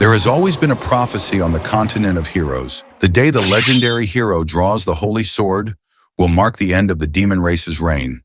There has always been a prophecy on the continent of heroes. The day the legendary hero draws the holy sword will mark the end of the demon race's reign.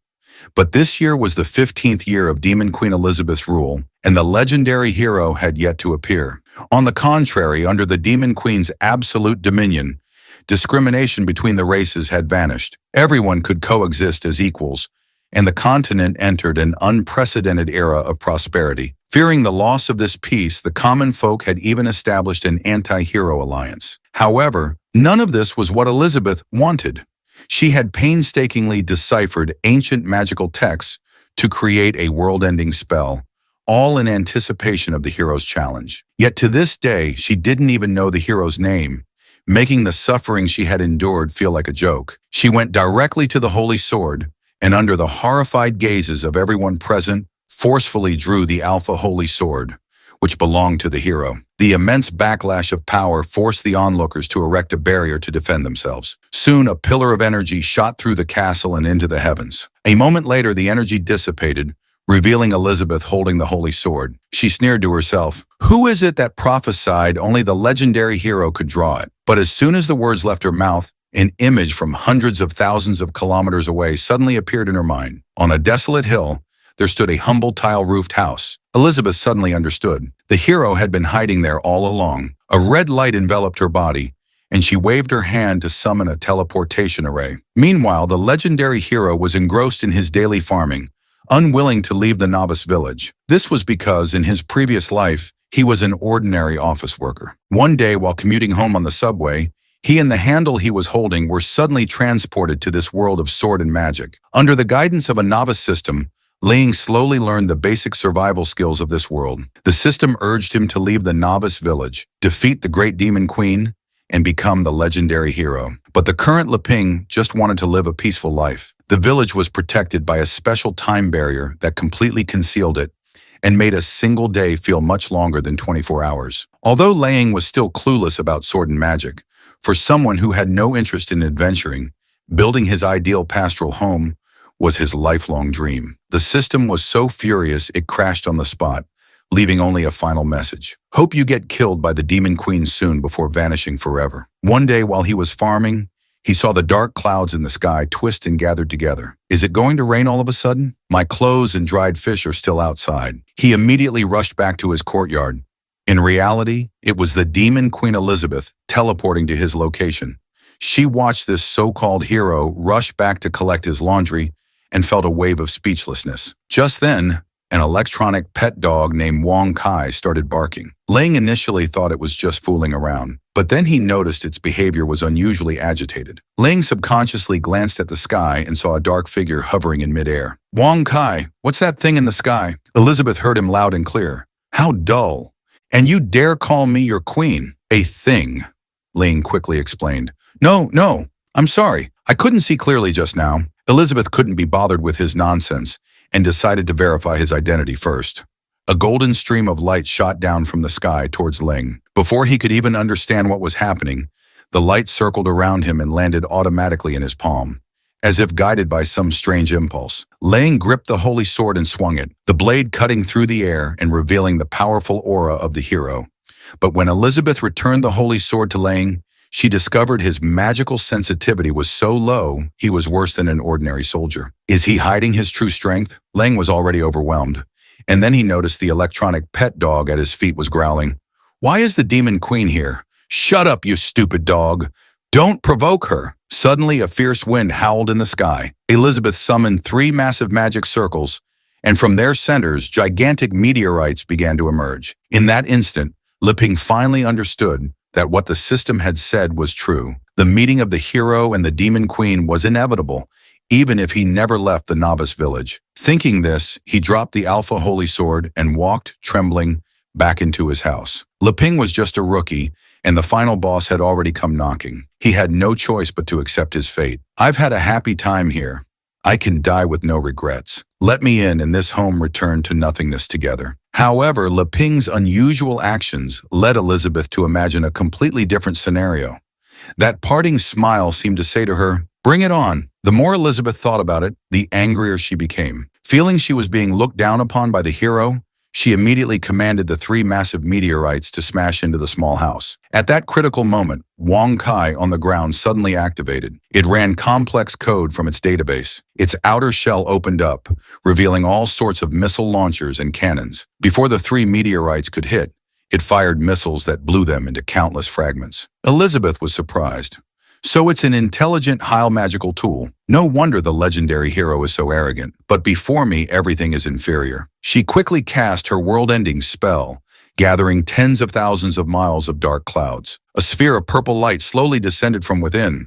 But this year was the 15th year of Demon Queen Elizabeth's rule, and the legendary hero had yet to appear. On the contrary, under the Demon Queen's absolute dominion, discrimination between the races had vanished. Everyone could coexist as equals, and the continent entered an unprecedented era of prosperity. Fearing the loss of this peace, the common folk had even established an anti-hero alliance. However, none of this was what Elizabeth wanted. She had painstakingly deciphered ancient magical texts to create a world-ending spell, all in anticipation of the hero's challenge. Yet to this day, she didn't even know the hero's name, making the suffering she had endured feel like a joke. She went directly to the holy sword, and under the horrified gazes of everyone present, forcefully drew the Alpha Holy Sword, which belonged to the hero. The immense backlash of power forced the onlookers to erect a barrier to defend themselves. Soon, a pillar of energy shot through the castle and into the heavens. A moment later, the energy dissipated, revealing Elizabeth holding the holy sword. She sneered to herself, "Who is it that prophesied only the legendary hero could draw it?" But as soon as the words left her mouth, an image from hundreds of thousands of kilometers away suddenly appeared in her mind. On a desolate hill, there stood a humble tile-roofed house. Elizabeth suddenly understood. The hero had been hiding there all along. A red light enveloped her body, and she waved her hand to summon a teleportation array. Meanwhile, the legendary hero was engrossed in his daily farming, unwilling to leave the novice village. This was because, in his previous life, he was an ordinary office worker. One day, while commuting home on the subway, he and the handle he was holding were suddenly transported to this world of sword and magic. Under the guidance of a novice system, Ling slowly learned the basic survival skills of this world. The system urged him to leave the novice village, defeat the great demon queen, and become the legendary hero. But the current Leping just wanted to live a peaceful life. The village was protected by a special time barrier that completely concealed it and made a single day feel much longer than 24 hours. Although Ling was still clueless about sword and magic, for someone who had no interest in adventuring, building his ideal pastoral home was his lifelong dream. The system was so furious it crashed on the spot, leaving only a final message. "Hope you get killed by the Demon Queen soon before vanishing forever." One day while he was farming, he saw the dark clouds in the sky twist and gathered together. "Is it going to rain all of a sudden? My clothes and dried fish are still outside." He immediately rushed back to his courtyard. In reality, it was the Demon Queen Elizabeth teleporting to his location. She watched this so-called hero rush back to collect his laundry and felt a wave of speechlessness. Just then, an electronic pet dog named Wong Kai started barking. Ling initially thought it was just fooling around, but then he noticed its behavior was unusually agitated. Ling subconsciously glanced at the sky and saw a dark figure hovering in midair. "Wong Kai, what's that thing in the sky?" Elizabeth heard him loud and clear. "How dull. And you dare call me your queen?" "A thing," Ling quickly explained. No, I'm sorry. I couldn't see clearly just now." Elizabeth couldn't be bothered with his nonsense and decided to verify his identity first. A golden stream of light shot down from the sky towards Ling. Before he could even understand what was happening, the light circled around him and landed automatically in his palm, as if guided by some strange impulse. Ling gripped the holy sword and swung it, the blade cutting through the air and revealing the powerful aura of the hero. But when Elizabeth returned the holy sword to Ling, she discovered his magical sensitivity was so low, he was worse than an ordinary soldier. Is he hiding his true strength? Ling was already overwhelmed. And then he noticed the electronic pet dog at his feet was growling. "Why is the Demon Queen here?" "Shut up, you stupid dog. Don't provoke her." Suddenly, a fierce wind howled in the sky. Elizabeth summoned 3 massive magic circles, and from their centers, gigantic meteorites began to emerge. In that instant, Leping finally understood that what the system had said was true. The meeting of the hero and the Demon Queen was inevitable, even if he never left the novice village. Thinking this, he dropped the Alpha Holy Sword and walked, trembling, back into his house. Leping was just a rookie, and the final boss had already come knocking. He had no choice but to accept his fate. "I've had a happy time here. I can die with no regrets. Let me in, and this home returned to nothingness together." However, Leping's unusual actions led Elizabeth to imagine a completely different scenario. That parting smile seemed to say to her, "Bring it on." The more Elizabeth thought about it, the angrier she became. Feeling she was being looked down upon by the hero, she immediately commanded the 3 massive meteorites to smash into the small house. At that critical moment, Wang Kai on the ground suddenly activated. It ran complex code from its database. Its outer shell opened up, revealing all sorts of missile launchers and cannons. Before the 3 meteorites could hit, it fired missiles that blew them into countless fragments. Elizabeth was surprised. So it's an intelligent, highly magical tool. No wonder the legendary hero is so arrogant. But before me, everything is inferior. She quickly cast her world-ending spell, gathering tens of thousands of miles of dark clouds. A sphere of purple light slowly descended from within.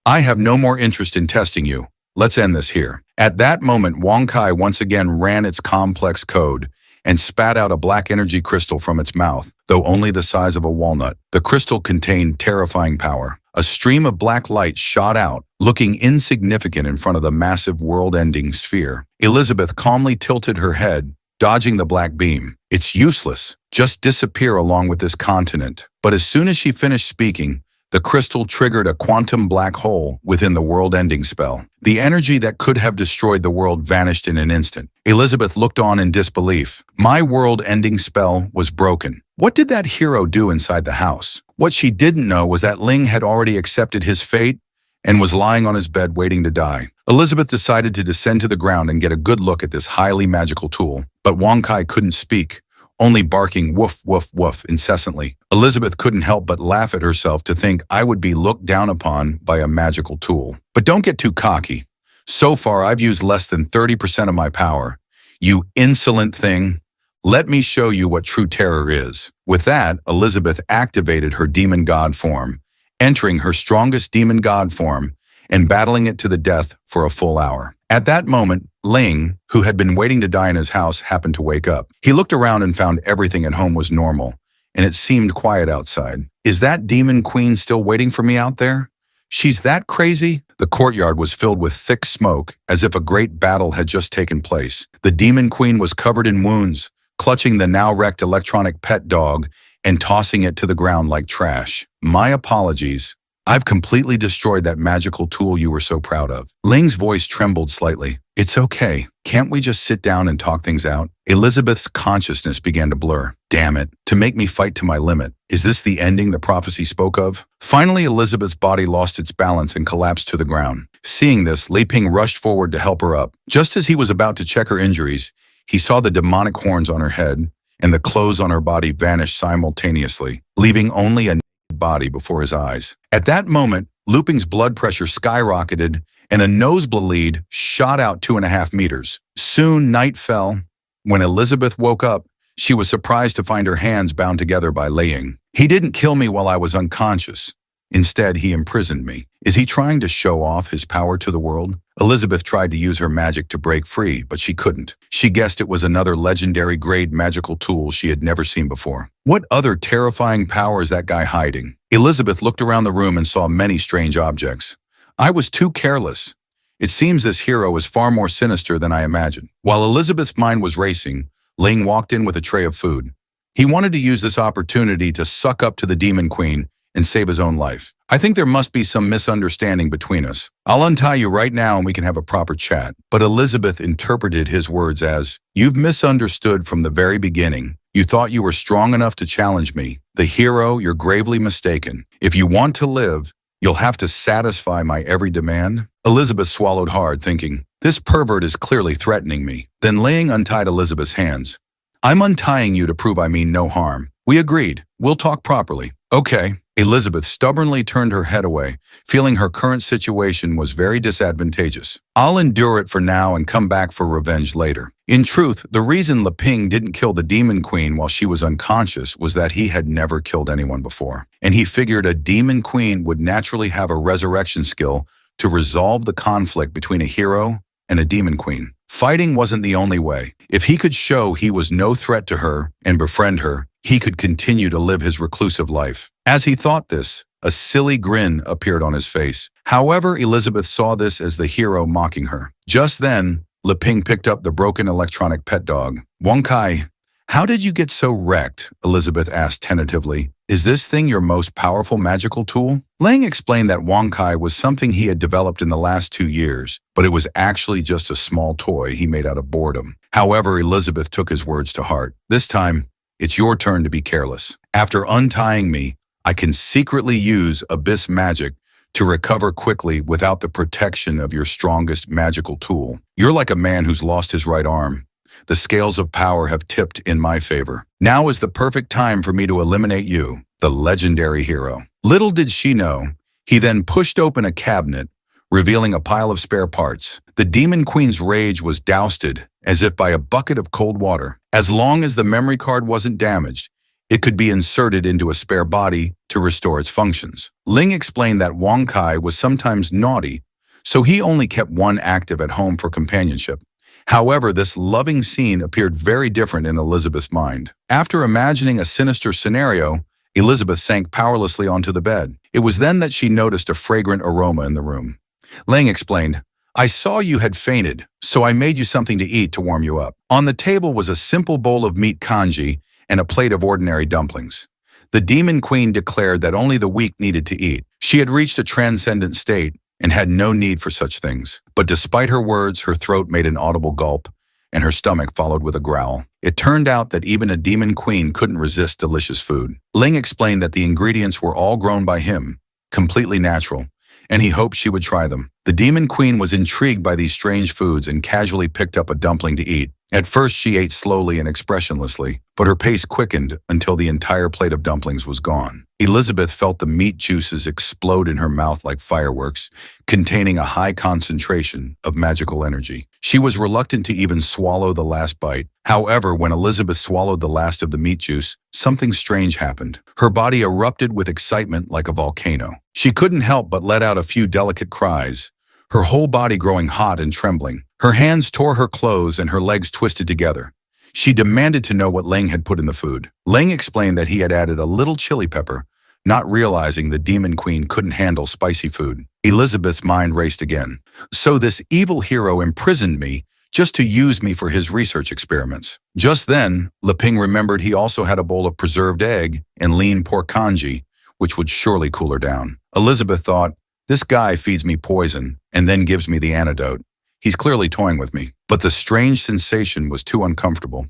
I have no more interest in testing you. Let's end this here. At that moment, Wang Kai once again ran its complex code and spat out a black energy crystal from its mouth, though only the size of a walnut. The crystal contained terrifying power. A stream of black light shot out, looking insignificant in front of the massive world-ending sphere. Elizabeth calmly tilted her head, dodging the black beam. It's useless. Just disappear along with this continent. But as soon as she finished speaking, the crystal triggered a quantum black hole within the world-ending spell. The energy that could have destroyed the world vanished in an instant. Elizabeth looked on in disbelief. My world-ending spell was broken. What did that hero do inside the house? What she didn't know was that Ling had already accepted his fate and was lying on his bed waiting to die. Elizabeth decided to descend to the ground and get a good look at this highly magical tool. But Wang Kai couldn't speak, only barking woof, woof, woof incessantly. Elizabeth couldn't help but laugh at herself to think I would be looked down upon by a magical tool. But don't get too cocky. So far, I've used less than 30% of my power. You insolent thing. Let me show you what true terror is. With that, Elizabeth activated her demon god form, entering her strongest demon god form and battling it to the death for a full hour. At that moment, Ling, who had been waiting to die in his house, happened to wake up. He looked around and found everything at home was normal, and it seemed quiet outside. Is that demon queen still waiting for me out there? She's that crazy? The courtyard was filled with thick smoke, as if a great battle had just taken place. The demon queen was covered in wounds, clutching the now wrecked electronic pet dog and tossing it to the ground like trash. My apologies. I've completely destroyed that magical tool you were so proud of. Ling's voice trembled slightly. It's okay. Can't we just sit down and talk things out? Elizabeth's consciousness began to blur. Damn it. To make me fight to my limit. Is this the ending the prophecy spoke of? Finally, Elizabeth's body lost its balance and collapsed to the ground. Seeing this, Li Ping rushed forward to help her up. Just as he was about to check her injuries, he saw the demonic horns on her head and the clothes on her body vanish simultaneously, leaving only a naked body before his eyes. At that moment, Li Ping's blood pressure skyrocketed and a nosebleed shot out 2.5 meters. Soon night fell. When Elizabeth woke up, she was surprised to find her hands bound together by Ling. He didn't kill me while I was unconscious. Instead, he imprisoned me. Is he trying to show off his power to the world? Elizabeth tried to use her magic to break free, but she couldn't. She guessed it was another legendary grade magical tool she had never seen before. What other terrifying power is that guy hiding? Elizabeth looked around the room and saw many strange objects. I was too careless. It seems this hero is far more sinister than I imagined. While Elizabeth's mind was racing, Ling walked in with a tray of food. He wanted to use this opportunity to suck up to the demon queen and save his own life. I think there must be some misunderstanding between us. I'll untie you right now and we can have a proper chat. But Elizabeth interpreted his words as, you've misunderstood from the very beginning. You thought you were strong enough to challenge me. The hero, you're gravely mistaken. If you want to live, you'll have to satisfy my every demand. Elizabeth swallowed hard, thinking, this pervert is clearly threatening me. Then Ling untied Elizabeth's hands. I'm untying you to prove I mean no harm. We agreed. We'll talk properly. Okay. Elizabeth stubbornly turned her head away, feeling her current situation was very disadvantageous. I'll endure it for now and come back for revenge later. In truth, the reason Li Ping didn't kill the demon queen while she was unconscious was that he had never killed anyone before. And he figured a demon queen would naturally have a resurrection skill to resolve the conflict between a hero and a demon queen. Fighting wasn't the only way. If he could show he was no threat to her and befriend her, he could continue to live his reclusive life. As he thought this, a silly grin appeared on his face. However, Elizabeth saw this as the hero mocking her. Just then, Li Ping picked up the broken electronic pet dog. Wang Kai, How did you get so wrecked? Elizabeth asked tentatively. Is this thing your most powerful magical tool? Lang explained that Wonkai was something he had developed in the last 2 years, but it was actually just a small toy he made out of boredom. However, Elizabeth took his words to heart. This time, it's your turn to be careless. After untying me, I can secretly use abyss magic to recover quickly without the protection of your strongest magical tool. You're like a man who's lost his right arm. The scales of power have tipped in my favor. Now is the perfect time for me to eliminate you, the legendary hero. Little did she know, he then pushed open a cabinet, revealing a pile of spare parts. The Demon Queen's rage was doused as if by a bucket of cold water. As long as the memory card wasn't damaged, it could be inserted into a spare body to restore its functions. Ling explained that Wonkai was sometimes naughty, so he only kept one active at home for companionship. However, this loving scene appeared very different in Elizabeth's mind. After imagining a sinister scenario, Elizabeth sank powerlessly onto the bed. It was then that she noticed a fragrant aroma in the room. Lang explained, I saw you had fainted, so I made you something to eat to warm you up. On the table was a simple bowl of meat congee and a plate of ordinary dumplings. The Demon Queen declared that only the weak needed to eat. She had reached a transcendent state and had no need for such things. But despite her words, her throat made an audible gulp, and her stomach followed with a growl. It turned out that even a Demon Queen couldn't resist delicious food. Ling explained that the ingredients were all grown by him, completely natural, and he hoped she would try them. The Demon Queen was intrigued by these strange foods and casually picked up a dumpling to eat. At first, she ate slowly and expressionlessly, but her pace quickened until the entire plate of dumplings was gone. Elizabeth felt the meat juices explode in her mouth like fireworks, containing a high concentration of magical energy. She was reluctant to even swallow the last bite. However, when Elizabeth swallowed the last of the meat juice, something strange happened. Her body erupted with excitement like a volcano. She couldn't help but let out a few delicate cries, her whole body growing hot and trembling. Her hands tore her clothes and her legs twisted together. She demanded to know what Lang had put in the food. Lang explained that he had added a little chili pepper, not realizing the Demon Queen couldn't handle spicy food. Elizabeth's mind raced again. So this evil hero imprisoned me just to use me for his research experiments. Just then, Leping remembered he also had a bowl of preserved egg and lean pork congee, which would surely cool her down. Elizabeth thought, this guy feeds me poison and then gives me the antidote. He's clearly toying with me. But the strange sensation was too uncomfortable.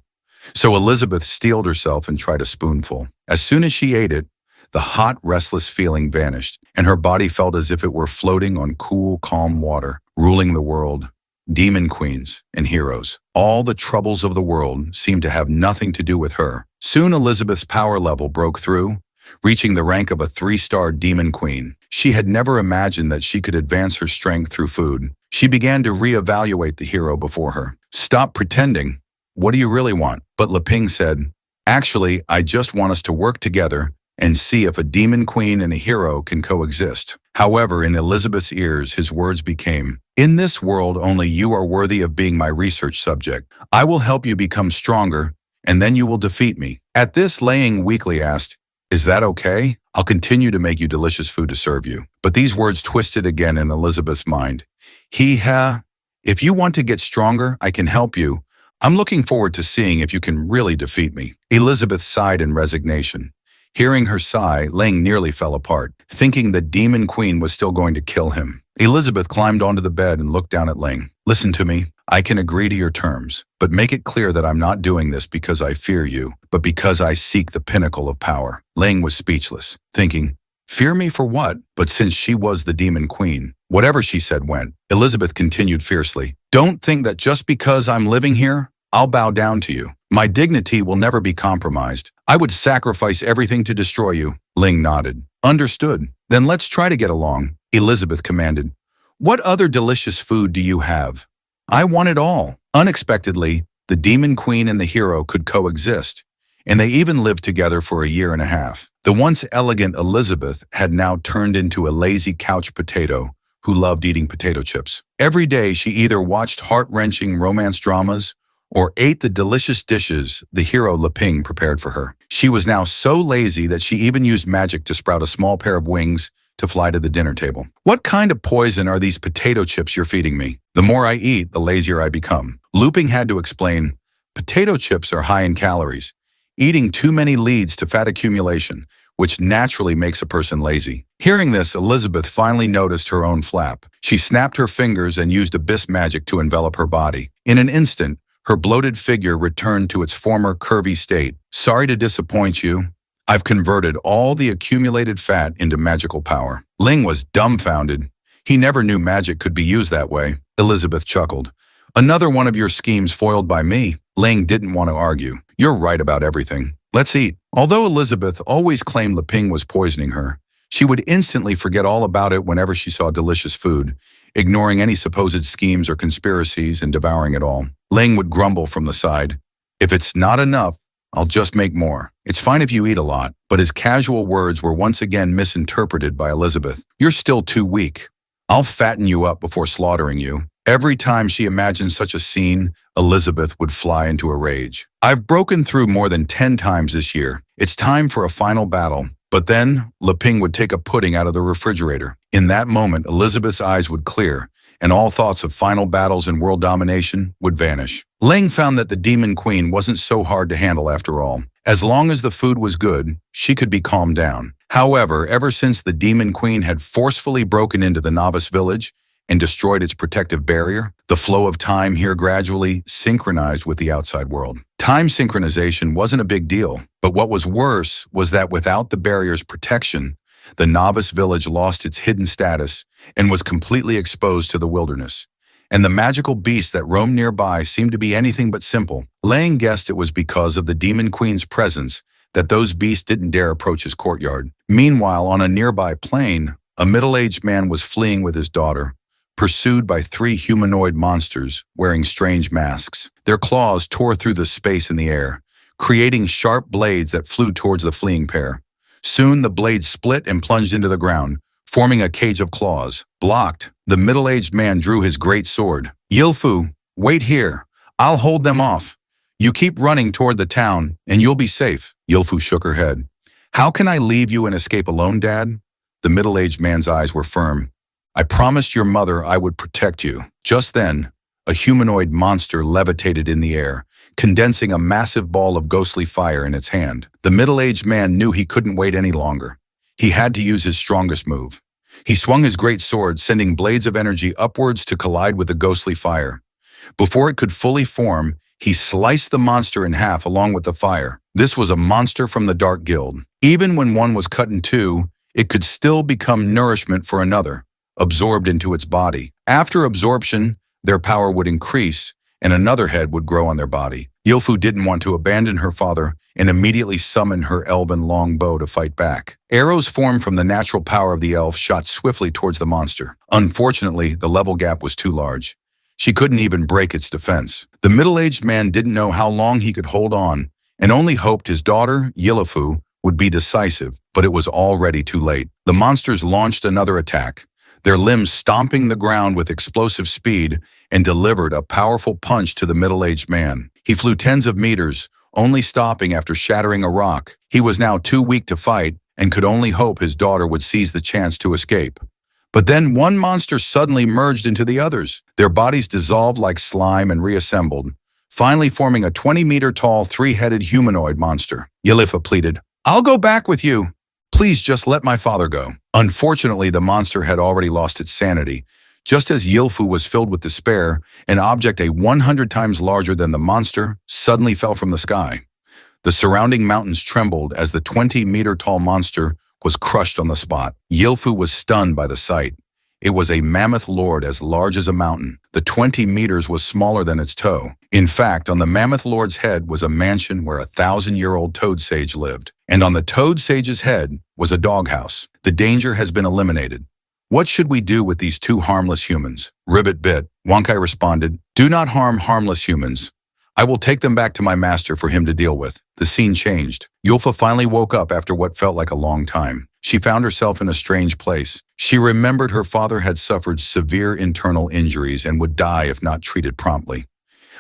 So Elizabeth steeled herself and tried a spoonful. As soon as she ate it, the hot, restless feeling vanished, and her body felt as if it were floating on cool, calm water, ruling the world. Demon queens and heroes. All the troubles of the world seemed to have nothing to do with her. Soon Elizabeth's power level broke through, reaching the rank of a 3-star demon queen. She had never imagined that she could advance her strength through food. She began to reevaluate the hero before her. Stop pretending. What do you really want? But Leping said, actually, I just want us to work together and see if a demon queen and a hero can coexist. However, in Elizabeth's ears, his words became, in this world, only you are worthy of being my research subject. I will help you become stronger, and then you will defeat me. At this, Lang weakly asked, is that okay? I'll continue to make you delicious food to serve you. But these words twisted again in Elizabeth's mind. If you want to get stronger, I can help you. I'm looking forward to seeing if you can really defeat me. Elizabeth sighed in resignation. Hearing her sigh, Lang nearly fell apart, thinking the Demon Queen was still going to kill him. Elizabeth climbed onto the bed and looked down at Lang. Listen to me. I can agree to your terms, but make it clear that I'm not doing this because I fear you, but because I seek the pinnacle of power. Lang was speechless, thinking, fear me for what? But since she was the Demon Queen, whatever she said went. Elizabeth continued fiercely. Don't think that just because I'm living here, I'll bow down to you. My dignity will never be compromised. I would sacrifice everything to destroy you. Ling nodded. Understood. Then let's try to get along, Elizabeth commanded. What other delicious food do you have? I want it all. Unexpectedly, the Demon Queen and the hero could coexist, and they even lived together for 1.5 years. The once elegant Elizabeth had now turned into a lazy couch potato who loved eating potato chips. Every day, she either watched heart-wrenching romance dramas or ate the delicious dishes the hero Leping prepared for her. She was now so lazy that she even used magic to sprout a small pair of wings to fly to the dinner table. What kind of poison are these potato chips you're feeding me? The more I eat, the lazier I become. Looping had to explain, Potato chips are high in calories. Eating too many leads to fat accumulation, which naturally makes a person lazy. Hearing this, Elizabeth finally noticed her own flap. She snapped her fingers and used abyss magic to envelop her body. In an instant, her bloated figure returned to its former curvy state. Sorry to disappoint you. I've converted all the accumulated fat into magical power. Ling was dumbfounded. He never knew magic could be used that way. Elizabeth chuckled. Another one of your schemes foiled by me. Ling didn't want to argue. You're right about everything. Let's eat. Although Elizabeth always claimed Leping was poisoning her, she would instantly forget all about it whenever she saw delicious food, ignoring any supposed schemes or conspiracies and devouring it all. Ling would grumble from the side. If it's not enough, I'll just make more. It's fine if you eat a lot, but his casual words were once again misinterpreted by Elizabeth. You're still too weak. I'll fatten you up before slaughtering you. Every time she imagined such a scene, Elizabeth would fly into a rage. I've broken through more than 10 times this year. It's time for a final battle. But then, Leping would take a pudding out of the refrigerator. In that moment, Elizabeth's eyes would clear, and all thoughts of final battles and world domination would vanish. Ling found that the Demon Queen wasn't so hard to handle after all. As long as the food was good, she could be calmed down. However, ever since the Demon Queen had forcefully broken into the novice village and destroyed its protective barrier, the flow of time here gradually synchronized with the outside world. Time synchronization wasn't a big deal, but what was worse was that without the barrier's protection, the novice village lost its hidden status and was completely exposed to the wilderness. And the magical beasts that roamed nearby seemed to be anything but simple. Lang guessed it was because of the Demon Queen's presence that those beasts didn't dare approach his courtyard. Meanwhile, on a nearby plain, a middle-aged man was fleeing with his daughter, pursued by 3 humanoid monsters wearing strange masks. Their claws tore through the space in the air, creating sharp blades that flew towards the fleeing pair. Soon the blades split and plunged into the ground, forming a cage of claws. Blocked, the middle-aged man drew his great sword. Yilfu, wait here. I'll hold them off. You keep running toward the town, and you'll be safe. Yilfu shook her head. How can I leave you and escape alone, Dad? The middle-aged man's eyes were firm. I promised your mother I would protect you. Just then, a humanoid monster levitated in the air, condensing a massive ball of ghostly fire in its hand. The middle-aged man knew he couldn't wait any longer. He had to use his strongest move. He swung his great sword, sending blades of energy upwards to collide with the ghostly fire. Before it could fully form, he sliced the monster in half along with the fire. This was a monster from the Dark Guild. Even when one was cut in two, it could still become nourishment for another, absorbed into its body. After absorption, their power would increase, and another head would grow on their body. Yilfu didn't want to abandon her father and immediately summoned her elven longbow to fight back. Arrows formed from the natural power of the elf shot swiftly towards the monster. Unfortunately, the level gap was too large. She couldn't even break its defense. The middle-aged man didn't know how long he could hold on and only hoped his daughter, Yilfu, would be decisive, but it was already too late. The monsters launched another attack, their limbs stomping the ground with explosive speed, and delivered a powerful punch to the middle-aged man. He flew tens of meters, only stopping after shattering a rock. He was now too weak to fight and could only hope his daughter would seize the chance to escape. But then one monster suddenly merged into the others. Their bodies dissolved like slime and reassembled, finally forming a 20-meter-tall, 3-headed humanoid monster. Yilifa pleaded, I'll go back with you. Please just let my father go. Unfortunately, the monster had already lost its sanity. Just as Yilfu was filled with despair, an object 100 times larger than the monster suddenly fell from the sky. The surrounding mountains trembled as the 20-meter-tall monster was crushed on the spot. Yilfu was stunned by the sight. It was a mammoth lord as large as a mountain. The 20 meters was smaller than its toe. In fact, on the mammoth lord's head was a mansion where a 1,000-year-old toad sage lived. And on the toad sage's head was a doghouse. The danger has been eliminated. What should we do with these 2 harmless humans? Ribbit bit. Wonkai responded, Do not harm harmless humans. I will take them back to my master for him to deal with. The scene changed. Yulfa finally woke up after what felt like a long time. She found herself in a strange place. She remembered her father had suffered severe internal injuries and would die if not treated promptly.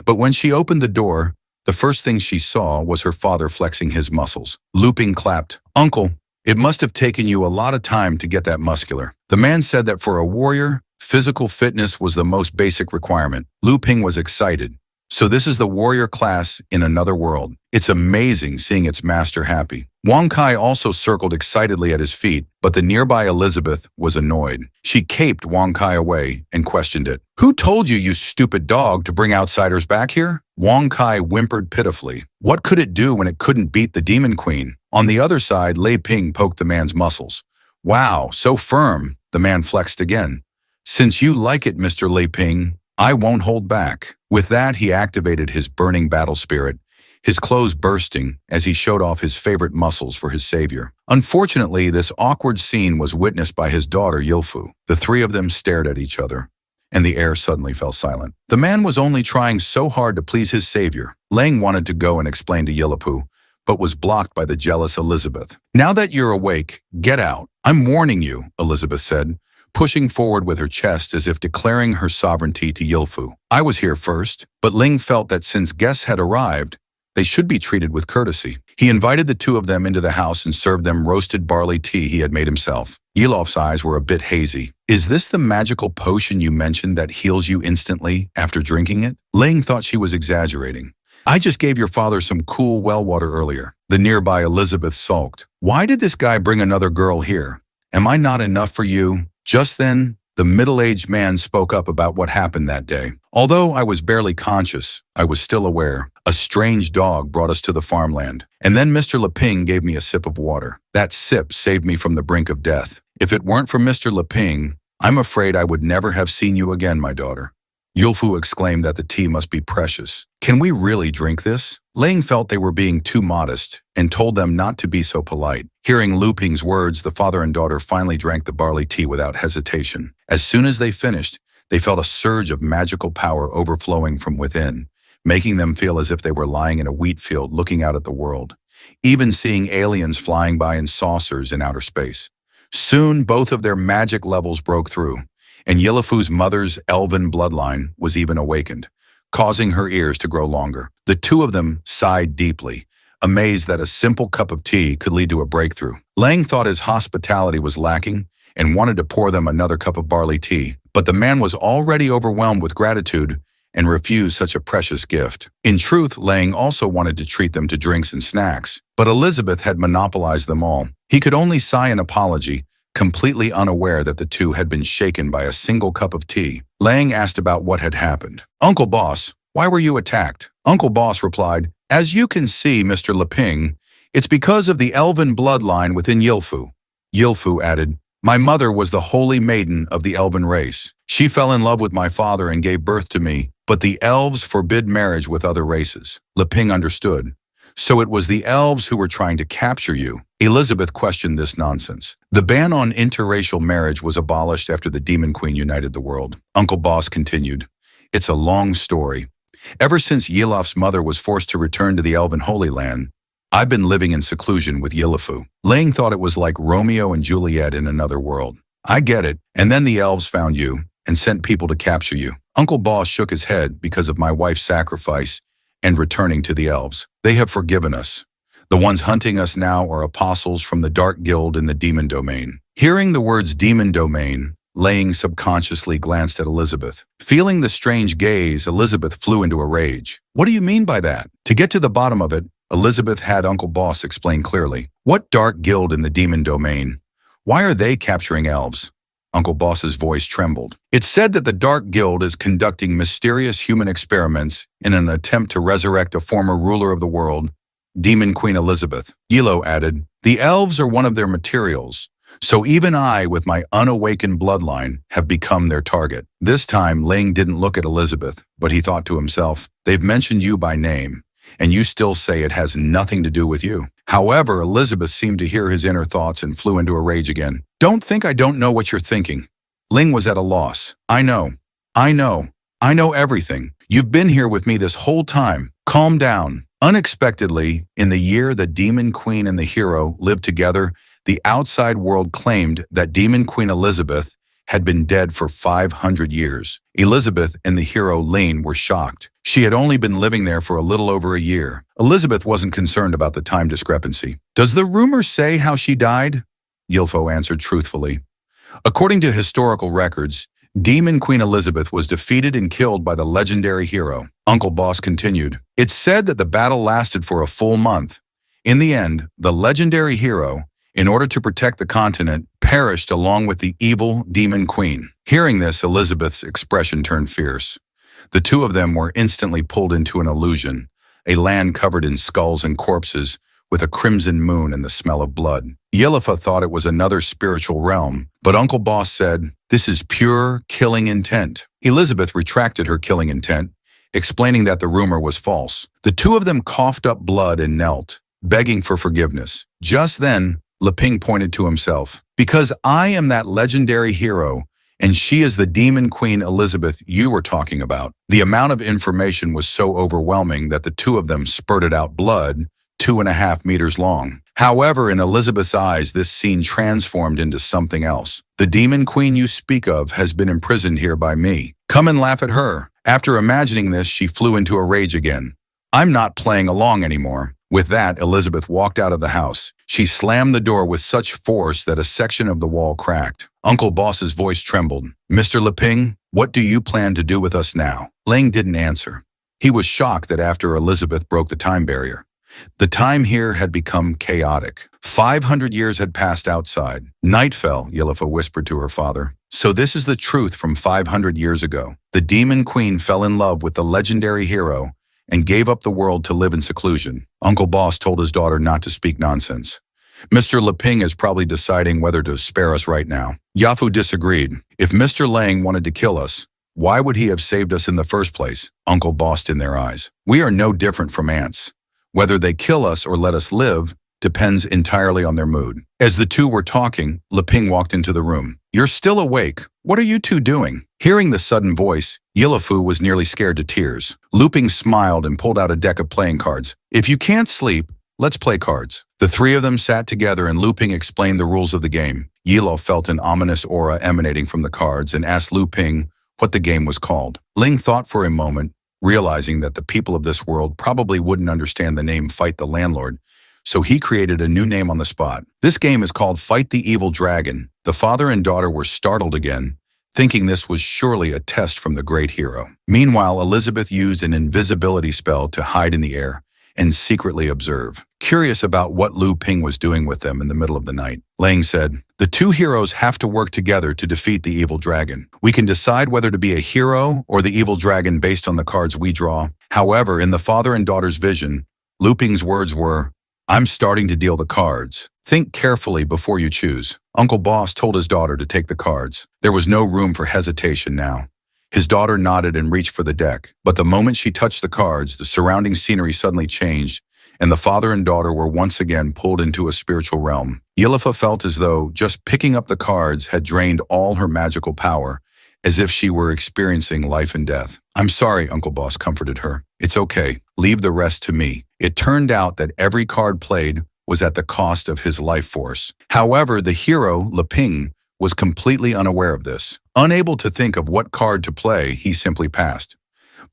But when she opened the door, the first thing she saw was her father flexing his muscles. Looping clapped, Uncle, it must have taken you a lot of time to get that muscular. The man said that for a warrior, physical fitness was the most basic requirement. Lu Ping was excited. So this is the warrior class in another world. It's amazing seeing its master happy. Wang Kai also circled excitedly at his feet, but the nearby Elizabeth was annoyed. She caped Wang Kai away and questioned it. "Who told you, you stupid dog, to bring outsiders back here?" Wang Kai whimpered pitifully. What could it do when it couldn't beat the demon queen? On the other side, Lei Ping poked the man's muscles. "Wow, so firm," the man flexed again. "Since you like it, Mr. Lei Ping, I won't hold back." With that, he activated his burning battle spirit, his clothes bursting as he showed off his favorite muscles for his savior. Unfortunately, this awkward scene was witnessed by his daughter Yilfu. The three of them stared at each other, and the air suddenly fell silent. The man was only trying so hard to please his savior. Lang wanted to go and explain to Yilfu, but was blocked by the jealous Elizabeth. "Now that you're awake, get out. I'm warning you," Elizabeth said, pushing forward with her chest as if declaring her sovereignty to Yilfu. "I was here first," but Ling felt that since guests had arrived, they should be treated with courtesy. He invited the two of them into the house and served them roasted barley tea he had made himself. Yilof's eyes were a bit hazy. "Is this the magical potion you mentioned that heals you instantly after drinking it?" Ling thought she was exaggerating. "I just gave your father some cool well water earlier." The nearby Elizabeth sulked. "Why did this guy bring another girl here? Am I not enough for you?" Just then, the middle-aged man spoke up about what happened that day. "Although I was barely conscious, I was still aware. A strange dog brought us to the farmland. And then Mr. Leping gave me a sip of water. That sip saved me from the brink of death. If it weren't for Mr. Leping, I'm afraid I would never have seen you again, my daughter." Yulfu exclaimed that the tea must be precious. "Can we really drink this?" Ling felt they were being too modest and told them not to be so polite. Hearing Lu Ping's words, the father and daughter finally drank the barley tea without hesitation. As soon as they finished, they felt a surge of magical power overflowing from within, making them feel as if they were lying in a wheat field looking out at the world, even seeing aliens flying by in saucers in outer space. Soon, both of their magic levels broke through, and Yilifu's mother's elven bloodline was even awakened, causing her ears to grow longer. The two of them sighed deeply, amazed that a simple cup of tea could lead to a breakthrough. Lang thought his hospitality was lacking and wanted to pour them another cup of barley tea, but the man was already overwhelmed with gratitude and refused such a precious gift. In truth, Lang also wanted to treat them to drinks and snacks, but Elizabeth had monopolized them all. He could only sigh an apology, completely unaware that the two had been shaken by a single cup of tea. Lang asked about what had happened. "Uncle Boss, why were you attacked?" Uncle Boss replied, "As you can see, Mr. Leping, it's because of the elven bloodline within Yilfu." Yilfu added, "My mother was the holy maiden of the elven race. She fell in love with my father and gave birth to me, but the elves forbid marriage with other races." Leping understood. "So it was the elves who were trying to capture you." Elizabeth questioned this nonsense. "The ban on interracial marriage was abolished after the Demon Queen united the world." Uncle Boss continued, "It's a long story. Ever since Yilof's mother was forced to return to the Elven Holy Land, I've been living in seclusion with Yilifu." Lang thought it was like Romeo and Juliet in another world. "I get it. And then the elves found you and sent people to capture you." Uncle Boss shook his head because of my wife's sacrifice and returning to the elves. "They have forgiven us. The ones hunting us now are apostles from the Dark Guild in the Demon Domain." Hearing the words Demon Domain, Lang subconsciously glanced at Elizabeth. Feeling the strange gaze, Elizabeth flew into a rage. "What do you mean by that?" To get to the bottom of it, Elizabeth had Uncle Boss explain clearly. "What Dark Guild in the Demon Domain? Why are they capturing elves?" Uncle Boss's voice trembled. "It's said that the Dark Guild is conducting mysterious human experiments in an attempt to resurrect a former ruler of the world, Demon Queen Elizabeth." Yilo added, "The elves are one of their materials, so even I, with my unawakened bloodline, have become their target." This time, Ling didn't look at Elizabeth, but he thought to himself, "They've mentioned you by name, and you still say it has nothing to do with you." However, Elizabeth seemed to hear his inner thoughts and flew into a rage again. "Don't think I don't know what you're thinking." Ling was at a loss. I know everything. You've been here with me this whole time. Calm down." Unexpectedly, in the year the Demon Queen and the hero lived together, the outside world claimed that Demon Queen Elizabeth had been dead for 500 years. Elizabeth and the hero Lane were shocked. She had only been living there for a little over a year. Elizabeth wasn't concerned about the time discrepancy. "Does the rumor say how she died?" Yilfo answered truthfully. "According to historical records, Demon Queen Elizabeth was defeated and killed by the legendary hero." Uncle Boss continued. It's said that the battle lasted for a full month. In the end, the legendary hero, in order to protect the continent, perished along with the evil demon queen. Hearing this, Elizabeth's expression turned fierce. The two of them were instantly pulled into an illusion, a land covered in skulls and corpses, with a crimson moon and the smell of blood. Yahello thought it was another spiritual realm, but Uncle Boss said, "This is pure killing intent." Elizabeth retracted her killing intent, explaining that the rumor was false. The two of them coughed up blood and knelt, begging for forgiveness. Just then, Leping pointed to himself. "Because I am that legendary hero, and she is the demon queen Elizabeth you were talking about." The amount of information was so overwhelming that the two of them spurted out blood, 2.5 meters long. However, in Elizabeth's eyes, this scene transformed into something else. "The demon queen you speak of has been imprisoned here by me. Come and laugh at her." After imagining this, she flew into a rage again. "I'm not playing along anymore." With that, Elizabeth walked out of the house. She slammed the door with such force that a section of the wall cracked. Uncle Boss's voice trembled. "Mr. Leping, what do you plan to do with us now?" Lang didn't answer. He was shocked that after Elizabeth broke the time barrier, the time here had become chaotic. 500 years had passed outside. Night fell, Yahello whispered to her father. "So this is the truth from 500 years ago. The demon queen fell in love with the legendary hero and gave up the world to live in seclusion." Uncle Boss told his daughter not to speak nonsense. "Mr. Leping is probably deciding whether to spare us right now." Yafu disagreed. "If Mr. Lang wanted to kill us, why would he have saved us in the first place?" Uncle bossed in their eyes. "We are no different from ants. Whether they kill us or let us live depends entirely on their mood." As the two were talking, Leping walked into the room. "You're still awake. What are you two doing?" Hearing the sudden voice, Yahello was nearly scared to tears. Leping smiled and pulled out a deck of playing cards. "If you can't sleep, let's play cards." The three of them sat together and Leping explained the rules of the game. Yahello felt an ominous aura emanating from the cards and asked Leping what the game was called. Ling thought for a moment, realizing that the people of this world probably wouldn't understand the name Fight the Landlord, so he created a new name on the spot. This game is called Fight the Evil Dragon. The father and daughter were startled again, thinking this was surely a test from the great hero. Meanwhile, Elizabeth used an invisibility spell to hide in the air and secretly observe. Curious about what Leping was doing with them in the middle of the night, Lang said, "The two heroes have to work together to defeat the evil dragon. We can decide whether to be a hero or the evil dragon based on the cards we draw." However, in the father and daughter's vision, Leping's words were, "I'm starting to deal the cards. Think carefully before you choose." Uncle Boss told his daughter to take the cards. There was no room for hesitation now. His daughter nodded and reached for the deck, but the moment she touched the cards, the surrounding scenery suddenly changed, and the father and daughter were once again pulled into a spiritual realm. Yahello felt as though just picking up the cards had drained all her magical power, as if she were experiencing life and death. "I'm sorry," Uncle Boss comforted her. "It's okay. Leave the rest to me." It turned out that every card played was at the cost of his life force. However, the hero, Leping, was completely unaware of this. Unable to think of what card to play, he simply passed.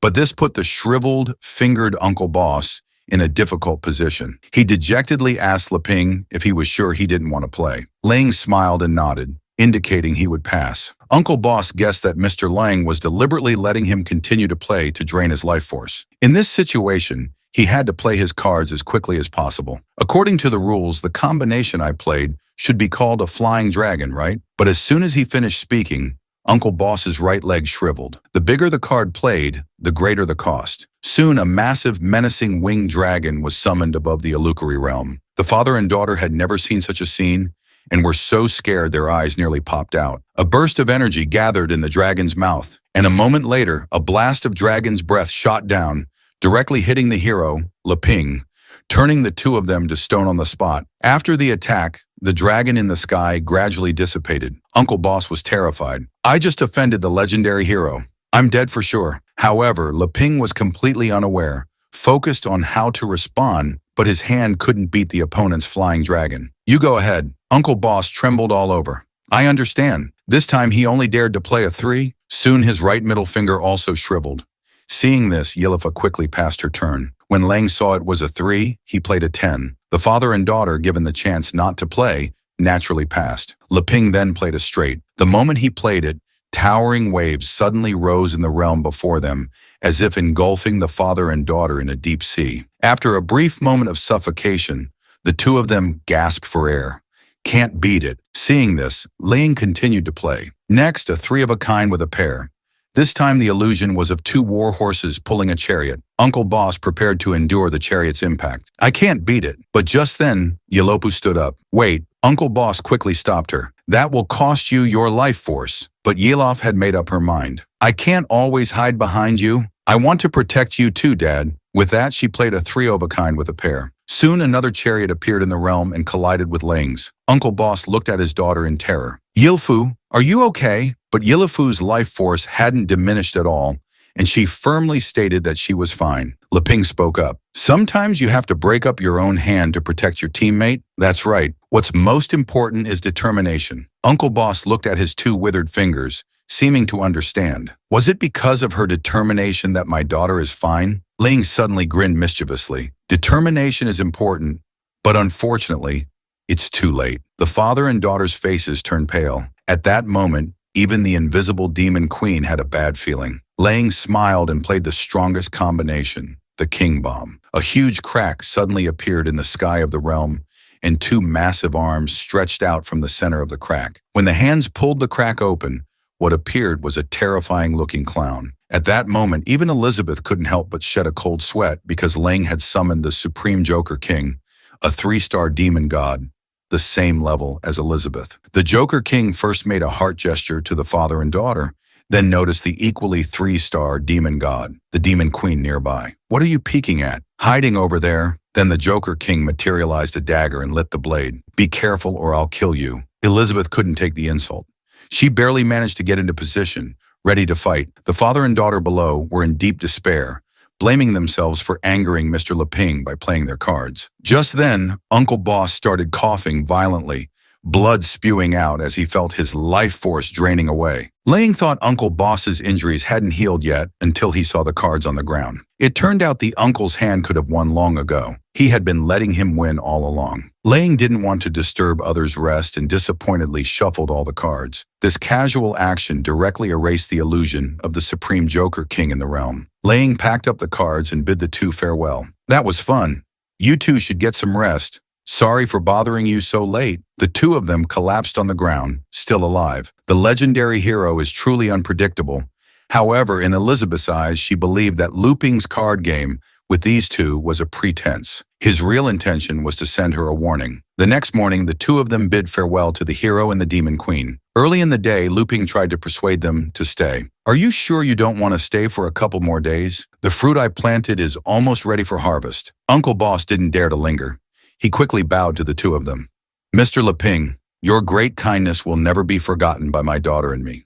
But this put the shriveled, fingered Uncle Boss in a difficult position. He dejectedly asked Leping if he was sure he didn't want to play. Lang smiled and nodded, indicating he would pass. Uncle Boss guessed that Mr. Lang was deliberately letting him continue to play to drain his life force. In this situation, he had to play his cards as quickly as possible. "According to the rules, the combination I played should be called a flying dragon, right?" But as soon as he finished speaking, Uncle Boss's right leg shriveled. The bigger the card played, the greater the cost. Soon, a massive, menacing winged dragon was summoned above the illusory realm. The father and daughter had never seen such a scene and were so scared their eyes nearly popped out. A burst of energy gathered in the dragon's mouth, and a moment later, a blast of dragon's breath shot down, directly hitting the hero, Leping, turning the two of them to stone on the spot. After the attack, the dragon in the sky gradually dissipated. Uncle Boss was terrified. "I just offended the legendary hero. I'm dead for sure." However, Leping was completely unaware, focused on how to respond, but his hand couldn't beat the opponent's flying dragon. "You go ahead." Uncle Boss trembled all over. "I understand." This time he only dared to play a 3. Soon his right middle finger also shriveled. Seeing this, Yahello quickly passed her turn. When Lang saw it was a 3, he played a 10. The father and daughter, given the chance not to play, naturally passed. Leping then played a straight. The moment he played it, Towering waves suddenly rose in the realm before them, as if engulfing the father and daughter in a deep sea. After a brief moment of suffocation, the two of them gasped for air. Can't beat it. Seeing this, Ling continued to play. Next, a three-of-a-kind with a pair. This time the illusion was of two war horses pulling a chariot. Uncle Boss prepared to endure the chariot's impact. I can't beat it. But just then, Yelopu stood up. Wait, Uncle Boss quickly stopped her. That will cost you your life force. But Yelof had made up her mind. I can't always hide behind you. I want to protect you too, Dad. With that, she played a three-of-a-kind with a pair. Soon another chariot appeared in the realm and collided with Ling's. Uncle Boss looked at his daughter in terror. Yilfu, are you okay? But Yilfu's life force hadn't diminished at all, and she firmly stated that she was fine. Leping spoke up. Sometimes you have to break up your own hand to protect your teammate. That's right. What's most important is determination. Uncle Boss looked at his two withered fingers, seeming to understand. Was it because of her determination that my daughter is fine? Ling suddenly grinned mischievously. Determination is important, but unfortunately, it's too late. The father and daughter's faces turned pale. At that moment, even the invisible demon queen had a bad feeling. Lang smiled and played the strongest combination, the king bomb. A huge crack suddenly appeared in the sky of the realm, and two massive arms stretched out from the center of the crack. When the hands pulled the crack open, what appeared was a terrifying-looking clown. At that moment, even Elizabeth couldn't help but shed a cold sweat because Lang had summoned the Supreme Joker King, a 3-star demon god, the same level as Elizabeth. The Joker King first made a heart gesture to the father and daughter, then noticed the equally 3-star demon god, the demon queen nearby. What are you peeking at? Hiding over there? Then the Joker King materialized a dagger and lit the blade. Be careful or I'll kill you. Elizabeth couldn't take the insult. She barely managed to get into position, ready to fight. The father and daughter below were in deep despair, blaming themselves for angering Mr. Leping by playing their cards. Just then, Uncle Boss started coughing violently, blood spewing out as he felt his life force draining away. Lang thought Uncle Boss's injuries hadn't healed yet until he saw the cards on the ground. It turned out the uncle's hand could have won long ago. He had been letting him win all along. Lang didn't want to disturb others' rest and disappointedly shuffled all the cards. This casual action directly erased the illusion of the Supreme Joker King in the realm. Lang packed up the cards and bid the two farewell. That was fun. You two should get some rest. Sorry for bothering you so late. The two of them collapsed on the ground, still alive. The legendary hero is truly unpredictable. However, in Elizabeth's eyes, she believed that Luping's card game with these two was a pretense. His real intention was to send her a warning. The next morning, the two of them bid farewell to the hero and the demon queen. Early in the day, Luping tried to persuade them to stay. Are you sure you don't want to stay for a couple more days? The fruit I planted is almost ready for harvest. Uncle Boss didn't dare to linger. He quickly bowed to the two of them. Mr. Leping, your great kindness will never be forgotten by my daughter and me.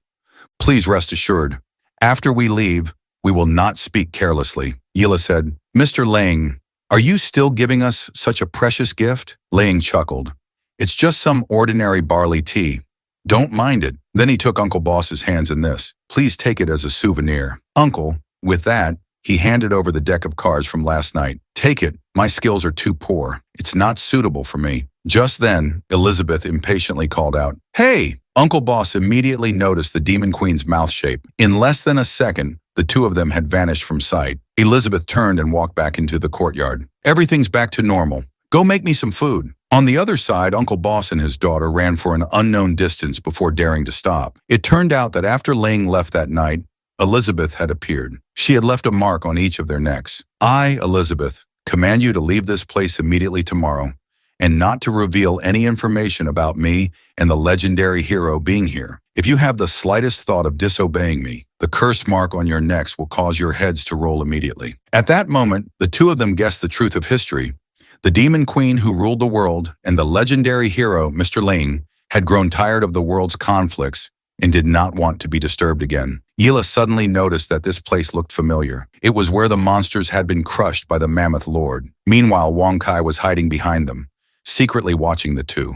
Please rest assured, after we leave, we will not speak carelessly. Yila said, Mr. Lang, are you still giving us such a precious gift? Lang chuckled. It's just some ordinary barley tea. Don't mind it. Then he took Uncle Boss's hands in this. Please take it as a souvenir. Uncle, with that, he handed over the deck of cards from last night. Take it. My skills are too poor. It's not suitable for me. Just then, Elizabeth impatiently called out, Hey! Uncle Boss immediately noticed the Demon Queen's mouth shape. In less than a second, the two of them had vanished from sight. Elizabeth turned and walked back into the courtyard. Everything's back to normal. Go make me some food. On the other side, Uncle Boss and his daughter ran for an unknown distance before daring to stop. It turned out that after Ling left that night, Elizabeth had appeared. She had left a mark on each of their necks. I, Elizabeth, command you to leave this place immediately tomorrow, and not to reveal any information about me and the legendary hero being here. If you have the slightest thought of disobeying me, the curse mark on your necks will cause your heads to roll immediately. At that moment, the two of them guessed the truth of history. The demon queen who ruled the world and the legendary hero, Mr. Ling, had grown tired of the world's conflicts and did not want to be disturbed again. Yila suddenly noticed that this place looked familiar. It was where the monsters had been crushed by the Mammoth Lord. Meanwhile, Wong Kai was hiding behind them, secretly watching the two.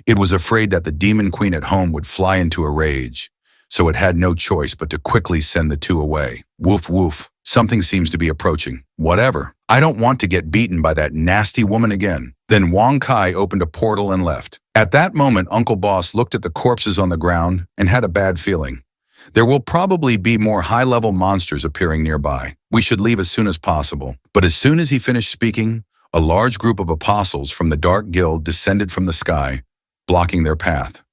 It was afraid that the demon queen at home would fly into a rage, so it had no choice but to quickly send the two away. Woof woof, something seems to be approaching. Whatever, I don't want to get beaten by that nasty woman again. Then Wong Kai opened a portal and left. At that moment, Uncle Boss looked at the corpses on the ground and had a bad feeling. There will probably be more high-level monsters appearing nearby. We should leave as soon as possible. But as soon as he finished speaking, a large group of apostles from the Dark Guild descended from the sky, blocking their path.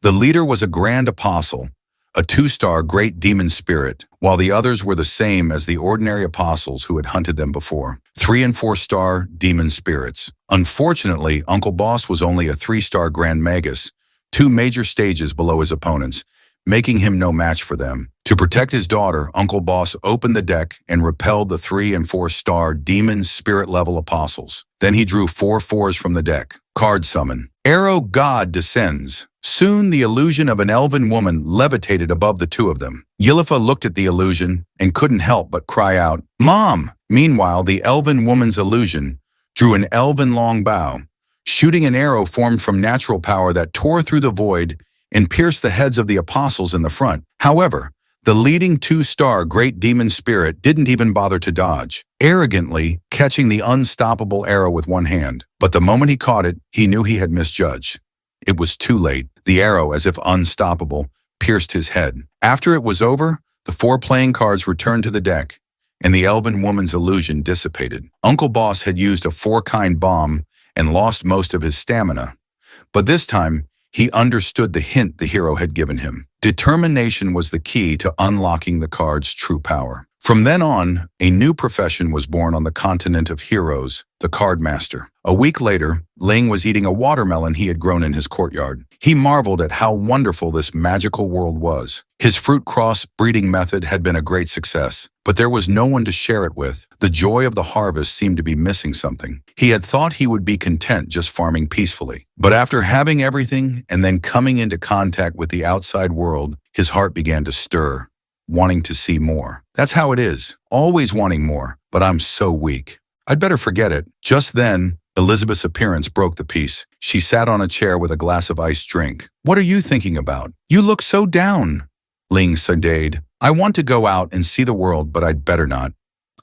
The leader was a grand apostle, a 2-star great demon spirit, while the others were the same as the ordinary apostles who had hunted them before. 3- and 4-star demon spirits. Unfortunately, Uncle Boss was only a 3-star grand magus, 2 major stages below his opponents, making him no match for them. To protect his daughter, Uncle Boss opened the deck and repelled the 3- and 4-star demon spirit-level apostles. Then he drew 4 4s from the deck. Card summon. Arrow God descends. Soon the illusion of an elven woman levitated above the 2 of them. Yilifa looked at the illusion and couldn't help but cry out, "Mom!" Meanwhile, the elven woman's illusion drew an elven long bow, shooting an arrow formed from natural power that tore through the void and pierced the heads of the apostles in the front. However, the leading 2-star great demon spirit didn't even bother to dodge, arrogantly catching the unstoppable arrow with one hand. But the moment he caught it, he knew he had misjudged. It was too late. The arrow, as if unstoppable, pierced his head. After it was over, the 4 playing cards returned to the deck, and the elven woman's illusion dissipated. Uncle Boss had used a 4-kind bomb and lost most of his stamina. But this time, he understood the hint the hero had given him. Determination was the key to unlocking the card's true power. From then on, a new profession was born on the continent of heroes, the card master. A week later, Ling was eating a watermelon he had grown in his courtyard. He marveled at how wonderful this magical world was. His fruit cross breeding method had been a great success, but there was no one to share it with. The joy of the harvest seemed to be missing something. He had thought he would be content just farming peacefully. But after having everything and then coming into contact with the outside world, his heart began to stir, wanting to see more. That's how it is, always wanting more, but I'm so weak. I'd better forget it. Just then, Elizabeth's appearance broke the peace. She sat on a chair with a glass of iced drink. "What are you thinking about? You look so down." Ling sighed. "I want to go out and see the world, but I'd better not.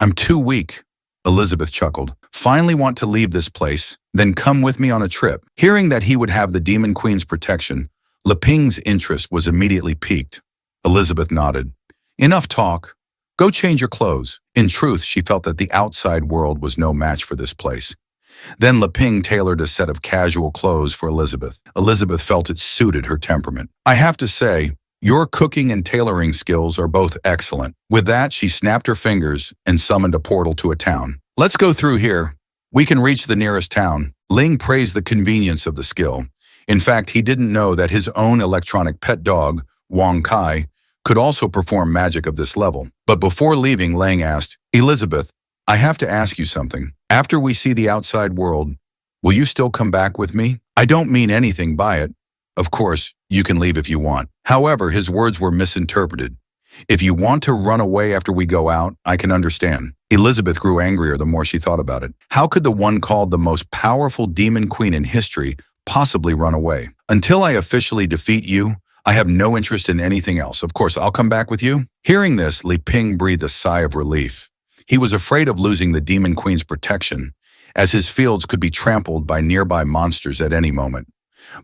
I'm too weak." Elizabeth chuckled. "Finally want to leave this place? Then come with me on a trip." Hearing that he would have the Demon Queen's protection, Leping's interest was immediately piqued. Elizabeth nodded. "Enough talk. Go change your clothes." In truth, she felt that the outside world was no match for this place. Then Leping tailored a set of casual clothes for Elizabeth. Elizabeth felt it suited her temperament. "I have to say, your cooking and tailoring skills are both excellent." With that, she snapped her fingers and summoned a portal to a town. "Let's go through here. We can reach the nearest town." Ling praised the convenience of the skill. In fact, he didn't know that his own electronic pet dog, Wang Kai, could also perform magic of this level. But before leaving, Lang asked, "Elizabeth, I have to ask you something. After we see the outside world, will you still come back with me? I don't mean anything by it. Of course, you can leave if you want." However, his words were misinterpreted. "If you want to run away after we go out, I can understand." Elizabeth grew angrier the more she thought about it. How could the one called the most powerful demon queen in history possibly run away? "Until I officially defeat you, I have no interest in anything else. Of course, I'll come back with you." Hearing this, Li Ping breathed a sigh of relief. He was afraid of losing the Demon Queen's protection, as his fields could be trampled by nearby monsters at any moment.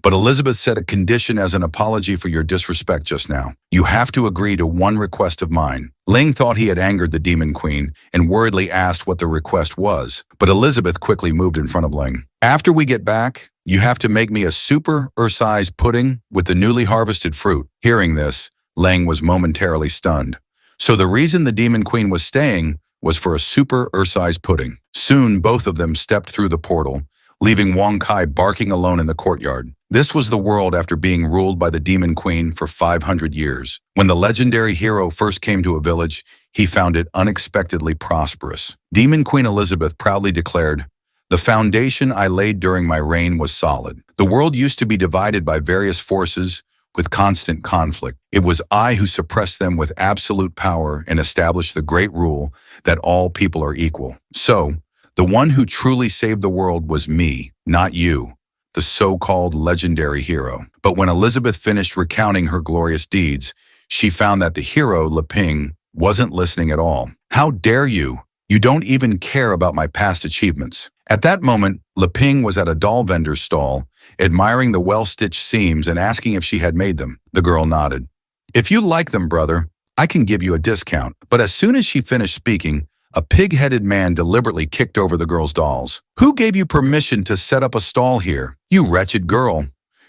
But Elizabeth set a condition as an apology for your disrespect just now. "You have to agree to one request of mine." Ling thought he had angered the Demon Queen and worriedly asked what the request was, but Elizabeth quickly moved in front of Ling. "After we get back, you have to make me a super Ursize pudding with the newly harvested fruit." Hearing this, Ling was momentarily stunned. So the reason the Demon Queen was staying was for a super Ursize pudding. Soon, both of them stepped through the portal, leaving Wang Kai barking alone in the courtyard. This was the world after being ruled by the Demon Queen for 500 years. When the legendary hero first came to a village, he found it unexpectedly prosperous. Demon Queen Elizabeth proudly declared, "The foundation I laid during my reign was solid. The world used to be divided by various forces with constant conflict. It was I who suppressed them with absolute power and established the great rule that all people are equal. So, the one who truly saved the world was me, not you, the so-called legendary hero." But when Elizabeth finished recounting her glorious deeds, she found that the hero, Leping, wasn't listening at all. "How dare you? You don't even care about my past achievements." At that moment, Leping was at a doll vendor's stall, admiring the well-stitched seams and asking if she had made them. The girl nodded. If you like them, brother, I can give you a discount. But as soon as she finished speaking, a pig-headed man deliberately kicked over the girl's dolls. Who gave you permission to set up a stall here? You wretched girl.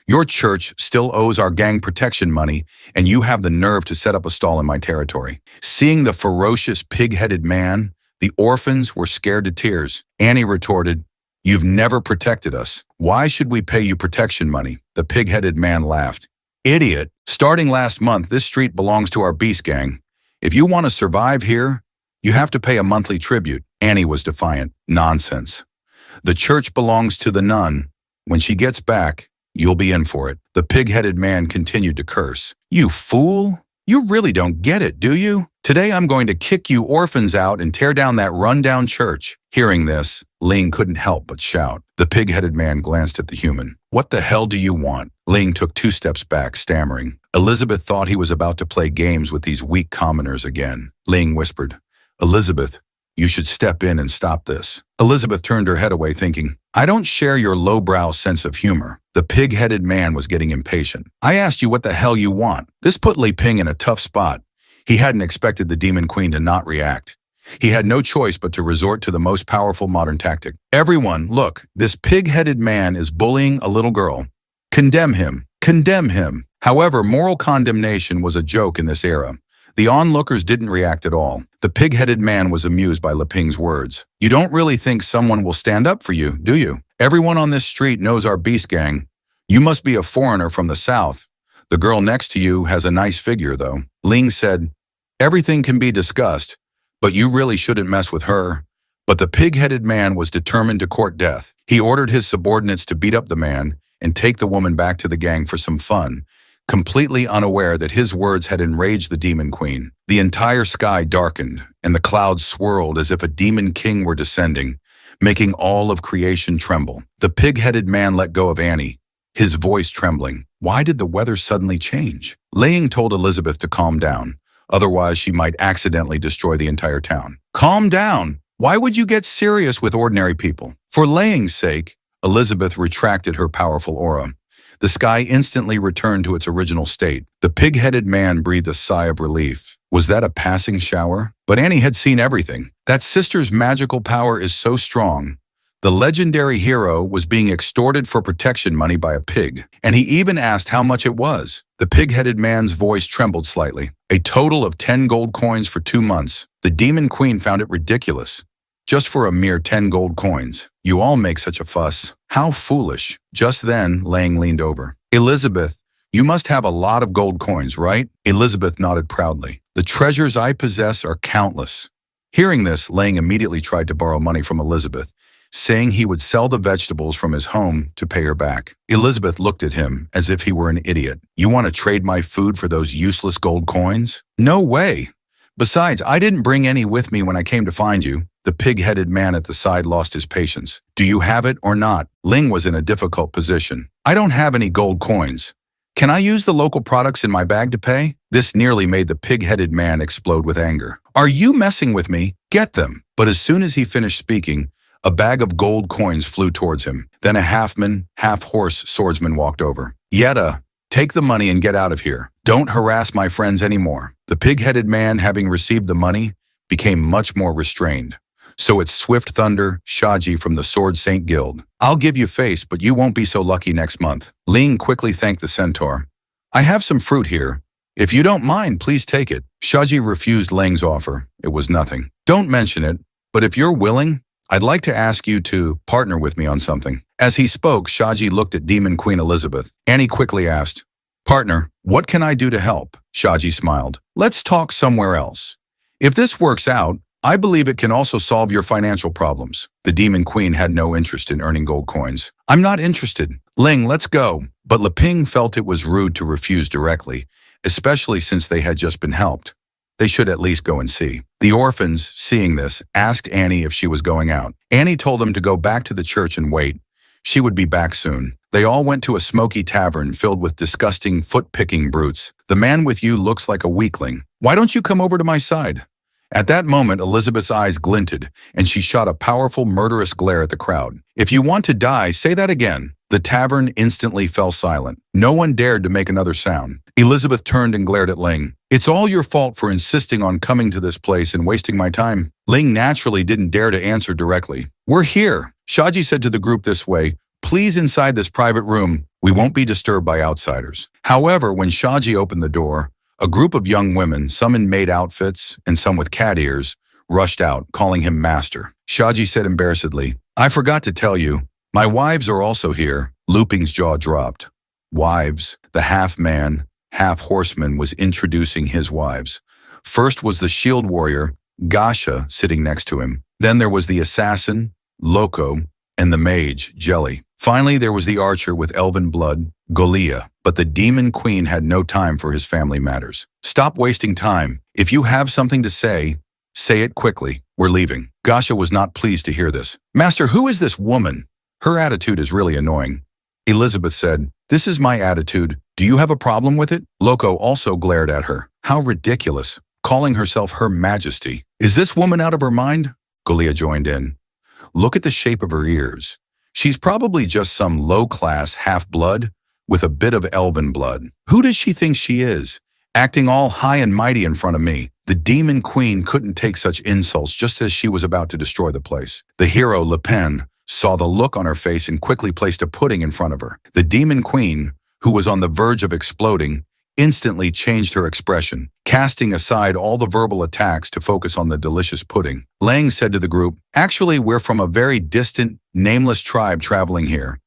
Your church still owes our gang protection money, and you have the nerve to set up a stall in my territory. Seeing the ferocious pig-headed man, the orphans were scared to tears. Annie retorted, "You've never protected us. Why should we pay you protection money?" The pig-headed man laughed. "Idiot. Starting last month, this street belongs to our beast gang. If you want to survive here, you have to pay a monthly tribute." Annie was defiant. "Nonsense. The church belongs to the nun. When she gets back, you'll be in for it." The pig-headed man continued to curse. "You fool! You really don't get it, do you? Today I'm going to kick you orphans out and tear down that run-down church." Hearing this, Ling couldn't help but shout. The pig-headed man glanced at the human. "What the hell do you want?" Ling took 2 steps back, stammering. Elizabeth thought he was about to play games with these weak commoners again. Ling whispered, "Elizabeth, you should step in and stop this." Elizabeth turned her head away, thinking, "I don't share your lowbrow sense of humor." The pig-headed man was getting impatient. "I asked you what the hell you want." This put Li Ping in a tough spot. He hadn't expected the Demon Queen to not react. He had no choice but to resort to the most powerful modern tactic. "Everyone, look, this pig-headed man is bullying a little girl. Condemn him. Condemn him." However, moral condemnation was a joke in this era. The onlookers didn't react at all. The pig-headed man was amused by Li Ping's words. "You don't really think someone will stand up for you, do you? Everyone on this street knows our beast gang. You must be a foreigner from the south. The girl next to you has a nice figure, though." Ling said, "Everything can be discussed, but you really shouldn't mess with her." But the pig-headed man was determined to court death. He ordered his subordinates to beat up the man and take the woman back to the gang for some fun, completely unaware that his words had enraged the Demon Queen. The entire sky darkened, and the clouds swirled as if a demon king were descending, making all of creation tremble. The pig-headed man let go of Annie, his voice trembling. Why did the weather suddenly change? Ling told Elizabeth to calm down, otherwise she might accidentally destroy the entire town. "Calm down! Why would you get serious with ordinary people?" For Ling's sake, Elizabeth retracted her powerful aura. The sky instantly returned to its original state. The pig-headed man breathed a sigh of relief. Was that a passing shower? But Annie had seen everything. That sister's magical power is so strong. The legendary hero was being extorted for protection money by a pig, and he even asked how much it was. The pig-headed man's voice trembled slightly. A total of 10 gold coins for 2 months. The Demon Queen found it ridiculous. Just for a mere 10 gold coins. You all make such a fuss. How foolish. Just then, Lang leaned over. "Elizabeth, you must have a lot of gold coins, right?" Elizabeth nodded proudly. "The treasures I possess are countless." Hearing this, Lang immediately tried to borrow money from Elizabeth, saying he would sell the vegetables from his home to pay her back. Elizabeth looked at him as if he were an idiot. "You want to trade my food for those useless gold coins? No way. Besides, I didn't bring any with me when I came to find you." The pig-headed man at the side lost his patience. "Do you have it or not?" Ling was in a difficult position. "I don't have any gold coins. Can I use the local products in my bag to pay?" This nearly made the pig-headed man explode with anger. "Are you messing with me? Get them!" But as soon as he finished speaking, a bag of gold coins flew towards him. Then a half-man, half-horse swordsman walked over. "Yetta, take the money and get out of here. Don't harass my friends anymore." The pig-headed man, having received the money, became much more restrained. So it's Swift Thunder, Shaji from the Sword Saint Guild. "I'll give you face, but you won't be so lucky next month." Ling quickly thanked the centaur. "I have some fruit here. If you don't mind, please take it." Shaji refused Ling's offer. It was nothing. "Don't mention it, but if you're willing, I'd like to ask you to partner with me on something." As he spoke, Shaji looked at Demon Queen Elizabeth. Annie quickly asked, "Partner, what can I do to help?" Shaji smiled. "Let's talk somewhere else. If this works out, I believe it can also solve your financial problems." The Demon Queen had no interest in earning gold coins. "I'm not interested. Ling, let's go." But Li Ping felt it was rude to refuse directly, especially since they had just been helped. They should at least go and see. The orphans, seeing this, asked Annie if she was going out. Annie told them to go back to the church and wait. She would be back soon. They all went to a smoky tavern filled with disgusting foot-picking brutes. "The man with you looks like a weakling. Why don't you come over to my side?" At that moment, Elizabeth's eyes glinted, and she shot a powerful, murderous glare at the crowd. If you want to die, say that again. The tavern instantly fell silent. No one dared to make another sound. Elizabeth turned and glared at Ling. It's all your fault for insisting on coming to this place and wasting my time. Ling naturally didn't dare to answer directly. We're here, Shaji said to the group this way. Please inside this private room. We won't be disturbed by outsiders. However, when Shaji opened the door, a group of young women, some in maid outfits and some with cat ears, rushed out, calling him master. Shaji said embarrassedly, I forgot to tell you, my wives are also here. Luping's jaw dropped. Wives. The half-man, half-horseman was introducing his wives. First was the shield warrior, Gasha, sitting next to him. Then there was the assassin, Loco, and the mage, Jelly. Finally, there was the archer with elven blood, Golia. But the demon queen had no time for his family matters. Stop wasting time. If you have something to say it quickly. We're leaving. Gasha was not pleased to hear this. Master, who is this woman? Her attitude is really annoying. Elizabeth said, This is my attitude. Do you have a problem with it? Loco also glared at her. How ridiculous. Calling herself Her Majesty. Is this woman out of her mind? Golia joined in. Look at the shape of her ears. She's probably just some low-class half-blood with a bit of elven blood. Who does she think she is? Acting all high and mighty in front of me. The demon queen couldn't take such insults just as she was about to destroy the place. The hero, Le Pen, saw the look on her face and quickly placed a pudding in front of her. The demon queen, who was on the verge of exploding, instantly changed her expression, casting aside all the verbal attacks to focus on the delicious pudding. Lang said to the group, Actually, we're from a very distant, nameless tribe traveling here.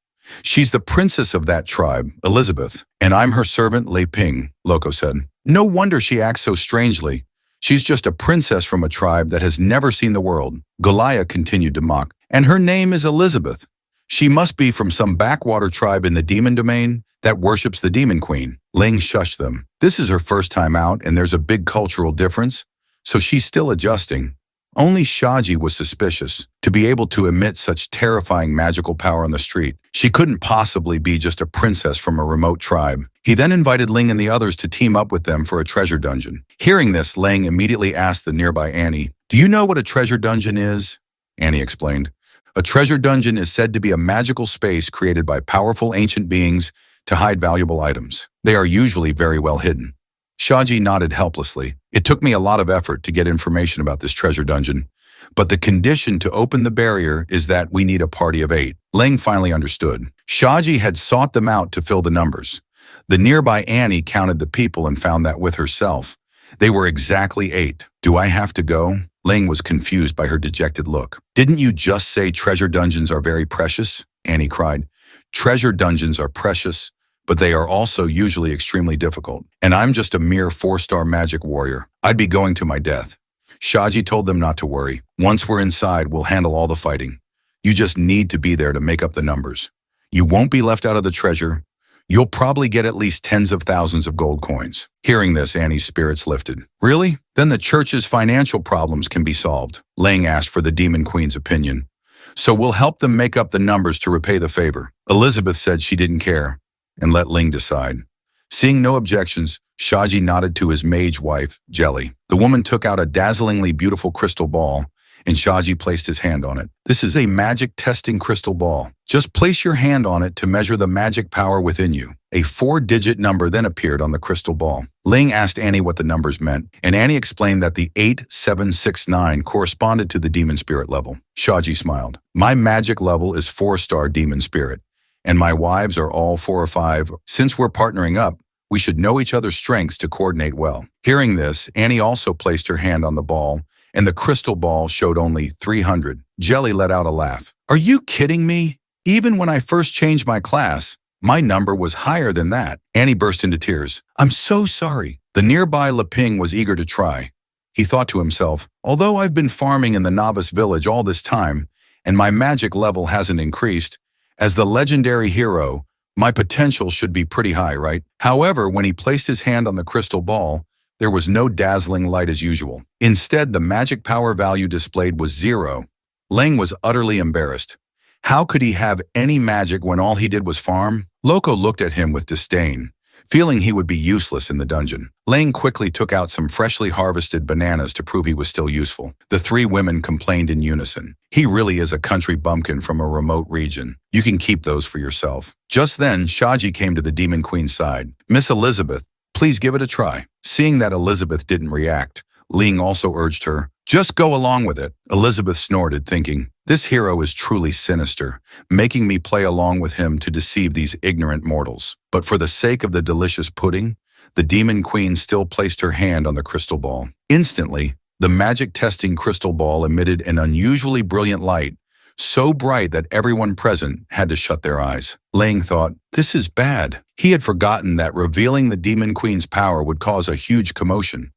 She's the princess of that tribe, Elizabeth, and I'm her servant, Lei Ping, Loco said. No wonder she acts so strangely. She's just a princess from a tribe that has never seen the world. Goliath continued to mock. And her name is Elizabeth. She must be from some backwater tribe in the demon domain that worships the demon queen. Ling shushed them. This is her first time out and there's a big cultural difference, so she's still adjusting. Only Shaji was suspicious. To be able to emit such terrifying magical power on the street, she couldn't possibly be just a princess from a remote tribe. He then invited Ling and the others to team up with them for a treasure dungeon. Hearing this, Ling immediately asked the nearby Annie, Do you know what a treasure dungeon is? Annie explained. A treasure dungeon is said to be a magical space created by powerful ancient beings to hide valuable items. They are usually very well hidden. Shaji nodded helplessly. It took me a lot of effort to get information about this treasure dungeon, but the condition to open the barrier is that we need a party of 8. Ling finally understood. Shaji had sought them out to fill the numbers. The nearby Annie counted the people and found that with herself. They were exactly 8. Do I have to go? Ling was confused by her dejected look. Didn't you just say treasure dungeons are very precious? Annie cried. Treasure dungeons are precious, but they are also usually extremely difficult. And I'm just a mere 4-star magic warrior. I'd be going to my death. Shaji told them not to worry. Once we're inside, we'll handle all the fighting. You just need to be there to make up the numbers. You won't be left out of the treasure. You'll probably get at least tens of thousands of gold coins. Hearing this, Annie's spirits lifted. Really? Then the church's financial problems can be solved. Lang asked for the demon queen's opinion. So we'll help them make up the numbers to repay the favor. Elizabeth said she didn't care and let Ling decide. Seeing no objections, Shaji nodded to his mage wife, Jelly. The woman took out a dazzlingly beautiful crystal ball, and Shaji placed his hand on it. This is a magic testing crystal ball. Just place your hand on it to measure the magic power within you. A 4-digit number then appeared on the crystal ball. Ling asked Annie what the numbers meant, and Annie explained that the 8769 corresponded to the demon spirit level. Shaji smiled. My magic level is 4-star demon spirit, and my wives are all 4 or 5. Since we're partnering up, we should know each other's strengths to coordinate well. Hearing this, Annie also placed her hand on the ball, and the crystal ball showed only 300. Jelly let out a laugh. Are you kidding me? Even when I first changed my class, my number was higher than that. Annie burst into tears. I'm so sorry. The nearby Leping was eager to try. He thought to himself, although I've been farming in the novice village all this time, and my magic level hasn't increased, as the legendary hero, my potential should be pretty high, right? However, when he placed his hand on the crystal ball, there was no dazzling light as usual. Instead, the magic power value displayed was 0. Lang was utterly embarrassed. How could he have any magic when all he did was farm? Loco looked at him with disdain. feeling he would be useless in the dungeon. Lang quickly took out some freshly harvested bananas to prove he was still useful. The three women complained in unison. He really is a country bumpkin from a remote region. You can keep those for yourself. Just then, Shaji came to the Demon Queen's side. Miss Elizabeth, please give it a try. Seeing that Elizabeth didn't react, Ling also urged her, just go along with it. Elizabeth snorted, thinking, this hero is truly sinister, making me play along with him to deceive these ignorant mortals. But for the sake of the delicious pudding, the Demon Queen still placed her hand on the crystal ball. Instantly, the magic-testing crystal ball emitted an unusually brilliant light, so bright that everyone present had to shut their eyes. Lang thought, this is bad. He had forgotten that revealing the Demon Queen's power would cause a huge commotion.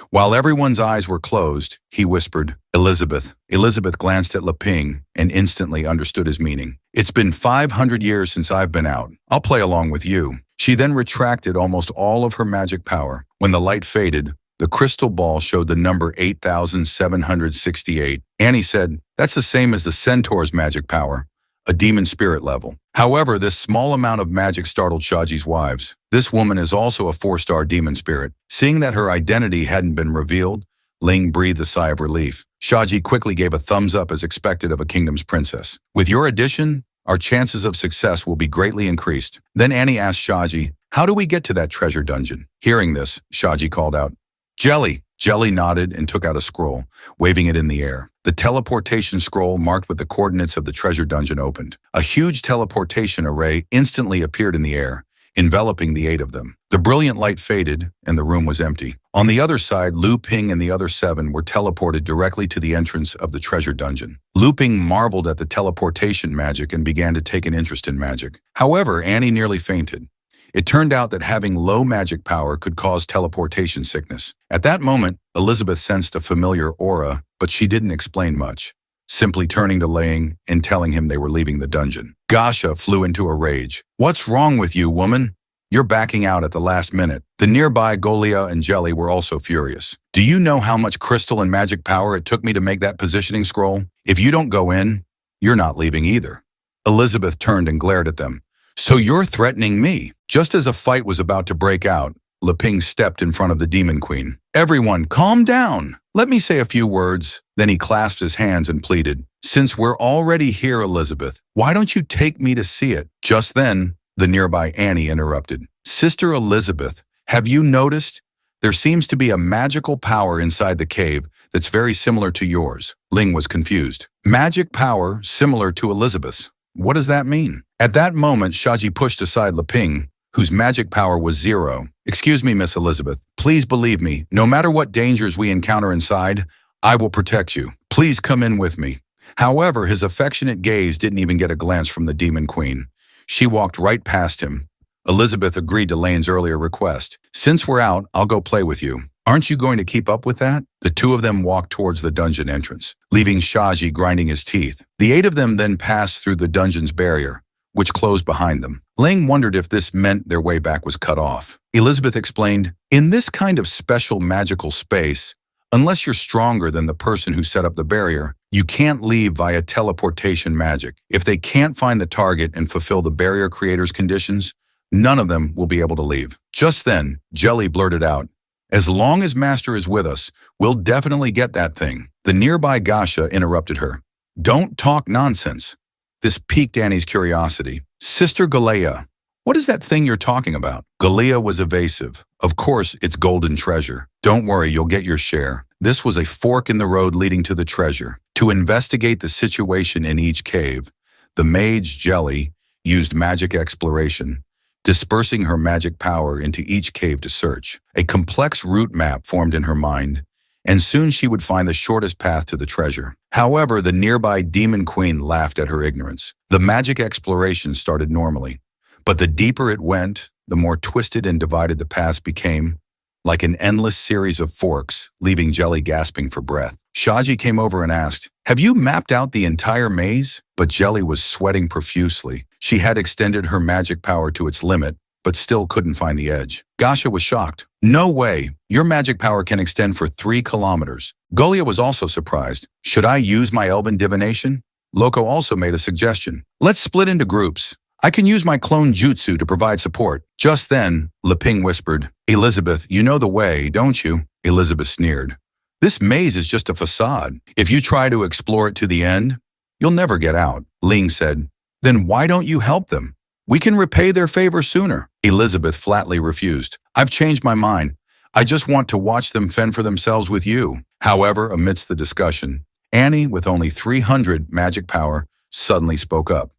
While everyone's eyes were closed, he whispered, Elizabeth. Elizabeth glanced at Leping and instantly understood his meaning. It's been 500 years since I've been out. I'll play along with you. She then retracted almost all of her magic power. When the light faded, the crystal ball showed the number 8,768. Annie said, that's the same as the centaur's magic power, a demon spirit level. However, this small amount of magic startled Shaji's wives. This woman is also a 4-star demon spirit. Seeing that her identity hadn't been revealed, Ling breathed a sigh of relief. Shaji quickly gave a thumbs up as expected of a kingdom's princess. With your addition, our chances of success will be greatly increased. Then Annie asked Shaji, how do we get to that treasure dungeon? Hearing this, Shaji called out, Jelly. Jelly nodded and took out a scroll, waving it in the air. The teleportation scroll marked with the coordinates of the treasure dungeon opened. A huge teleportation array instantly appeared in the air, enveloping the 8 of them. The brilliant light faded, and the room was empty. On the other side, Lu Ping and the other 7 were teleported directly to the entrance of the treasure dungeon. Lu Ping marveled at the teleportation magic and began to take an interest in magic. However, Annie nearly fainted. It turned out that having low magic power could cause teleportation sickness. At that moment, Elizabeth sensed a familiar aura, but she didn't explain much, simply turning to Lang and telling him they were leaving the dungeon. Gasha flew into a rage. What's wrong with you, woman? You're backing out at the last minute. The nearby Golia and Jelly were also furious. Do you know how much crystal and magic power it took me to make that positioning scroll? If you don't go in, you're not leaving either. Elizabeth turned and glared at them. So you're threatening me? Just as a fight was about to break out, Leping stepped in front of the Demon Queen. Everyone, calm down. Let me say a few words. Then he clasped his hands and pleaded, since we're already here, Elizabeth, why don't you take me to see it? Just then, the nearby Annie interrupted. Sister Elizabeth, have you noticed? There seems to be a magical power inside the cave that's very similar to yours. Ling was confused. Magic power similar to Elizabeth's. What does that mean? At that moment, Shaji pushed aside Leping, whose magic power was 0. Excuse me, Miss Elizabeth. Please believe me, no matter what dangers we encounter inside, I will protect you. Please come in with me. However, his affectionate gaze didn't even get a glance from the Demon Queen. She walked right past him. Elizabeth agreed to Lane's earlier request. Since we're out, I'll go play with you. Aren't you going to keep up with that? The 2 of them walked towards the dungeon entrance, leaving Shaji grinding his teeth. The 8 of them then passed through the dungeon's barrier, which closed behind them. Lang wondered if this meant their way back was cut off. Elizabeth explained, in this kind of special magical space, unless you're stronger than the person who set up the barrier, you can't leave via teleportation magic. If they can't find the target and fulfill the barrier creator's conditions, none of them will be able to leave. Just then, Jelly blurted out, as long as Master is with us, we'll definitely get that thing. The nearby Gasha interrupted her. Don't talk nonsense. This piqued Annie's curiosity. Sister Galea, what is that thing you're talking about? Galea was evasive. Of course, it's golden treasure. Don't worry, you'll get your share. This was a fork in the road leading to the treasure. To investigate the situation in each cave, the mage Jelly used magic exploration, dispersing her magic power into each cave to search. A complex route map formed in her mind, and soon she would find the shortest path to the treasure. However, the nearby Demon Queen laughed at her ignorance. The magic exploration started normally, but the deeper it went, the more twisted and divided the paths became, like an endless series of forks, leaving Jelly gasping for breath. Shaji came over and asked, have you mapped out the entire maze? But Jelly was sweating profusely. She had extended her magic power to its limit, but still couldn't find the edge. Gasha was shocked. No way! Your magic power can extend for 3 kilometers. Golia was also surprised. Should I use my elven divination? Loco also made a suggestion. Let's split into groups. I can use my clone jutsu to provide support. Just then, Leping whispered, Elizabeth, you know the way, don't you? Elizabeth sneered. This maze is just a facade. If you try to explore it to the end, you'll never get out. Ling said, then why don't you help them? We can repay their favor sooner. Elizabeth flatly refused. I've changed my mind. I just want to watch them fend for themselves with you. However, amidst the discussion, Annie, with only 300 magic power, suddenly spoke up.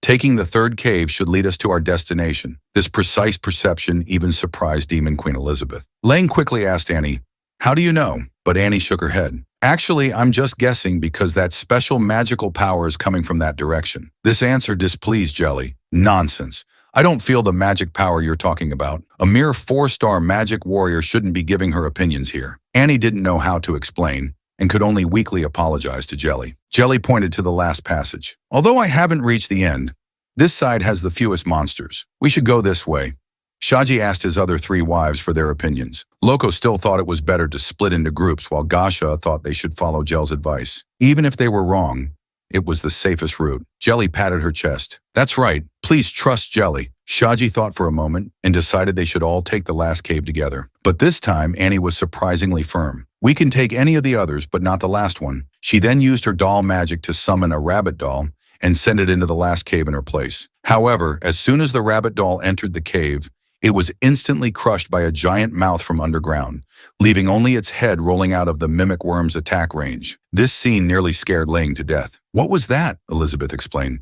Taking the third cave should lead us to our destination. This precise perception even surprised Demon Queen Elizabeth. Lang quickly asked Annie, how do you know? But Annie shook her head. Actually, I'm just guessing because that special magical power is coming from that direction. This answer displeased Jelly. Nonsense. I don't feel the magic power you're talking about. A mere 4-star magic warrior shouldn't be giving her opinions here. Annie didn't know how to explain and could only weakly apologize to Jelly. Jelly pointed to the last passage. Although I haven't reached the end, this side has the fewest monsters. We should go this way. Shaji asked his other 3 wives for their opinions. Loco still thought it was better to split into groups, while Gasha thought they should follow Jel's advice. Even if they were wrong, it was the safest route. Jelly patted her chest. That's right. Please trust Jelly. Shaji thought for a moment and decided they should all take the last cave together. But this time, Annie was surprisingly firm. We can take any of the others, but not the last one. She then used her doll magic to summon a rabbit doll and send it into the last cave in her place. However, as soon as the rabbit doll entered the cave, it was instantly crushed by a giant mouth from underground, leaving only its head rolling out of the mimic worm's attack range. This scene nearly scared Ling to death. What was that? Elizabeth explained.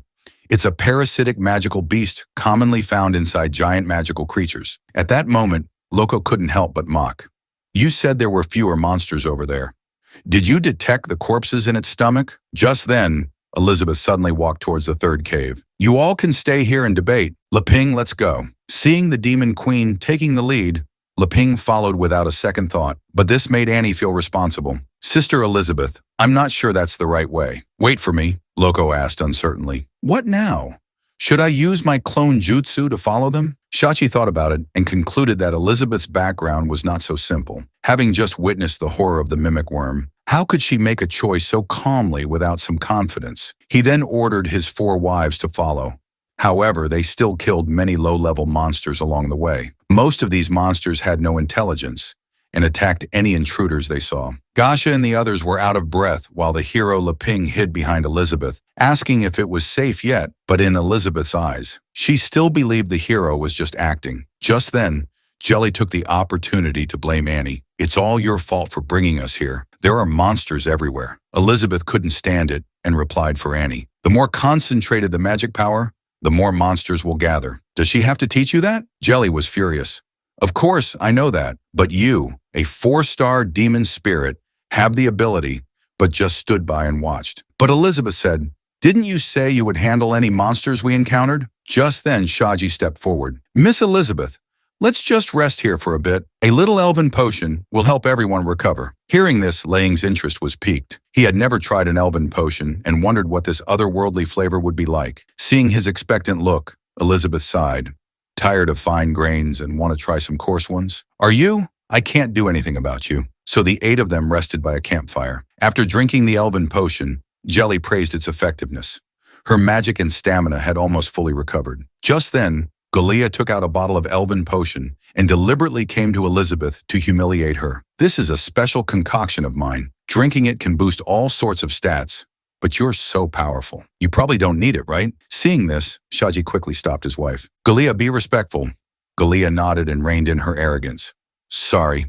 It's a parasitic magical beast commonly found inside giant magical creatures. At that moment, Loco couldn't help but mock. You said there were fewer monsters over there. Did you detect the corpses in its stomach? Just then, Elizabeth suddenly walked towards the third cave. You all can stay here and debate. Leping, let's go. Seeing the Demon Queen taking the lead, Leping followed without a second thought. But this made Annie feel responsible. Sister Elizabeth, I'm not sure that's the right way. Wait for me, Loco asked uncertainly. What now? Should I use my clone jutsu to follow them? Shachi thought about it and concluded that Elizabeth's background was not so simple. Having just witnessed the horror of the mimic worm, how could she make a choice so calmly without some confidence? He then ordered his 4 wives to follow. However, they still killed many low-level monsters along the way. Most of these monsters had no intelligence and attacked any intruders they saw. Gasha and the others were out of breath while the hero Leping hid behind Elizabeth, asking if it was safe yet, but in Elizabeth's eyes, she still believed the hero was just acting. Just then, Jelly took the opportunity to blame Annie. It's all your fault for bringing us here. There are monsters everywhere. Elizabeth couldn't stand it and replied for Annie. The more concentrated the magic power, the more monsters will gather. Does she have to teach you that? Jelly was furious. Of course, I know that, but you, a 4-star demon spirit, have the ability, but just stood by and watched. But Elizabeth said, didn't you say you would handle any monsters we encountered? Just then, Shaji stepped forward. Miss Elizabeth, let's just rest here for a bit. A little elven potion will help everyone recover. Hearing this, Lang's interest was piqued. He had never tried an elven potion and wondered what this otherworldly flavor would be like. Seeing his expectant look, Elizabeth sighed. Tired of fine grains and want to try some coarse ones? Are you? I can't do anything about you. So the 8 of them rested by a campfire. After drinking the elven potion, Jelly praised its effectiveness. Her magic and stamina had almost fully recovered. Just then, Galia took out a bottle of elven potion and deliberately came to Elizabeth to humiliate her. This is a special concoction of mine. Drinking it can boost all sorts of stats, but you're so powerful. You probably don't need it, right? Seeing this, Shaji quickly stopped his wife. Galia, be respectful. Galia nodded and reined in her arrogance. Sorry.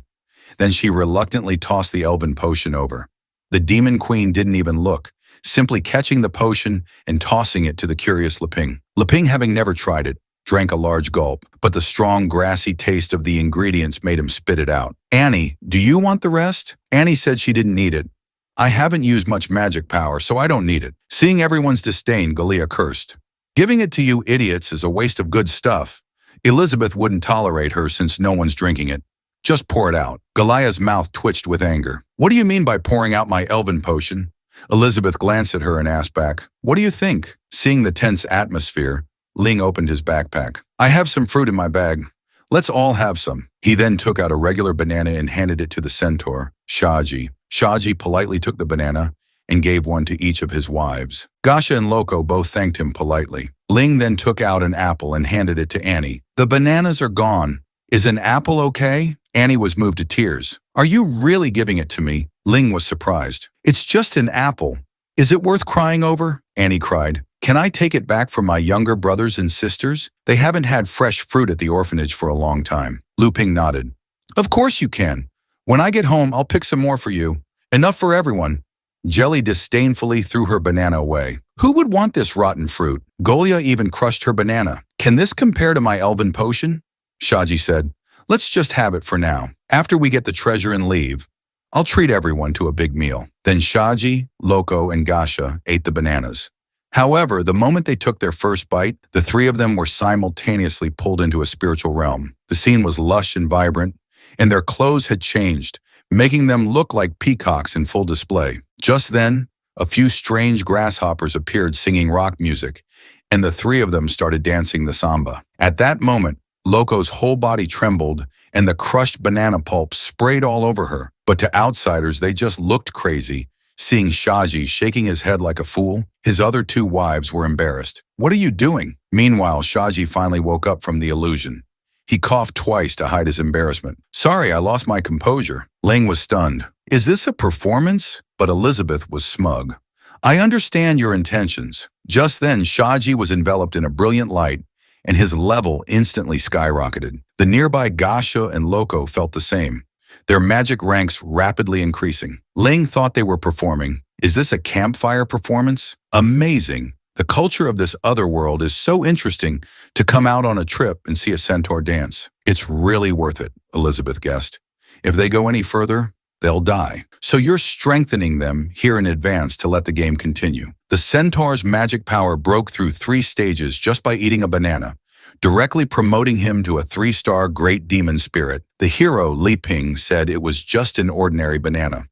Then she reluctantly tossed the elven potion over. The Demon Queen didn't even look, simply catching the potion and tossing it to the curious Leping. Leping, having never tried it, drank a large gulp, but the strong, grassy taste of the ingredients made him spit it out. Annie, do you want the rest? Annie said she didn't need it. I haven't used much magic power, so I don't need it. Seeing everyone's disdain, Galia cursed. Giving it to you idiots is a waste of good stuff. Elizabeth wouldn't tolerate her since no one's drinking it. Just pour it out. Galia's mouth twitched with anger. What do you mean by pouring out my elven potion? Elizabeth glanced at her and asked back, what do you think? Seeing the tense atmosphere, Ling opened his backpack. I have some fruit in my bag. Let's all have some. He then took out a regular banana and handed it to the centaur, Shaji. Shaji politely took the banana and gave one to each of his wives. Gasha and Loco both thanked him politely. Ling then took out an apple and handed it to Annie. The bananas are gone. Is an apple okay? Annie was moved to tears. Are you really giving it to me? Ling was surprised. It's just an apple. Is it worth crying over? Annie cried. Can I take it back for my younger brothers and sisters? They haven't had fresh fruit at the orphanage for a long time. Lu Ping nodded. Of course you can. When I get home, I'll pick some more for you. Enough for everyone. Jelly disdainfully threw her banana away. Who would want this rotten fruit? Golia even crushed her banana. Can this compare to my elven potion? Shaji said. Let's just have it for now. After we get the treasure and leave, I'll treat everyone to a big meal. Then Shaji, Loco, and Gasha ate the bananas. However, the moment they took their first bite, the three of them were simultaneously pulled into a spiritual realm. The scene was lush and vibrant, and their clothes had changed, making them look like peacocks in full display. Just then, a few strange grasshoppers appeared singing rock music, and the three of them started dancing the samba. At that moment, Loco's whole body trembled, and the crushed banana pulp sprayed all over her. But to outsiders, they just looked crazy. Seeing Shaji shaking his head like a fool, his other two wives were embarrassed. What are you doing? Meanwhile, Shaji finally woke up from the illusion. He coughed twice to hide his embarrassment. Sorry, I lost my composure. Ling was stunned. Is this a performance? But Elizabeth was smug. I understand your intentions. Just then, Shaji was enveloped in a brilliant light, and his level instantly skyrocketed. The nearby Gasha and Loco felt the same, their magic ranks rapidly increasing. Ling thought they were performing. Is this a campfire performance? Amazing. The culture of this other world is so interesting to come out on a trip and see a centaur dance. It's really worth it, Elizabeth guessed. If they go any further, they'll die. So you're strengthening them here in advance to let the game continue. The centaur's magic power broke through 3 stages just by eating a banana, directly promoting him to a 3-star great demon spirit. The hero, Li Ping, said it was just an ordinary banana,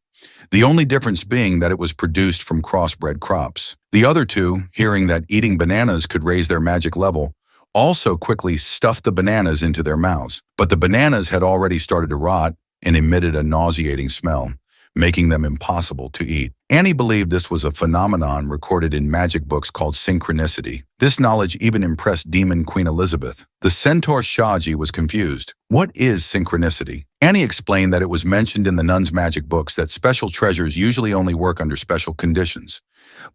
the only difference being that it was produced from crossbred crops. The other two, hearing that eating bananas could raise their magic level, also quickly stuffed the bananas into their mouths. But the bananas had already started to rot and emitted a nauseating smell, making them impossible to eat. Annie believed this was a phenomenon recorded in magic books called synchronicity. This knowledge even impressed Demon Queen Elizabeth. The centaur Shaji was confused. What is synchronicity? Annie explained that it was mentioned in the nuns' magic books that special treasures usually only work under special conditions.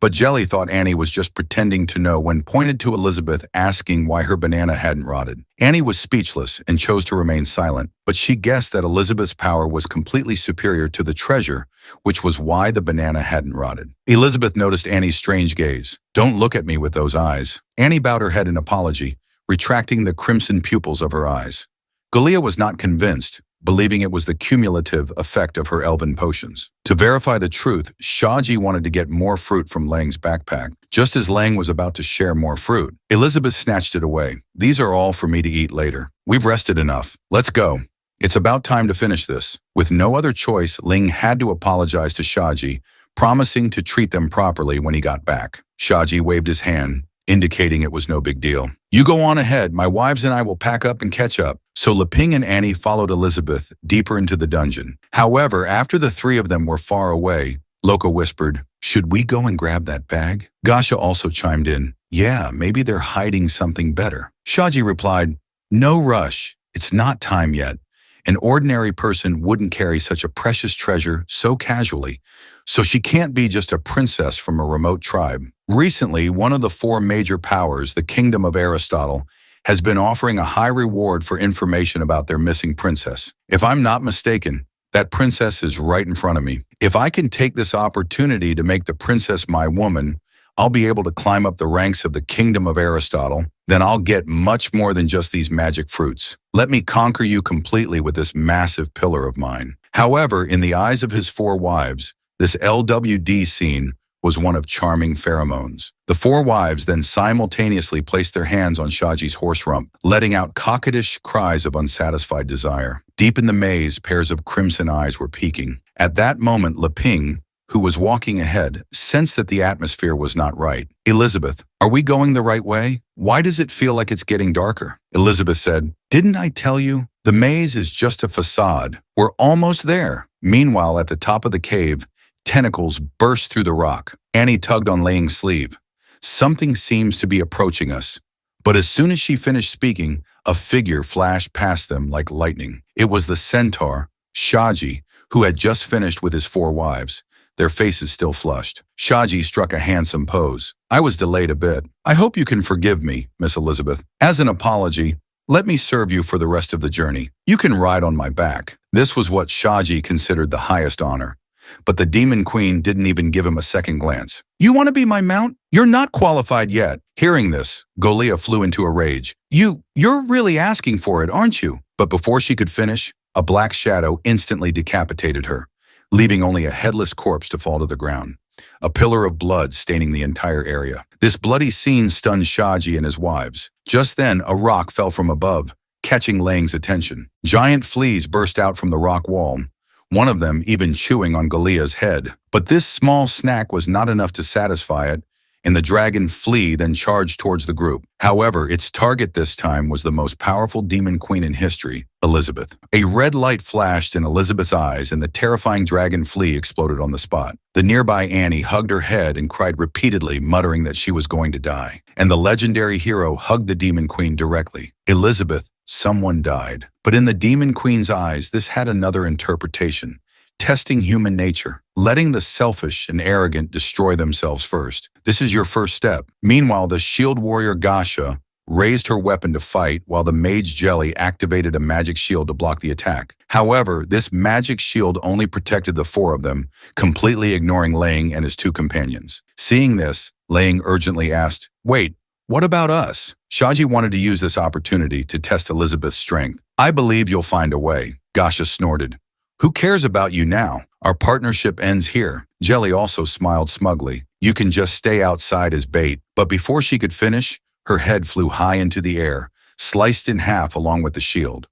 But Jelly thought Annie was just pretending to know when pointed to Elizabeth asking why her banana hadn't rotted. Annie was speechless and chose to remain silent, but she guessed that Elizabeth's power was completely superior to the treasure, which was why the banana hadn't rotted. Elizabeth noticed Annie's strange gaze. Don't look at me with those eyes. Annie bowed her head in apology, retracting the crimson pupils of her eyes. Golia was not convinced, believing it was the cumulative effect of her elven potions. To verify the truth, Shaji wanted to get more fruit from Lang's backpack. Just as Lang was about to share more fruit, Elizabeth snatched it away. These are all for me to eat later. We've rested enough. Let's go. It's about time to finish this. With no other choice, Ling had to apologize to Shaji, promising to treat them properly when he got back. Shaji waved his hand, indicating it was no big deal. You go on ahead, my wives and I will pack up and catch up. So Leping and Annie followed Elizabeth deeper into the dungeon. However, after the 3 of them were far away, Loco whispered, should we go and grab that bag? Gasha also chimed in, yeah, maybe they're hiding something better. Shaji replied, no rush, it's not time yet. An ordinary person wouldn't carry such a precious treasure so casually, so she can't be just a princess from a remote tribe. Recently, one of the 4 major powers, the Kingdom of Aristotle, has been offering a high reward for information about their missing princess. If I'm not mistaken, that princess is right in front of me. If I can take this opportunity to make the princess my woman, I'll be able to climb up the ranks of the Kingdom of Aristotle. Then I'll get much more than just these magic fruits. Let me conquer you completely with this massive pillar of mine. However, in the eyes of his 4 wives, this LWD scene was one of charming pheromones. The 4 wives then simultaneously placed their hands on Shaji's horse rump, letting out coquettish cries of unsatisfied desire. Deep in the maze, pairs of crimson eyes were peeking. At that moment, Leping, who was walking ahead, sensed that the atmosphere was not right. Elizabeth, are we going the right way? Why does it feel like it's getting darker? Elizabeth said, didn't I tell you? The maze is just a facade. We're almost there. Meanwhile, at the top of the cave, tentacles burst through the rock. Annie tugged on Lang's sleeve. Something seems to be approaching us. But as soon as she finished speaking, a figure flashed past them like lightning. It was the centaur, Shaji, who had just finished with his 4 wives, their faces still flushed. Shaji struck a handsome pose. I was delayed a bit. I hope you can forgive me, Miss Elizabeth. As an apology, let me serve you for the rest of the journey. You can ride on my back. This was what Shaji considered the highest honor. But the demon queen didn't even give him a second glance. You want to be my mount? You're not qualified yet. Hearing this, Golia flew into a rage. You're really asking for it, aren't you? But before she could finish, a black shadow instantly decapitated her, leaving only a headless corpse to fall to the ground. A pillar of blood staining the entire area. This bloody scene stunned Shaji and his wives. Just then, a rock fell from above, catching Lang's attention. Giant fleas burst out from the rock wall, one of them even chewing on Golia's head. But this small snack was not enough to satisfy it, and the dragon flea then charged towards the group. However, its target this time was the most powerful demon queen in history, Elizabeth. A red light flashed in Elizabeth's eyes, and the terrifying dragon flea exploded on the spot. The nearby Annie hugged her head and cried repeatedly, muttering that she was going to die. And the legendary hero hugged the demon queen directly. Elizabeth, someone died. But in the demon queen's eyes, this had another interpretation. Testing human nature, letting the selfish and arrogant destroy themselves first. This is your first step. Meanwhile, the shield warrior Gasha raised her weapon to fight while the mage Jelly activated a magic shield to block the attack. However, this magic shield only protected the 4 of them, completely ignoring Lang and his 2 companions. Seeing this, Lang urgently asked, "Wait, what about us?" Shaji wanted to use this opportunity to test Elizabeth's strength. "I believe you'll find a way," Gasha snorted. "Who cares about you now? Our partnership ends here." Jelly also smiled smugly. "You can just stay outside as bait." But before she could finish, her head flew high into the air, sliced in half along with the shield.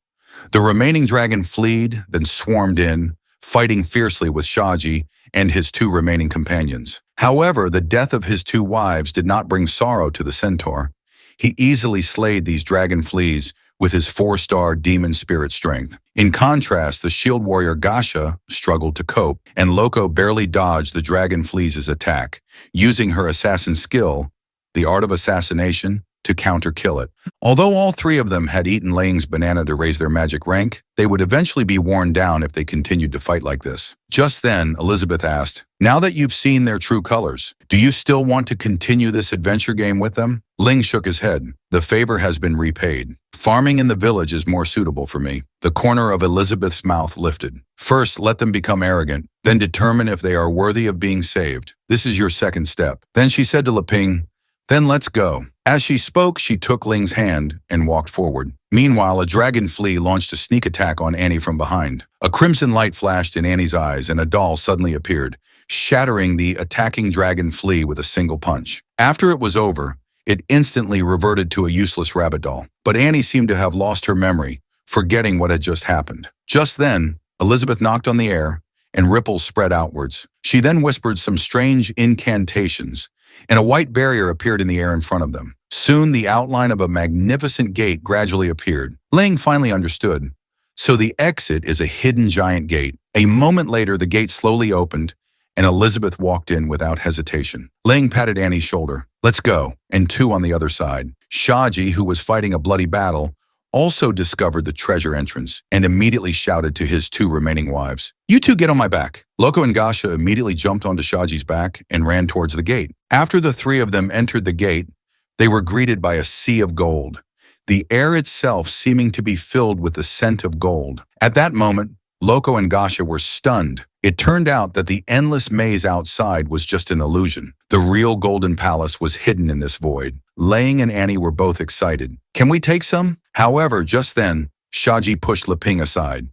The remaining dragon fled, then swarmed in, fighting fiercely with Shaji and his 2 remaining companions. However, the death of his 2 wives did not bring sorrow to the centaur. He easily slayed these dragon fleas with his 4-star demon spirit strength. In contrast, the shield warrior Gasha struggled to cope, and Loco barely dodged the dragon fleas' attack, using her assassin skill, the art of assassination, to counter-kill it. Although all 3 of them had eaten Lang's banana to raise their magic rank, they would eventually be worn down if they continued to fight like this. Just then, Elizabeth asked, "Now that you've seen their true colors, do you still want to continue this adventure game with them?" Ling shook his head. "The favor has been repaid. Farming in the village is more suitable for me." The corner of Elizabeth's mouth lifted. "First, let them become arrogant, then determine if they are worthy of being saved. This is your second step." Then she said to Leping, "Then let's go." As she spoke, she took Ling's hand and walked forward. Meanwhile, a dragon flea launched a sneak attack on Annie from behind. A crimson light flashed in Annie's eyes, and a doll suddenly appeared, shattering the attacking dragon flea with a single punch. After it was over, it instantly reverted to a useless rabbit doll. But Annie seemed to have lost her memory, forgetting what had just happened. Just then, Elizabeth knocked on the air, and ripples spread outwards. She then whispered some strange incantations, and a white barrier appeared in the air in front of them. Soon, the outline of a magnificent gate gradually appeared. Lang finally understood. So the exit is a hidden giant gate. A moment later, the gate slowly opened, and Elizabeth walked in without hesitation. Lang patted Annie's shoulder. "Let's go," and 2 on the other side. Shaji, who was fighting a bloody battle, also discovered the treasure entrance and immediately shouted to his 2 remaining wives, "You 2 get on my back." Loco and Gasha immediately jumped onto Shaji's back and ran towards the gate. After the 3 of them entered the gate, they were greeted by a sea of gold, the air itself seeming to be filled with the scent of gold. At that moment, Loco and Gasha were stunned. It turned out that the endless maze outside was just an illusion. The real golden palace was hidden in this void. Lang and Annie were both excited. "Can we take some?" However, just then, Shaji pushed Leping aside.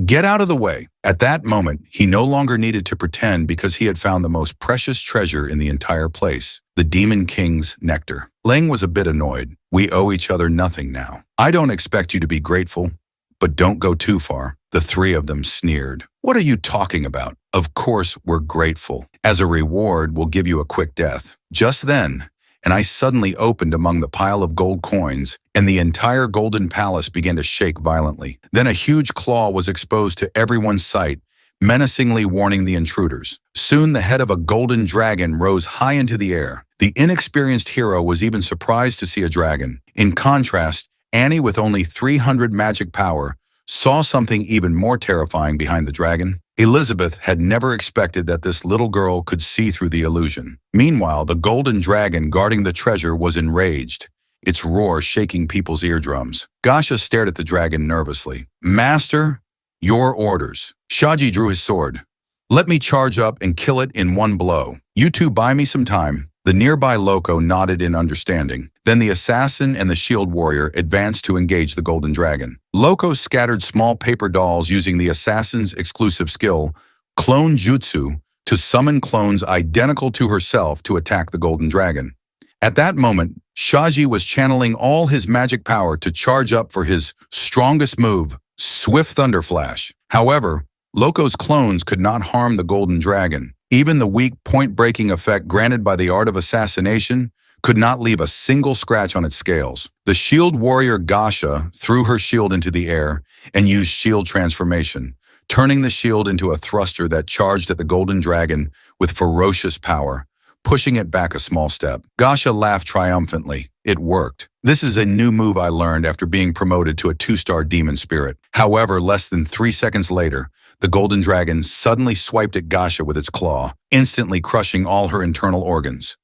"Get out of the way." At that moment, he no longer needed to pretend because he had found the most precious treasure in the entire place, the Demon King's nectar. Lang was a bit annoyed. "We owe each other nothing now. I don't expect you to be grateful, but don't go too far." The 3 of them sneered. "What are you talking about? Of course we're grateful. As a reward, we'll give you a quick death." Just then, an eye suddenly opened among the pile of gold coins, and the entire golden palace began to shake violently. Then a huge claw was exposed to everyone's sight, menacingly warning the intruders. Soon the head of a golden dragon rose high into the air. The inexperienced hero was even surprised to see a dragon. In contrast, Annie, with only 300 magic power, saw something even more terrifying behind the dragon. Elizabeth had never expected that this little girl could see through the illusion. Meanwhile, the golden dragon guarding the treasure was enraged, its roar shaking people's eardrums. Gasha stared at the dragon nervously. "Master, your orders." Shaji drew his sword. "Let me charge up and kill it in one blow. You two buy me some time." The nearby Loco nodded in understanding. Then the assassin and the shield warrior advanced to engage the golden dragon. Loco scattered small paper dolls using the assassin's exclusive skill, Clone Jutsu, to summon clones identical to herself to attack the golden dragon. At that moment, Shaji was channeling all his magic power to charge up for his strongest move, Swift Thunder Flash. However, Loco's clones could not harm the golden dragon. Even the weak point-breaking effect granted by the art of assassination could not leave a single scratch on its scales. The shield warrior Gasha threw her shield into the air and used shield transformation, turning the shield into a thruster that charged at the golden dragon with ferocious power, pushing it back a small step. Gasha laughed triumphantly. It worked. "This is a new move I learned after being promoted to a 2-star demon spirit." However, less than 3 seconds later, the golden dragon suddenly swiped at Gasha with its claw, instantly crushing all her internal organs.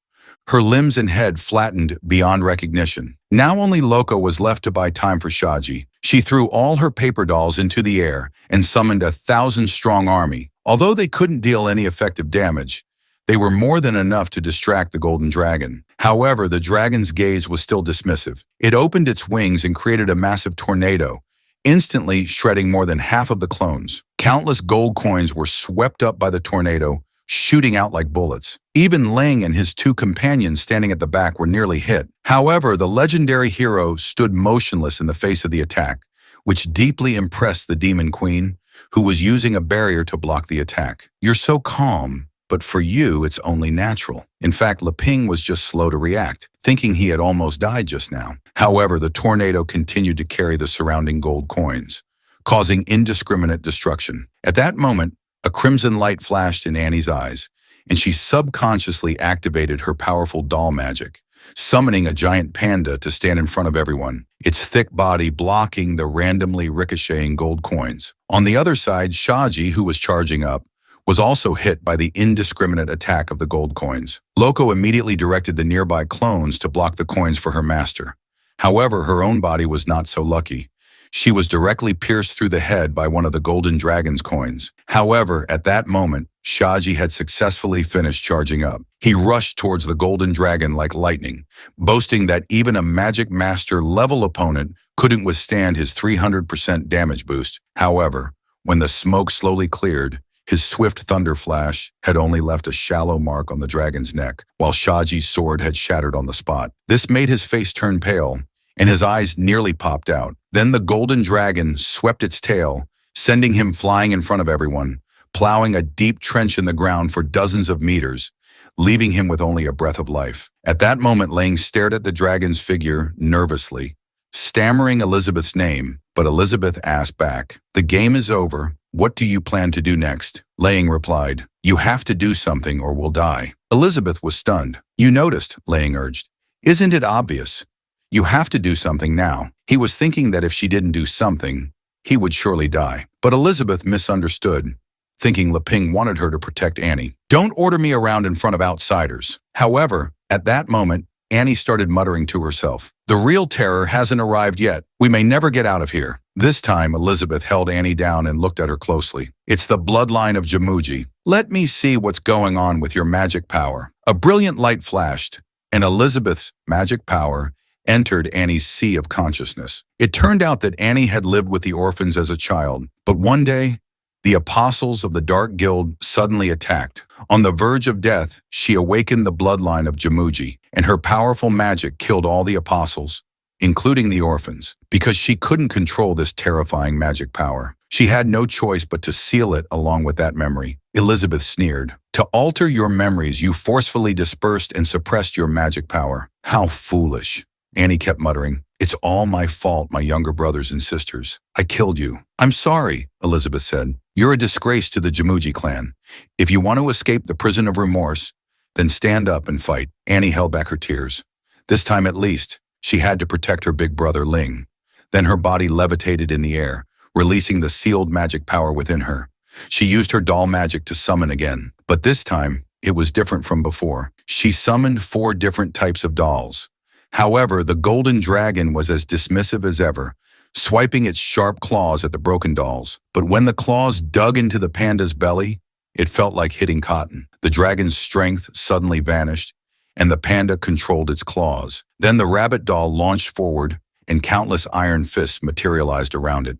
Her limbs and head flattened beyond recognition. Now only Loco was left to buy time for Shaji. She threw all her paper dolls into the air and summoned a 1,000-strong army. Although they couldn't deal any effective damage, they were more than enough to distract the golden dragon. However, the dragon's gaze was still dismissive. It opened its wings and created a massive tornado, instantly shredding more than half of the clones. Countless gold coins were swept up by the tornado, shooting out like bullets. Even Ling and his 2 companions standing at the back were nearly hit. However, the legendary hero stood motionless in the face of the attack, which deeply impressed the demon queen, who was using a barrier to block the attack. "You're so calm, but for you, it's only natural." In fact, Leping was just slow to react, thinking he had almost died just now. However, the tornado continued to carry the surrounding gold coins, causing indiscriminate destruction. At that moment, a crimson light flashed in Annie's eyes, and she subconsciously activated her powerful doll magic, summoning a giant panda to stand in front of everyone, its thick body blocking the randomly ricocheting gold coins. On the other side, Shaji, who was charging up, was also hit by the indiscriminate attack of the gold coins. Loco immediately directed the nearby clones to block the coins for her master. However, her own body was not so lucky. She was directly pierced through the head by one of the golden dragon's coins. However, at that moment, Shaji had successfully finished charging up. He rushed towards the golden dragon like lightning, boasting that even a magic master level opponent couldn't withstand his 300% damage boost. However, when the smoke slowly cleared, his swift thunder flash had only left a shallow mark on the dragon's neck, while Shaji's sword had shattered on the spot. This made his face turn pale, and his eyes nearly popped out. Then the golden dragon swept its tail, sending him flying in front of everyone, plowing a deep trench in the ground for dozens of meters, leaving him with only a breath of life. At that moment, Lang stared at the dragon's figure nervously, stammering Elizabeth's name, but Elizabeth asked back, "The game is over. What do you plan to do next?" Lang replied, "You have to do something or we'll die." Elizabeth was stunned. "You noticed," Lang urged. "Isn't it obvious? You have to do something now." He was thinking that if she didn't do something, he would surely die. But Elizabeth misunderstood, thinking Leping wanted her to protect Annie. "Don't order me around in front of outsiders." However, at that moment, Annie started muttering to herself, "The real terror hasn't arrived yet. We may never get out of here." This time, Elizabeth held Annie down and looked at her closely. "It's the bloodline of Jamuji. Let me see what's going on with your magic power." A brilliant light flashed, and Elizabeth's magic power entered Annie's sea of consciousness. It turned out that Annie had lived with the orphans as a child, but one day, the apostles of the Dark Guild suddenly attacked. On the verge of death, she awakened the bloodline of Jamuji, and her powerful magic killed all the apostles, including the orphans. Because she couldn't control this terrifying magic power, she had no choice but to seal it along with that memory. Elizabeth sneered. "To alter your memories, you forcefully dispersed and suppressed your magic power. How foolish." Annie kept muttering. "It's all my fault, my younger brothers and sisters. I killed you." "I'm sorry," Elizabeth said. "You're a disgrace to the Jamuji clan. If you want to escape the prison of remorse, then stand up and fight." Annie held back her tears. This time at least, she had to protect her big brother Ling. Then her body levitated in the air, releasing the sealed magic power within her. She used her doll magic to summon again, but this time, it was different from before. She summoned 4 different types of dolls. However, the golden dragon was as dismissive as ever, swiping its sharp claws at the broken dolls. But when the claws dug into the panda's belly, it felt like hitting cotton. The dragon's strength suddenly vanished, and the panda controlled its claws. Then the rabbit doll launched forward, and countless iron fists materialized around it,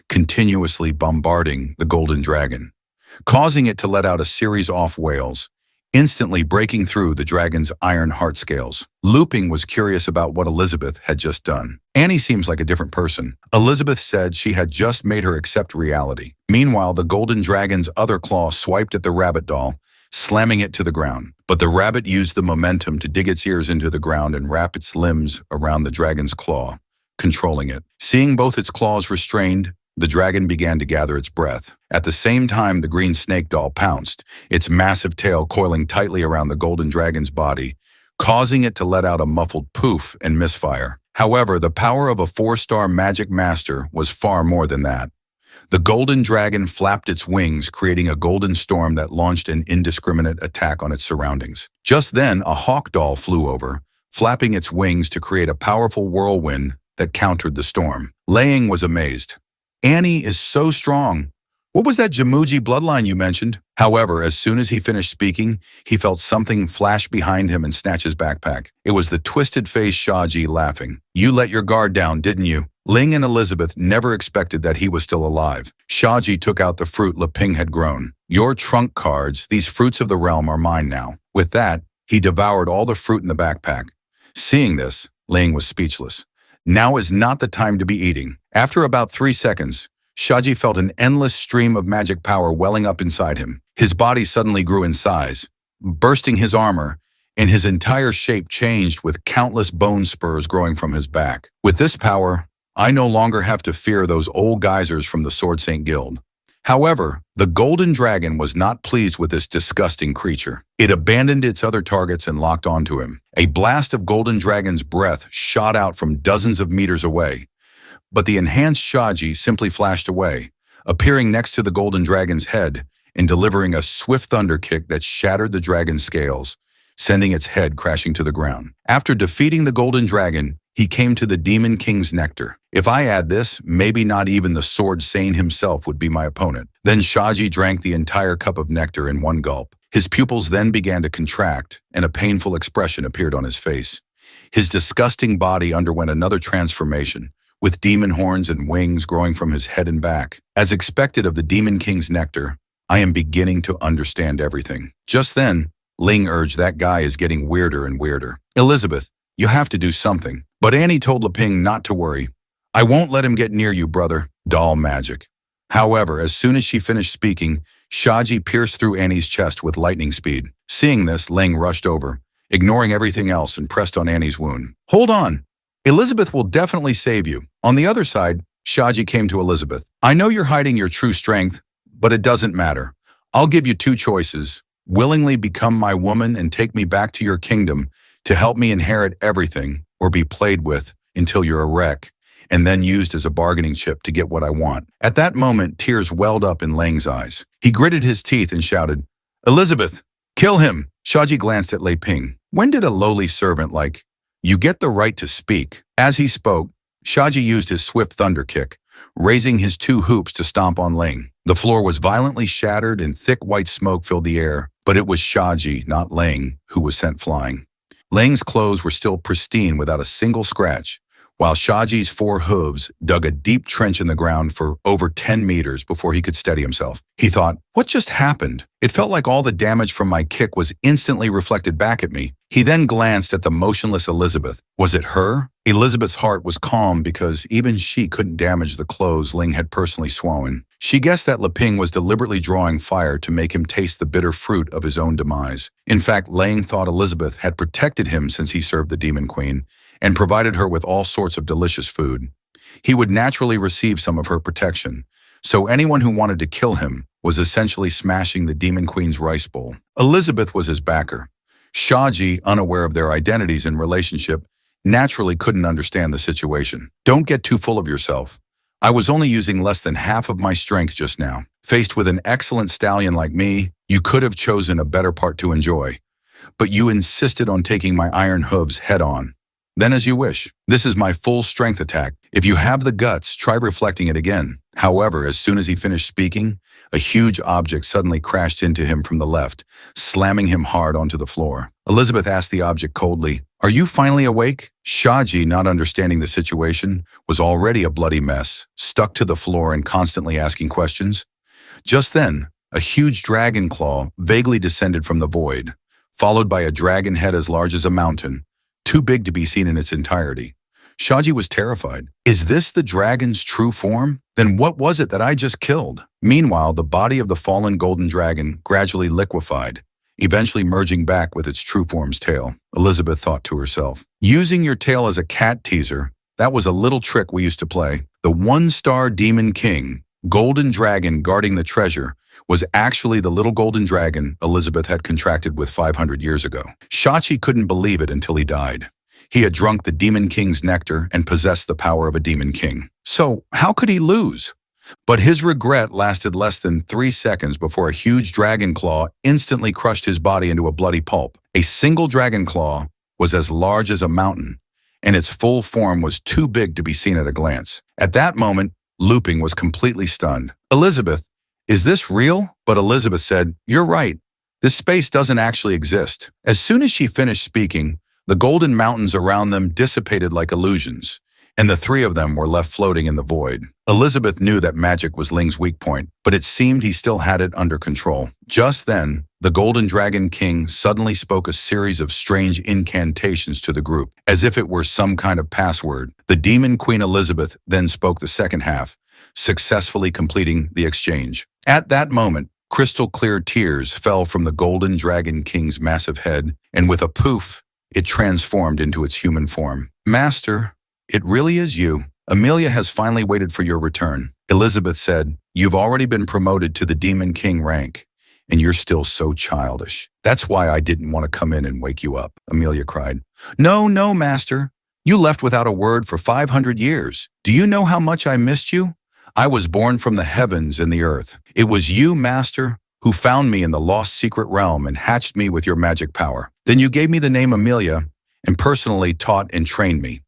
continuously bombarding the golden dragon, causing it to let out a series of wails, instantly breaking through the dragon's iron heart scales. Looping was curious about what Elizabeth had just done. "Annie seems like a different person." Elizabeth said she had just made her accept reality. Meanwhile, the golden dragon's other claw swiped at the rabbit doll, slamming it to the ground. But the rabbit used the momentum to dig its ears into the ground and wrap its limbs around the dragon's claw, controlling it. Seeing both its claws restrained, the dragon began to gather its breath. At the same time, the green snake doll pounced, its massive tail coiling tightly around the golden dragon's body, causing it to let out a muffled poof and misfire. However, the power of a 4-star magic master was far more than that. The golden dragon flapped its wings, creating a golden storm that launched an indiscriminate attack on its surroundings. Just then, a hawk doll flew over, flapping its wings to create a powerful whirlwind that countered the storm. Ling was amazed. "Annie is so strong. What was that Jamuji bloodline you mentioned?" However, as soon as he finished speaking, he felt something flash behind him and snatch his backpack. It was the twisted-faced Shaji laughing. "You let your guard down, didn't you?" Ling and Elizabeth never expected that he was still alive. Shaji took out the fruit Leping had grown. "Your trunk cards, these fruits of the realm, are mine now." With that, he devoured all the fruit in the backpack. Seeing this, Ling was speechless. Now is not the time to be eating. After about 3 seconds, Shaji felt an endless stream of magic power welling up inside him. His body suddenly grew in size, bursting his armor, and his entire shape changed with countless bone spurs growing from his back. "With this power, I no longer have to fear those old geysers from the Sword Saint Guild." However, the golden dragon was not pleased with this disgusting creature. It abandoned its other targets and locked onto him. A blast of golden dragon's breath shot out from dozens of meters away. But the enhanced Shaji simply flashed away, appearing next to the golden dragon's head and delivering a swift thunder kick that shattered the dragon's scales, sending its head crashing to the ground. After defeating the golden dragon, he came to the Demon King's nectar. "If I add this, maybe not even the Sword Saint himself would be my opponent." Then Shaji drank the entire cup of nectar in one gulp. His pupils then began to contract, and a painful expression appeared on his face. His disgusting body underwent another transformation, with demon horns and wings growing from his head and back. As expected of the Demon King's nectar, I am beginning to understand everything. Just then, Ling urged, "That guy is getting weirder and weirder. Elizabeth, you have to do something." But Annie told Leping not to worry. "I won't let him get near you, brother." Doll magic. However, as soon as she finished speaking, Shaji pierced through Annie's chest with lightning speed. Seeing this, Ling rushed over, ignoring everything else, and pressed on Annie's wound. "Hold on. Elizabeth will definitely save you." On the other side, Shaji came to Elizabeth. "I know you're hiding your true strength, but it doesn't matter. I'll give you 2 choices. Willingly become my woman and take me back to your kingdom to help me inherit everything, or be played with until you're a wreck, and then used as a bargaining chip to get what I want." At that moment, tears welled up in Lang's eyes. He gritted his teeth and shouted, "Elizabeth, kill him!" Shaji glanced at Leping. When did a lowly servant like "You get the right to speak"? As he spoke, Shaji used his swift thunder kick, raising his 2 hoops to stomp on Ling. The floor was violently shattered and thick white smoke filled the air, but it was Shaji, not Ling, who was sent flying. Ling's clothes were still pristine without a single scratch, while Shaji's 4 hooves dug a deep trench in the ground for over 10 meters before he could steady himself. He thought, "What just happened?" It felt like all the damage from my kick was instantly reflected back at me. He then glanced at the motionless Elizabeth. Was it her? Elizabeth's heart was calm because even she couldn't damage the clothes Ling had personally sworn. She guessed that Leping was deliberately drawing fire to make him taste the bitter fruit of his own demise. In fact, Ling thought Elizabeth had protected him since he served the Demon Queen, and provided her with all sorts of delicious food. He would naturally receive some of her protection, so anyone who wanted to kill him was essentially smashing the Demon Queen's rice bowl. Elizabeth was his backer. Shaji, unaware of their identities and relationship, naturally couldn't understand the situation. Don't get too full of yourself. I was only using less than half of my strength just now. Faced with an excellent stallion like me, you could have chosen a better part to enjoy. But you insisted on taking my iron hooves head on. Then as you wish. This is my full strength attack. If you have the guts, try reflecting it again. However, as soon as he finished speaking, a huge object suddenly crashed into him from the left, slamming him hard onto the floor. Elizabeth asked the object coldly, "Are you finally awake?" Shaji, not understanding the situation, was already a bloody mess, stuck to the floor and constantly asking questions. Just then, a huge dragon claw vaguely descended from the void, followed by a dragon head as large as a mountain, too big to be seen in its entirety. Shaji was terrified. Is this the dragon's true form? Then what was it that I just killed? Meanwhile, the body of the fallen golden dragon gradually liquefied, eventually merging back with its true form's tail. Elizabeth thought to herself, using your tail as a cat teaser, that was a little trick we used to play. The one-star demon king, golden dragon guarding the treasure, was actually the little golden dragon Elizabeth had contracted with 500 years ago. Shachi couldn't believe it until he died. He had drunk the Demon King's nectar and possessed the power of a Demon King. So how could he lose? But his regret lasted less than 3 seconds before a huge dragon claw instantly crushed his body into a bloody pulp. A single dragon claw was as large as a mountain, and its full form was too big to be seen at a glance. At that moment, Looping was completely stunned. "Elizabeth, is this real?" But Elizabeth said, "You're right. This space doesn't actually exist." As soon as she finished speaking, the golden mountains around them dissipated like illusions, and the three of them were left floating in the void. Elizabeth knew that magic was Ling's weak point, but it seemed he still had it under control. Just then, the Golden Dragon King suddenly spoke a series of strange incantations to the group, as if it were some kind of password. The Demon Queen Elizabeth then spoke the second half, successfully completing the exchange. At that moment, crystal-clear tears fell from the Golden Dragon King's massive head, and with a poof, it transformed into its human form. "Master, it really is you. Amelia has finally waited for your return." Elizabeth said, "You've already been promoted to the Demon King rank, and you're still so childish. That's why I didn't want to come in and wake you up," Amelia cried. "No, no, Master. You left without a word for 500 years. Do you know how much I missed you? I was born from the heavens and the earth. It was you, Master, who found me in the lost secret realm and hatched me with your magic power. Then you gave me the name Amelia and personally taught and trained me.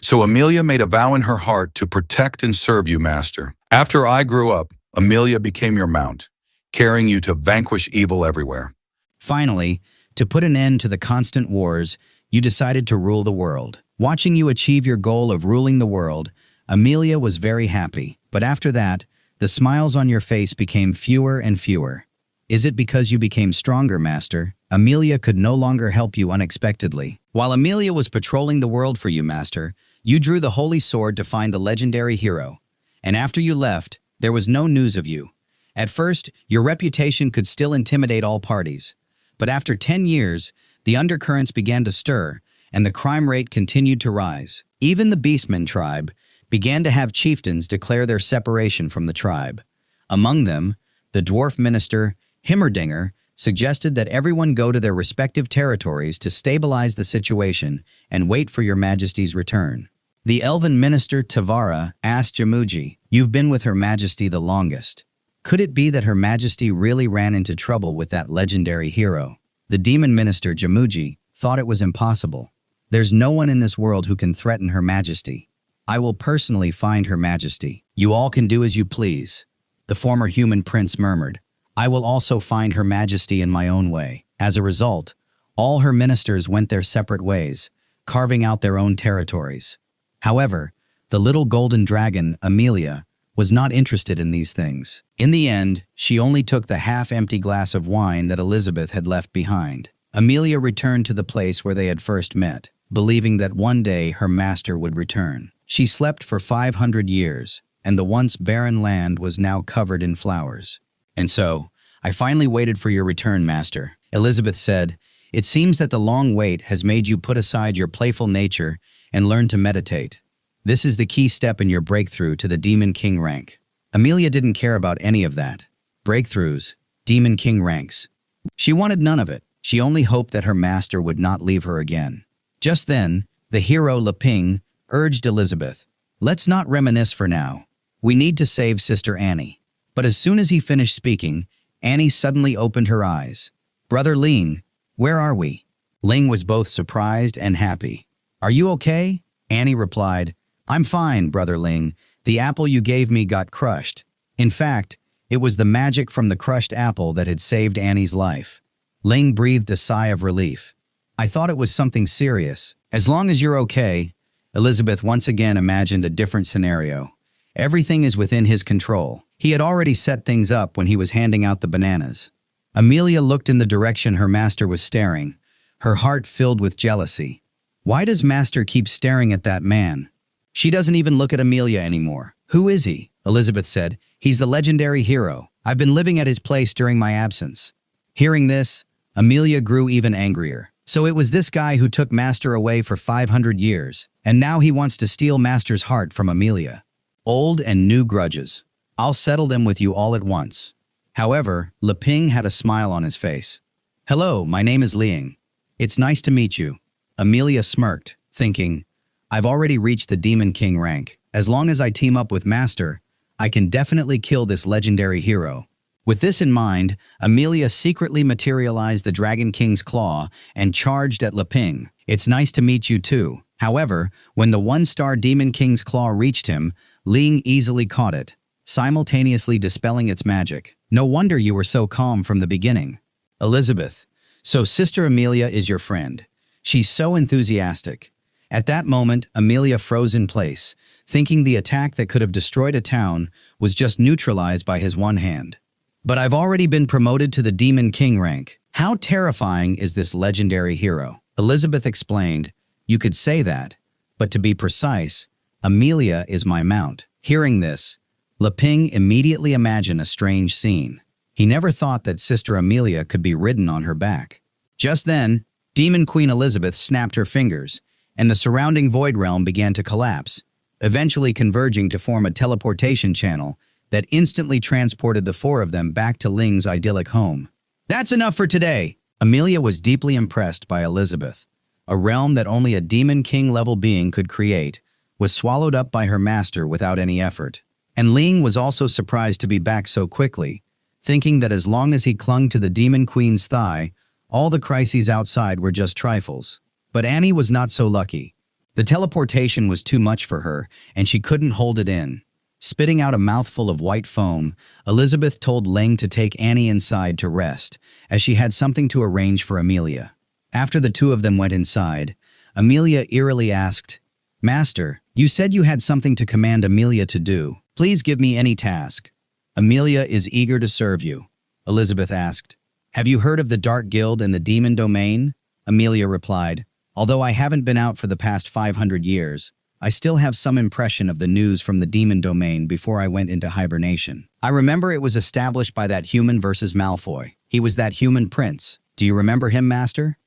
So Amelia made a vow in her heart to protect and serve you, Master. After I grew up, Amelia became your mount, carrying you to vanquish evil everywhere." Finally, to put an end to the constant wars, you decided to rule the world. Watching you achieve your goal of ruling the world, Amelia was very happy. But after that, the smiles on your face became fewer and fewer. Is it because you became stronger, Master? Amelia could no longer help you unexpectedly. While Amelia was patrolling the world for you, Master, you drew the holy sword to find the legendary hero. And after you left, there was no news of you. At first, your reputation could still intimidate all parties. But after 10 years, the undercurrents began to stir, and the crime rate continued to rise. Even the Beastmen tribe began to have chieftains declare their separation from the tribe. Among them, the dwarf minister, Himmerdinger, suggested that everyone go to their respective territories to stabilize the situation and wait for your majesty's return. The elven minister, Tavara, asked Jamuji, "You've been with her majesty the longest. Could it be that her majesty really ran into trouble with that legendary hero?" The demon minister, Jamuji, thought it was impossible. "There's no one in this world who can threaten her majesty. I will personally find her majesty. You all can do as you please." The former human prince murmured, "I will also find her majesty in my own way." As a result, all her ministers went their separate ways, carving out their own territories. However, the little golden dragon, Amelia, was not interested in these things. In the end, she only took the half-empty glass of wine that Elizabeth had left behind. Amelia returned to the place where they had first met, believing that one day her master would return. She slept for 500 years, and the once barren land was now covered in flowers. "And so, I finally waited for your return, Master," Elizabeth said. "It seems that the long wait has made you put aside your playful nature and learn to meditate. This is the key step in your breakthrough to the Demon King rank. Amelia didn't care about any of that. Breakthroughs, Demon King ranks. She wanted none of it. She only hoped that her master would not leave her again. Just then, the hero Leping urged Elizabeth, "Let's not reminisce for now. We need to save Sister Annie." But as soon as he finished speaking, Annie suddenly opened her eyes. "Brother Ling, where are we?" Ling was both surprised and happy. "Are you okay?" Annie replied, "I'm fine, Brother Ling. The apple you gave me got crushed." In fact, it was the magic from the crushed apple that had saved Annie's life. Ling breathed a sigh of relief. "I thought it was something serious. As long as you're okay." Elizabeth once again imagined a different scenario. Everything is within his control. He had already set things up when he was handing out the bananas. Amelia looked in the direction her master was staring, her heart filled with jealousy. Why does master keep staring at that man? She doesn't even look at Amelia anymore. "Who is he?" Elizabeth said. "He's the legendary hero. I've been living at his place during my absence." Hearing this, Amelia grew even angrier. So it was this guy who took master away for 500 years, and now he wants to steal master's heart from Amelia. Old and new grudges. I'll settle them with you all at once. However, Leping had a smile on his face. "Hello, my name is Liang. It's nice to meet you." Amelia smirked, thinking, "I've already reached the Demon King rank. As long as I team up with Master, I can definitely kill this legendary hero." With this in mind, Amelia secretly materialized the Dragon King's claw and charged at Leping. "It's nice to meet you too." However, when the one-star Demon King's claw reached him, Ling easily caught it, simultaneously dispelling its magic. "No wonder you were so calm from the beginning." "Elizabeth, so Sister Amelia is your friend. She's so enthusiastic." At that moment, Amelia froze in place, thinking the attack that could have destroyed a town was just neutralized by his one hand. "But I've already been promoted to the Demon King rank. How terrifying is this legendary hero?" Elizabeth explained, "You could say that, but to be precise, Amelia is my mount." Hearing this, Leping immediately imagined a strange scene. He never thought that Sister Amelia could be ridden on her back. Just then, Demon Queen Elizabeth snapped her fingers, and the surrounding void realm began to collapse, eventually converging to form a teleportation channel that instantly transported the four of them back to Ling's idyllic home. "That's enough for today." Amelia was deeply impressed by Elizabeth. A realm that only a Demon King-level being could create was swallowed up by her master without any effort. And Ling was also surprised to be back so quickly, thinking that as long as he clung to the Demon Queen's thigh, all the crises outside were just trifles. But Annie was not so lucky. The teleportation was too much for her, and she couldn't hold it in. Spitting out a mouthful of white foam, Elizabeth told Ling to take Annie inside to rest, as she had something to arrange for Amelia. After the two of them went inside, Amelia eerily asked, "Master, you said you had something to command Amelia to do. Please give me any task." "Amelia is eager to serve you," Elizabeth asked. "Have you heard of the Dark Guild and the Demon Domain?" Amelia replied, "Although I haven't been out for the past 500 years, I still have some impression of the news from the Demon Domain before I went into hibernation. I remember it was established by that human versus Malfoy. He was that human prince. Do you remember him, Master?"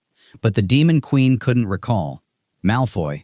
But the Demon Queen couldn't recall. "Malfoy.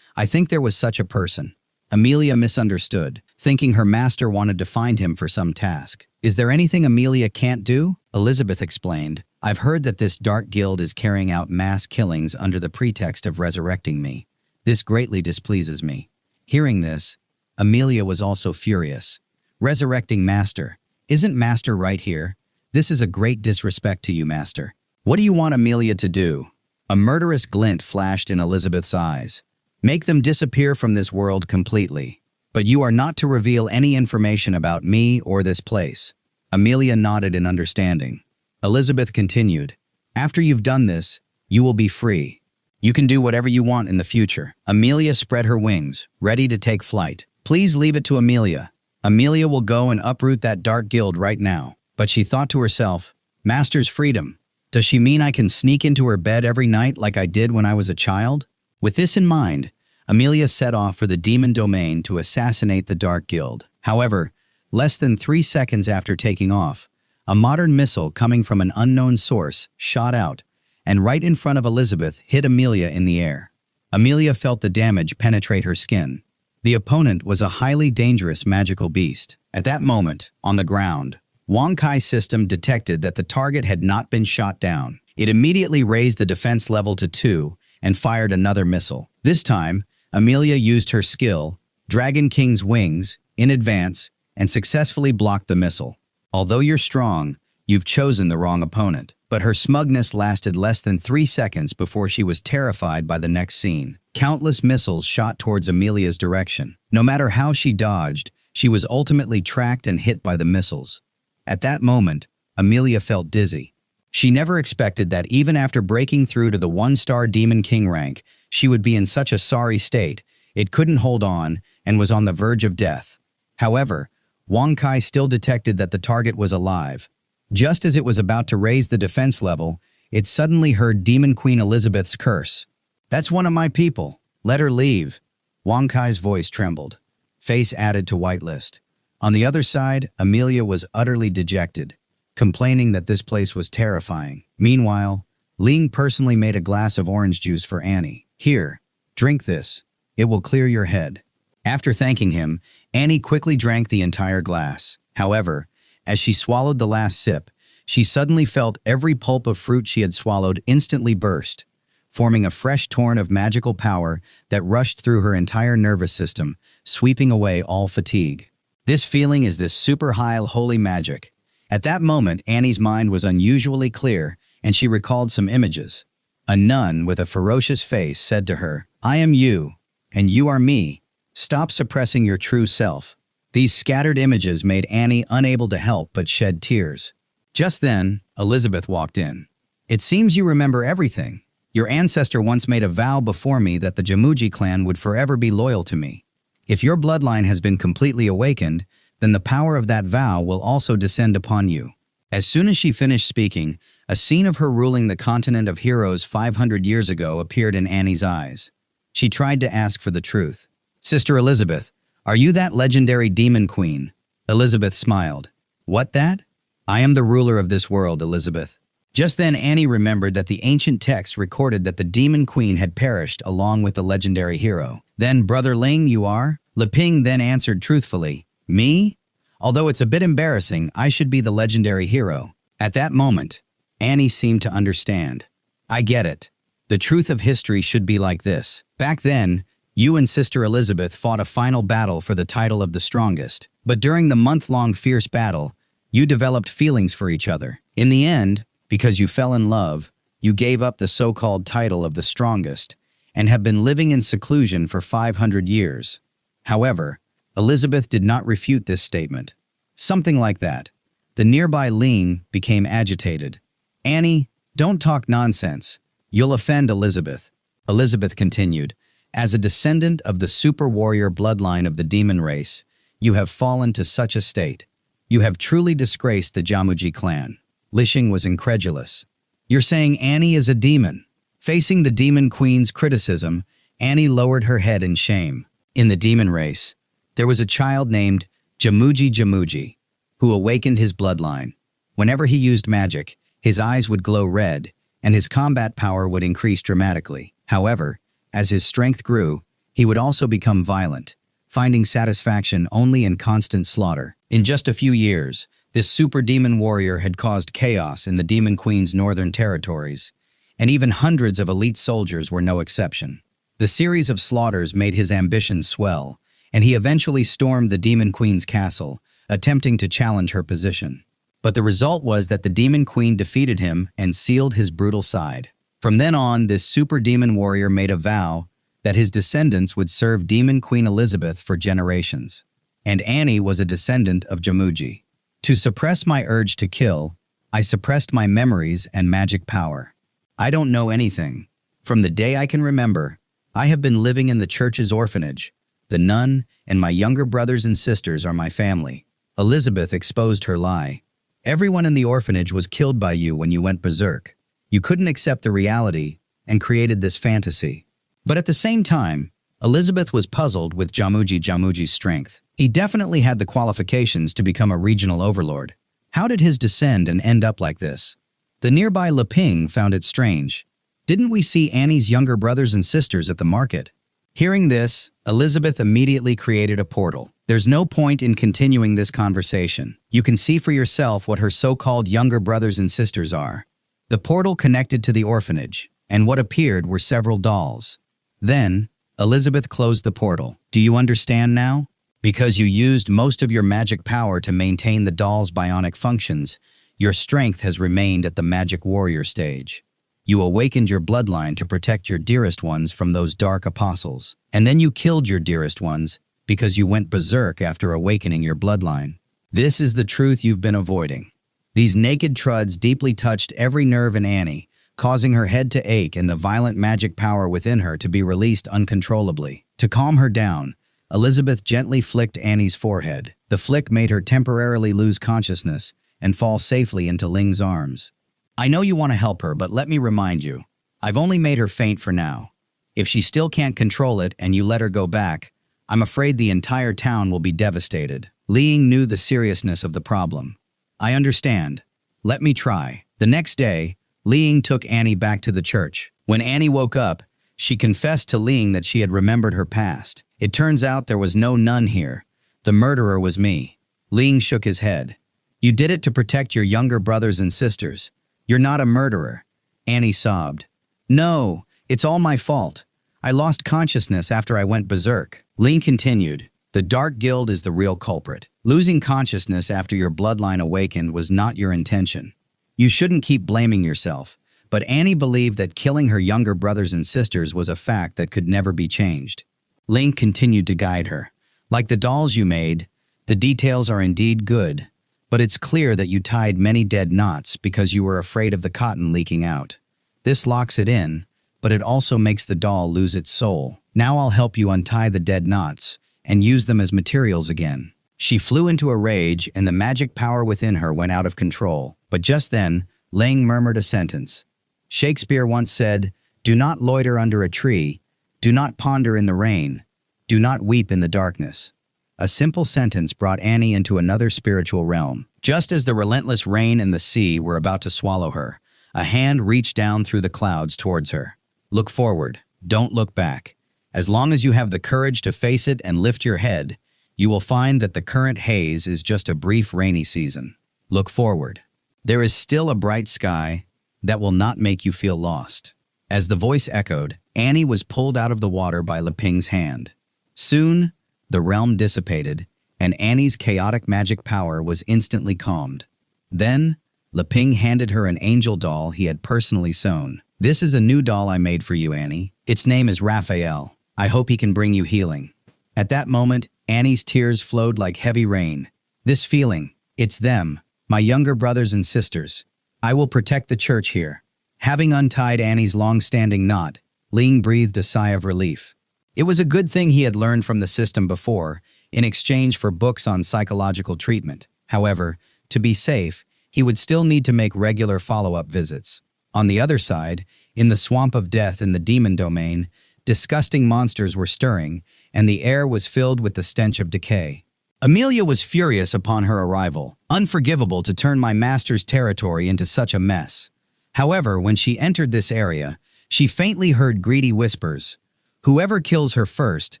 I think there was such a person." Amelia misunderstood, thinking her master wanted to find him for some task. "Is there anything Amelia can't do?" Elizabeth explained. "I've heard that this Dark Guild is carrying out mass killings under the pretext of resurrecting me. This greatly displeases me." Hearing this, Amelia was also furious. "Resurrecting Master? Isn't Master right here? This is a great disrespect to you, Master. What do you want Amelia to do?" A murderous glint flashed in Elizabeth's eyes. "Make them disappear from this world completely. But you are not to reveal any information about me or this place." Amelia nodded in understanding. Elizabeth continued, "After you've done this, you will be free. You can do whatever you want in the future." Amelia spread her wings, ready to take flight. "Please leave it to Amelia. Amelia will go and uproot that Dark Guild right now." But she thought to herself, "Master's freedom. Does she mean I can sneak into her bed every night like I did when I was a child?" With this in mind, Amelia set off for the Demon Domain to assassinate the Dark Guild. However, less than 3 seconds after taking off, a modern missile coming from an unknown source shot out, and right in front of Elizabeth hit Amelia in the air. Amelia felt the damage penetrate her skin. The opponent was a highly dangerous magical beast. At that moment, on the ground, Wang Kai's system detected that the target had not been shot down. It immediately raised the defense level to 2 and fired another missile. This time, Amelia used her skill, Dragon King's Wings, in advance and successfully blocked the missile. Although you're strong, you've chosen the wrong opponent. But her smugness lasted less than 3 seconds before she was terrified by the next scene. Countless missiles shot towards Amelia's direction. No matter how she dodged, she was ultimately tracked and hit by the missiles. At that moment, Amelia felt dizzy. She never expected that even after breaking through to the 1-star Demon King rank, she would be in such a sorry state, it couldn't hold on and was on the verge of death. However, Wang Kai still detected that the target was alive. Just as it was about to raise the defense level, it suddenly heard Demon Queen Elizabeth's curse. "That's one of my people. Let her leave." Wang Kai's voice trembled. Face added to whitelist. On the other side, Amelia was utterly dejected, complaining that this place was terrifying. Meanwhile, Ling personally made a glass of orange juice for Annie. "Here, drink this. It will clear your head." After thanking him, Annie quickly drank the entire glass. However, as she swallowed the last sip, she suddenly felt every pulp of fruit she had swallowed instantly burst, forming a fresh torrent of magical power that rushed through her entire nervous system, sweeping away all fatigue. This feeling is this super high holy magic. At that moment, Annie's mind was unusually clear, and she recalled some images. A nun with a ferocious face said to her, "I am you, and you are me. Stop suppressing your true self." These scattered images made Annie unable to help but shed tears. Just then, Elizabeth walked in. "It seems you remember everything. Your ancestor once made a vow before me that the Jamuji clan would forever be loyal to me. If your bloodline has been completely awakened, then the power of that vow will also descend upon you." As soon as she finished speaking, a scene of her ruling the continent of heroes 500 years ago appeared in Annie's eyes. She tried to ask for the truth. "Sister Elizabeth, are you that legendary demon queen?" Elizabeth smiled. "What that? I am the ruler of this world, Elizabeth." Just then Annie remembered that the ancient text recorded that the demon queen had perished along with the legendary hero. "Then Brother Ling you are?" Leping then answered truthfully, "Me? Although it's a bit embarrassing, I should be the legendary hero." At that moment, Annie seemed to understand. "I get it. The truth of history should be like this. Back then, you and Sister Elizabeth fought a final battle for the title of the strongest. But during the month-long fierce battle, you developed feelings for each other. In the end, because you fell in love, you gave up the so-called title of the strongest and have been living in seclusion for 500 years. However, Elizabeth did not refute this statement. Something like that. The nearby Ling became agitated. "Annie, don't talk nonsense. You'll offend Elizabeth." Elizabeth continued, "As a descendant of the super warrior bloodline of the demon race, you have fallen to such a state. You have truly disgraced the Jamuji clan." Lishing was incredulous. "You're saying Annie is a demon?" Facing the demon queen's criticism, Annie lowered her head in shame. In the demon race, there was a child named Jamuji, who awakened his bloodline. Whenever he used magic, his eyes would glow red, and his combat power would increase dramatically. However, as his strength grew, he would also become violent, finding satisfaction only in constant slaughter. In just a few years, this super demon warrior had caused chaos in the Demon Queen's northern territories, and even hundreds of elite soldiers were no exception. The series of slaughters made his ambition swell, and he eventually stormed the Demon Queen's castle, attempting to challenge her position. But the result was that the Demon Queen defeated him and sealed his brutal side. From then on, this super demon warrior made a vow that his descendants would serve Demon Queen Elizabeth for generations. And Annie was a descendant of Jamuji. To suppress my urge to kill, I suppressed my memories and magic power. I don't know anything. From the day I can remember, I have been living in the church's orphanage. The nun and my younger brothers and sisters are my family. Elizabeth exposed her lie. Everyone in the orphanage was killed by you when you went berserk. You couldn't accept the reality and created this fantasy. But at the same time, Elizabeth was puzzled with Jamuji's strength. He definitely had the qualifications to become a regional overlord. How did his descend and end up like this? The nearby Leping found it strange. Didn't we see Annie's younger brothers and sisters at the market? Hearing this, Elizabeth immediately created a portal. There's no point in continuing this conversation. You can see for yourself what her so-called younger brothers and sisters are. The portal connected to the orphanage, and what appeared were several dolls. Then, Elizabeth closed the portal. Do you understand now? Because you used most of your magic power to maintain the doll's bionic functions, your strength has remained at the magic warrior stage. You awakened your bloodline to protect your dearest ones from those dark apostles. And then you killed your dearest ones because you went berserk after awakening your bloodline. This is the truth you've been avoiding. These naked truds deeply touched every nerve in Annie, causing her head to ache and the violent magic power within her to be released uncontrollably. To calm her down, Elizabeth gently flicked Annie's forehead. The flick made her temporarily lose consciousness and fall safely into Ling's arms. I know you want to help her, but let me remind you, I've only made her faint for now. If she still can't control it and you let her go back, I'm afraid the entire town will be devastated. Ling knew the seriousness of the problem. I understand. Let me try. The next day, Ling took Annie back to the church. When Annie woke up, she confessed to Ling that she had remembered her past. It turns out there was no nun here. The murderer was me. Ling shook his head. You did it to protect your younger brothers and sisters. You're not a murderer. Annie sobbed. No, it's all my fault. I lost consciousness after I went berserk. Ling continued. The Dark Guild is the real culprit. Losing consciousness after your bloodline awakened was not your intention. You shouldn't keep blaming yourself, but Annie believed that killing her younger brothers and sisters was a fact that could never be changed. Ling continued to guide her. Like the dolls you made, the details are indeed good, but it's clear that you tied many dead knots because you were afraid of the cotton leaking out. This locks it in, but it also makes the doll lose its soul. Now I'll help you untie the dead knots and use them as materials again. She flew into a rage and the magic power within her went out of control. But just then, Ling murmured a sentence. Shakespeare once said, "Do not loiter under a tree, do not ponder in the rain, do not weep in the darkness." A simple sentence brought Annie into another spiritual realm. Just as the relentless rain and the sea were about to swallow her, a hand reached down through the clouds towards her. Look forward, don't look back. As long as you have the courage to face it and lift your head, you will find that the current haze is just a brief rainy season. Look forward. There is still a bright sky that will not make you feel lost. As the voice echoed, Annie was pulled out of the water by Leping's hand. Soon, the realm dissipated, and Annie's chaotic magic power was instantly calmed. Then, Leping handed her an angel doll he had personally sewn. This is a new doll I made for you, Annie. Its name is Raphael. I hope he can bring you healing. At that moment, Annie's tears flowed like heavy rain. This feeling, it's them, my younger brothers and sisters. I will protect the church here. Having untied Annie's long-standing knot, Ling breathed a sigh of relief. It was a good thing he had learned from the system before, in exchange for books on psychological treatment. However, to be safe, he would still need to make regular follow-up visits. On the other side, in the swamp of death in the demon domain, disgusting monsters were stirring, and the air was filled with the stench of decay. Amelia was furious upon her arrival. Unforgivable to turn my master's territory into such a mess. However, when she entered this area, she faintly heard greedy whispers. Whoever kills her first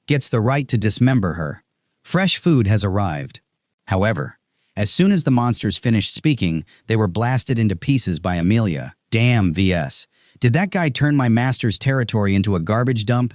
gets the right to dismember her. Fresh food has arrived. However, as soon as the monsters finished speaking, they were blasted into pieces by Amelia. Damn, VS. Did that guy turn my master's territory into a garbage dump?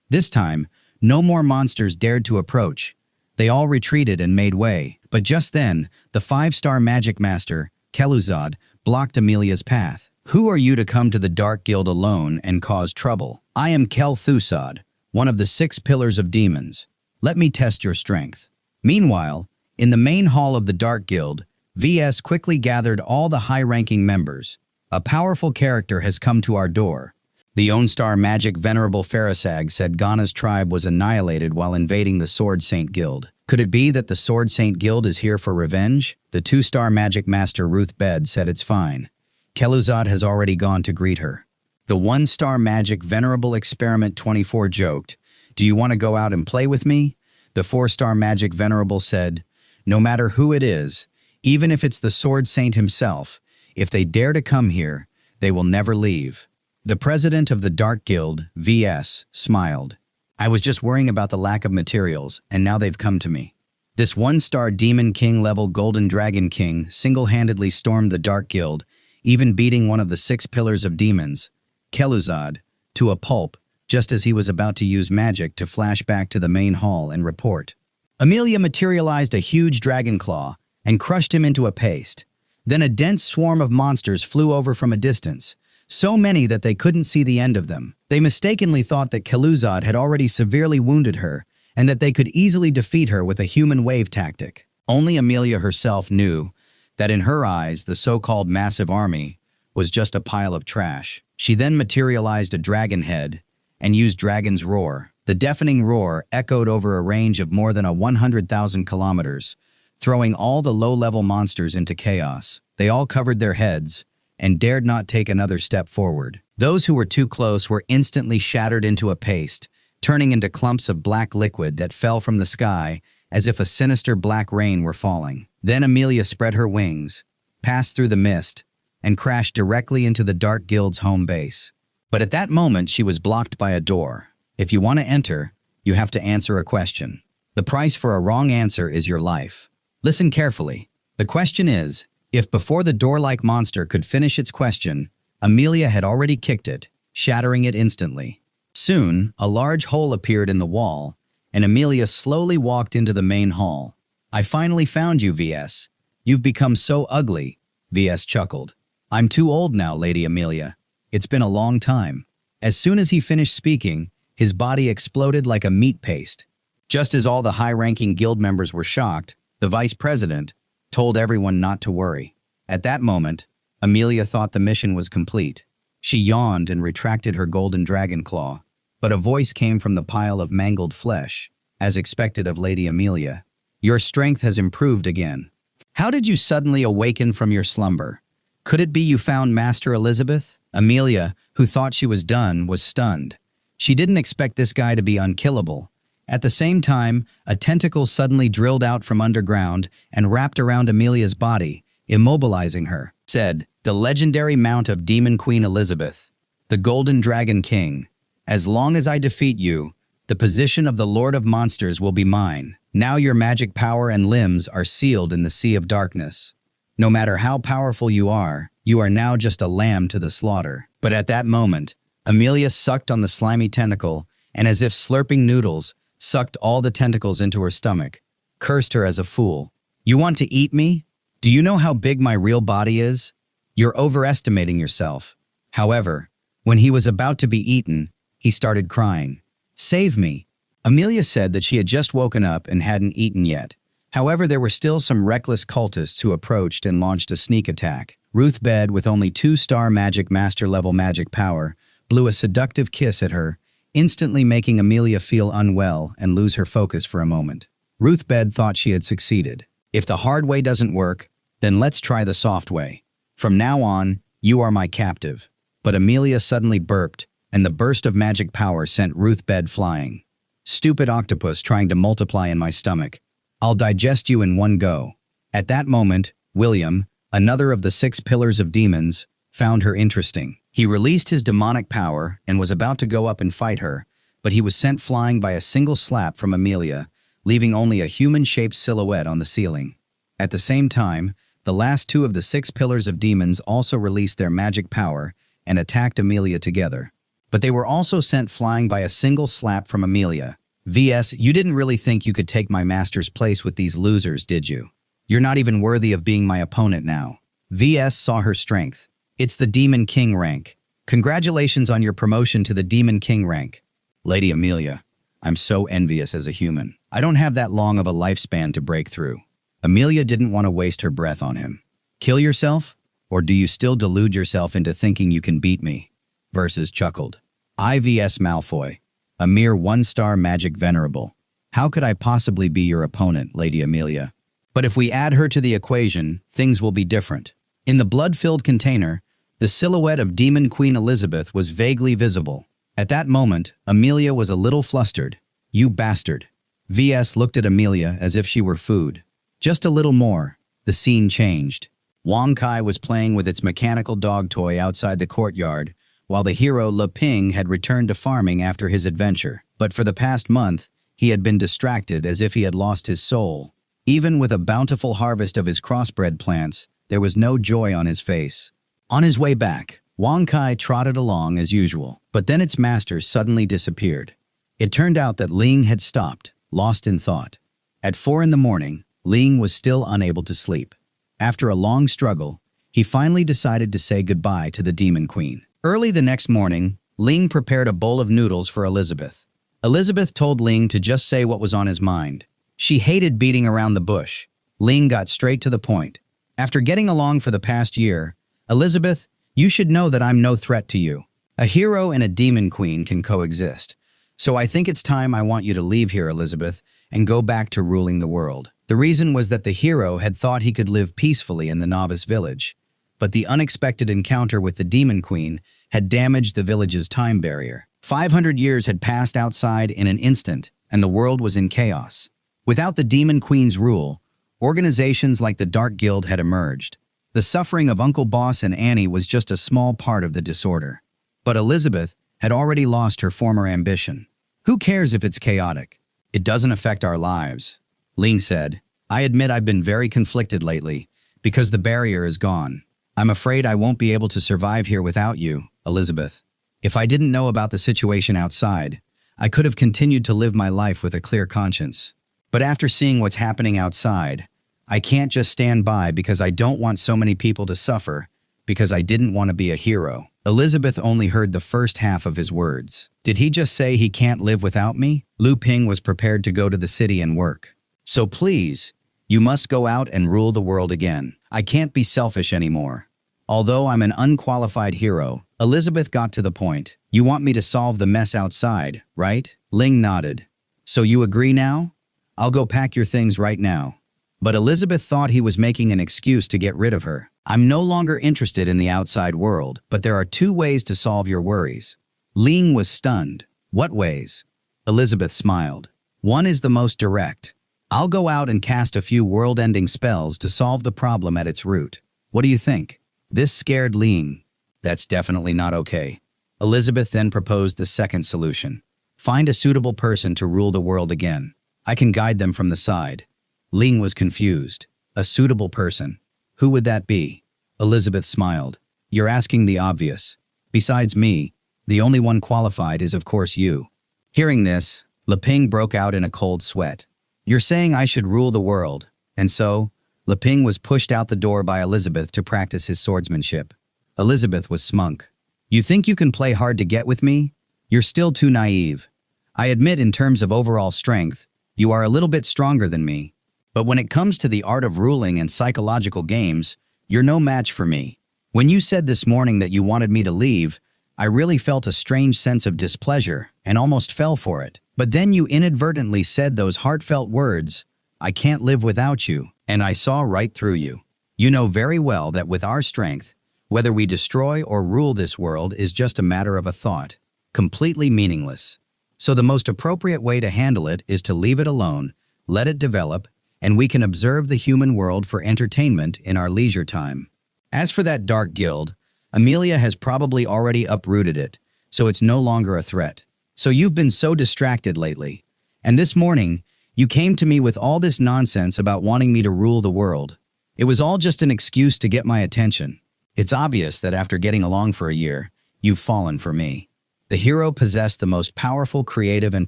This time, no more monsters dared to approach. They all retreated and made way. But just then, the 5-star magic master, Keluzad, blocked Amelia's path. Who are you to come to the Dark Guild alone and cause trouble? I am Kelthusad, one of the 6 pillars of demons. Let me test your strength. Meanwhile, in the main hall of the Dark Guild, VS quickly gathered all the high-ranking members. A powerful character has come to our door. The Own-Star Magic Venerable Pharisag said Ghana's tribe was annihilated while invading the Sword Saint Guild. Could it be that the Sword Saint Guild is here for revenge? The 2-star Magic Master Ruth Bed said it's fine. Keluzad has already gone to greet her. The 1-star Magic Venerable Experiment 24 joked, "Do you want to go out and play with me?" The 4-star Magic Venerable said, "No matter who it is, even if it's the Sword Saint himself, if they dare to come here, they will never leave." The president of the Dark Guild, VS, smiled. I was just worrying about the lack of materials, and now they've come to me. This one-star Demon King level Golden Dragon King single-handedly stormed the Dark Guild, even beating one of the 6 pillars of demons, Keluzad, to a pulp, just as he was about to use magic to flash back to the main hall and report. Amelia materialized a huge dragon claw and crushed him into a paste. Then a dense swarm of monsters flew over from a distance, so many that they couldn't see the end of them. They mistakenly thought that Keluzad had already severely wounded her and that they could easily defeat her with a human wave tactic. Only Amelia herself knew that in her eyes the so-called massive army was just a pile of trash. She then materialized a dragon head and used Dragon's Roar. The deafening roar echoed over a range of more than 100,000 kilometers, throwing all the low-level monsters into chaos. They all covered their heads and dared not take another step forward. Those who were too close were instantly shattered into a paste, turning into clumps of black liquid that fell from the sky as if a sinister black rain were falling. Then Amelia spread her wings, passed through the mist, and crashed directly into the Dark Guild's home base. But at that moment, she was blocked by a door. If you want to enter, you have to answer a question. The price for a wrong answer is your life. Listen carefully. The question is, if before the door-like monster could finish its question, Amelia had already kicked it, shattering it instantly. Soon, a large hole appeared in the wall, and Amelia slowly walked into the main hall. I finally found you, VS. You've become so ugly, VS chuckled. I'm too old now, Lady Amelia. It's been a long time. As soon as he finished speaking, his body exploded like a meat paste. Just as all the high-ranking guild members were shocked, the vice president told everyone not to worry. At that moment, Amelia thought the mission was complete. She yawned and retracted her golden dragon claw, but a voice came from the pile of mangled flesh, as expected of Lady Amelia. Your strength has improved again. How did you suddenly awaken from your slumber? Could it be you found Master Elizabeth? Amelia, who thought she was done, was stunned. She didn't expect this guy to be unkillable. At the same time, a tentacle suddenly drilled out from underground and wrapped around Amelia's body, immobilizing her. Said, the legendary mount of Demon Queen Elizabeth, the Golden Dragon King. As long as I defeat you, the position of the Lord of Monsters will be mine. Now your magic power and limbs are sealed in the Sea of Darkness. No matter how powerful you are now just a lamb to the slaughter. But at that moment, Amelia sucked on the slimy tentacle and, as if slurping noodles, sucked all the tentacles into her stomach, cursed her as a fool. You want to eat me? Do you know how big my real body is? You're overestimating yourself. However, when he was about to be eaten, he started crying. Save me. Amelia said that she had just woken up and hadn't eaten yet. However, there were still some reckless cultists who approached and launched a sneak attack. Ruthbed, with only 2-star magic master-level magic power, blew a seductive kiss at her, instantly making Amelia feel unwell and lose her focus for a moment. Ruthbed thought she had succeeded. If the hard way doesn't work, then let's try the soft way. From now on, you are my captive. But Amelia suddenly burped, and the burst of magic power sent Ruthbed flying. Stupid octopus trying to multiply in my stomach. I'll digest you in one go. At that moment, William, another of the 6 pillars of demons, found her interesting. He released his demonic power and was about to go up and fight her, but he was sent flying by a single slap from Amelia, leaving only a human-shaped silhouette on the ceiling. At the same time, the last 2 of the 6 pillars of demons also released their magic power and attacked Amelia together. But they were also sent flying by a single slap from Amelia. VS, you didn't really think you could take my master's place with these losers, did you? You're not even worthy of being my opponent now. VS saw her strength. It's the Demon King rank. Congratulations on your promotion to the Demon King rank. Lady Amelia, I'm so envious as a human. I don't have that long of a lifespan to break through. Amelia didn't want to waste her breath on him. Kill yourself? Or do you still delude yourself into thinking you can beat me? Versus chuckled. IVS Malfoy, a mere 1-star magic venerable. How could I possibly be your opponent, Lady Amelia? But if we add her to the equation, things will be different. In the blood-filled container, the silhouette of Demon Queen Elizabeth was vaguely visible. At that moment, Amelia was a little flustered. You bastard. VS looked at Amelia as if she were food. Just a little more. The scene changed. Wong Kai was playing with its mechanical dog toy outside the courtyard while the hero Le Ping had returned to farming after his adventure. But for the past month, he had been distracted as if he had lost his soul. Even with a bountiful harvest of his crossbred plants, there was no joy on his face. On his way back, Wang Kai trotted along as usual, but then its master suddenly disappeared. It turned out that Ling had stopped, lost in thought. At 4 in the morning, Ling was still unable to sleep. After a long struggle, he finally decided to say goodbye to the Demon Queen. Early the next morning, Ling prepared a bowl of noodles for Elizabeth. Elizabeth told Ling to just say what was on his mind. She hated beating around the bush. Ling got straight to the point. After getting along for the past year, Elizabeth, you should know that I'm no threat to you. A hero and a demon queen can coexist. So I think it's time I want you to leave here, Elizabeth, and go back to ruling the world. The reason was that the hero had thought he could live peacefully in the novice village, but the unexpected encounter with the demon queen had damaged the village's time barrier. 500 years had passed outside in an instant, and the world was in chaos. Without the demon queen's rule, organizations like the Dark Guild had emerged. The suffering of Uncle Boss and Annie was just a small part of the disorder. But Elizabeth had already lost her former ambition. Who cares if it's chaotic? It doesn't affect our lives. Ling said, I admit I've been very conflicted lately, because the barrier is gone. I'm afraid I won't be able to survive here without you, Elizabeth. If I didn't know about the situation outside, I could have continued to live my life with a clear conscience. But after seeing what's happening outside, I can't just stand by because I don't want so many people to suffer, because I didn't want to be a hero. Elizabeth only heard the first half of his words. Did he just say he can't live without me? Lu Ping was prepared to go to the city and work. So please, you must go out and rule the world again. I can't be selfish anymore. Although I'm an unqualified hero, Elizabeth got to the point. You want me to solve the mess outside, right? Ling nodded. So you agree now? I'll go pack your things right now. But Elizabeth thought he was making an excuse to get rid of her. I'm no longer interested in the outside world, but there are 2 ways to solve your worries. Ling was stunned. What ways? Elizabeth smiled. One is the most direct. I'll go out and cast a few world-ending spells to solve the problem at its root. What do you think? This scared Ling. That's definitely not okay. Elizabeth then proposed the second solution. Find a suitable person to rule the world again. I can guide them from the side. Ling was confused. A suitable person. Who would that be? Elizabeth smiled. You're asking the obvious. Besides me, the only one qualified is of course you. Hearing this, Le Ping broke out in a cold sweat. You're saying I should rule the world. And so, Le Ping was pushed out the door by Elizabeth to practice his swordsmanship. Elizabeth was smunk. You think you can play hard to get with me? You're still too naive. I admit in terms of overall strength, you are a little bit stronger than me. But when it comes to the art of ruling and psychological games, you're no match for me. When you said this morning that you wanted me to leave, I really felt a strange sense of displeasure and almost fell for it. But then you inadvertently said those heartfelt words, I can't live without you, and I saw right through you. You know very well that with our strength, whether we destroy or rule this world is just a matter of a thought, completely meaningless. So the most appropriate way to handle it is to leave it alone, let it develop, and we can observe the human world for entertainment in our leisure time. As for that Dark Guild, Amelia has probably already uprooted it, so it's no longer a threat. So you've been so distracted lately. And this morning, you came to me with all this nonsense about wanting me to rule the world. It was all just an excuse to get my attention. It's obvious that after getting along for a year, you've fallen for me. The hero possessed the most powerful, creative, and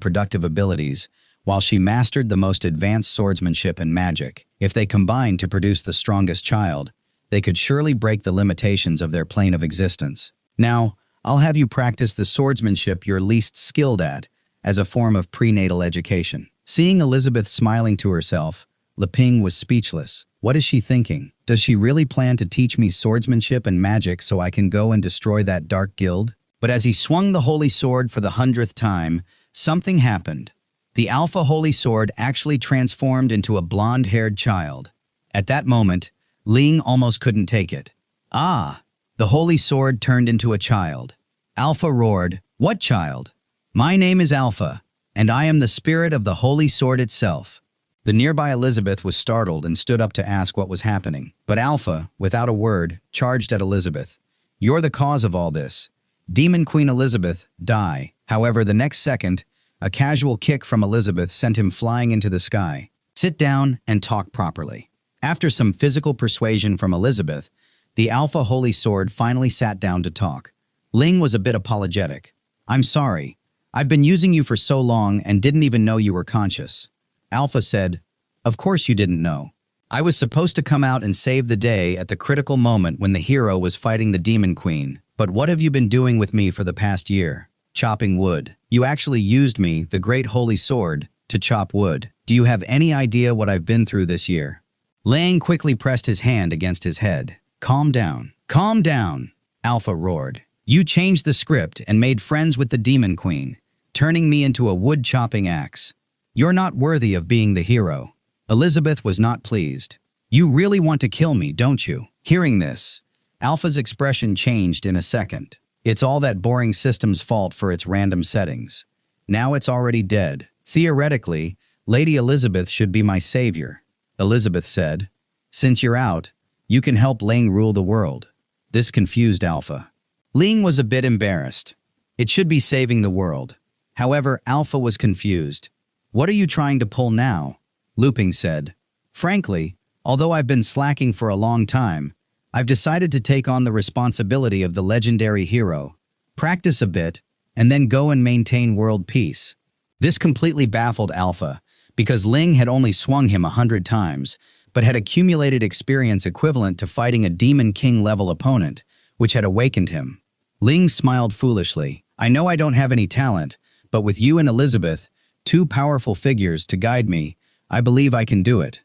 productive abilities, while she mastered the most advanced swordsmanship and magic. If they combined to produce the strongest child, they could surely break the limitations of their plane of existence. Now, I'll have you practice the swordsmanship you're least skilled at as a form of prenatal education. Seeing Elizabeth smiling to herself, Le Ping was speechless. What is she thinking? Does she really plan to teach me swordsmanship and magic so I can go and destroy that Dark Guild? But as he swung the holy sword for the 100th time, something happened. The Alpha Holy Sword actually transformed into a blonde-haired child. At that moment, Ling almost couldn't take it. Ah! The Holy Sword turned into a child. Alpha roared, "What child? My name is Alpha, and I am the spirit of the Holy Sword itself." The nearby Elizabeth was startled and stood up to ask what was happening. But Alpha, without a word, charged at Elizabeth. "You're the cause of all this. Demon Queen Elizabeth, die. However, the next second, a casual kick from Elizabeth sent him flying into the sky. Sit down and talk properly. After some physical persuasion from Elizabeth, the Alpha Holy Sword finally sat down to talk. Ling was a bit apologetic. I'm sorry. I've been using you for so long and didn't even know you were conscious. Alpha said, Of course you didn't know. I was supposed to come out and save the day at the critical moment when the hero was fighting the Demon Queen. But what have you been doing with me for the past year? Chopping wood. You actually used me, the Great Holy Sword, to chop wood. Do you have any idea what I've been through this year? Lang quickly pressed his hand against his head. Calm down. Calm down, Alpha roared. You changed the script and made friends with the Demon Queen, turning me into a wood-chopping axe. You're not worthy of being the hero. Elizabeth was not pleased. You really want to kill me, don't you? Hearing this, Alpha's expression changed in a second. It's all that boring system's fault for its random settings. Now it's already dead. Theoretically, Lady Elizabeth should be my savior. Elizabeth said, Since you're out, you can help Ling rule the world. This confused Alpha. Ling was a bit embarrassed. It should be saving the world. However, Alpha was confused. What are you trying to pull now? Looping said, Frankly, although I've been slacking for a long time, I've decided to take on the responsibility of the legendary hero, practice a bit, and then go and maintain world peace. This completely baffled Alpha, because Ling had only swung him 100 times, but had accumulated experience equivalent to fighting a Demon King-level opponent, which had awakened him. Ling smiled foolishly. I know I don't have any talent, but with you and Elizabeth, two powerful figures to guide me, I believe I can do it.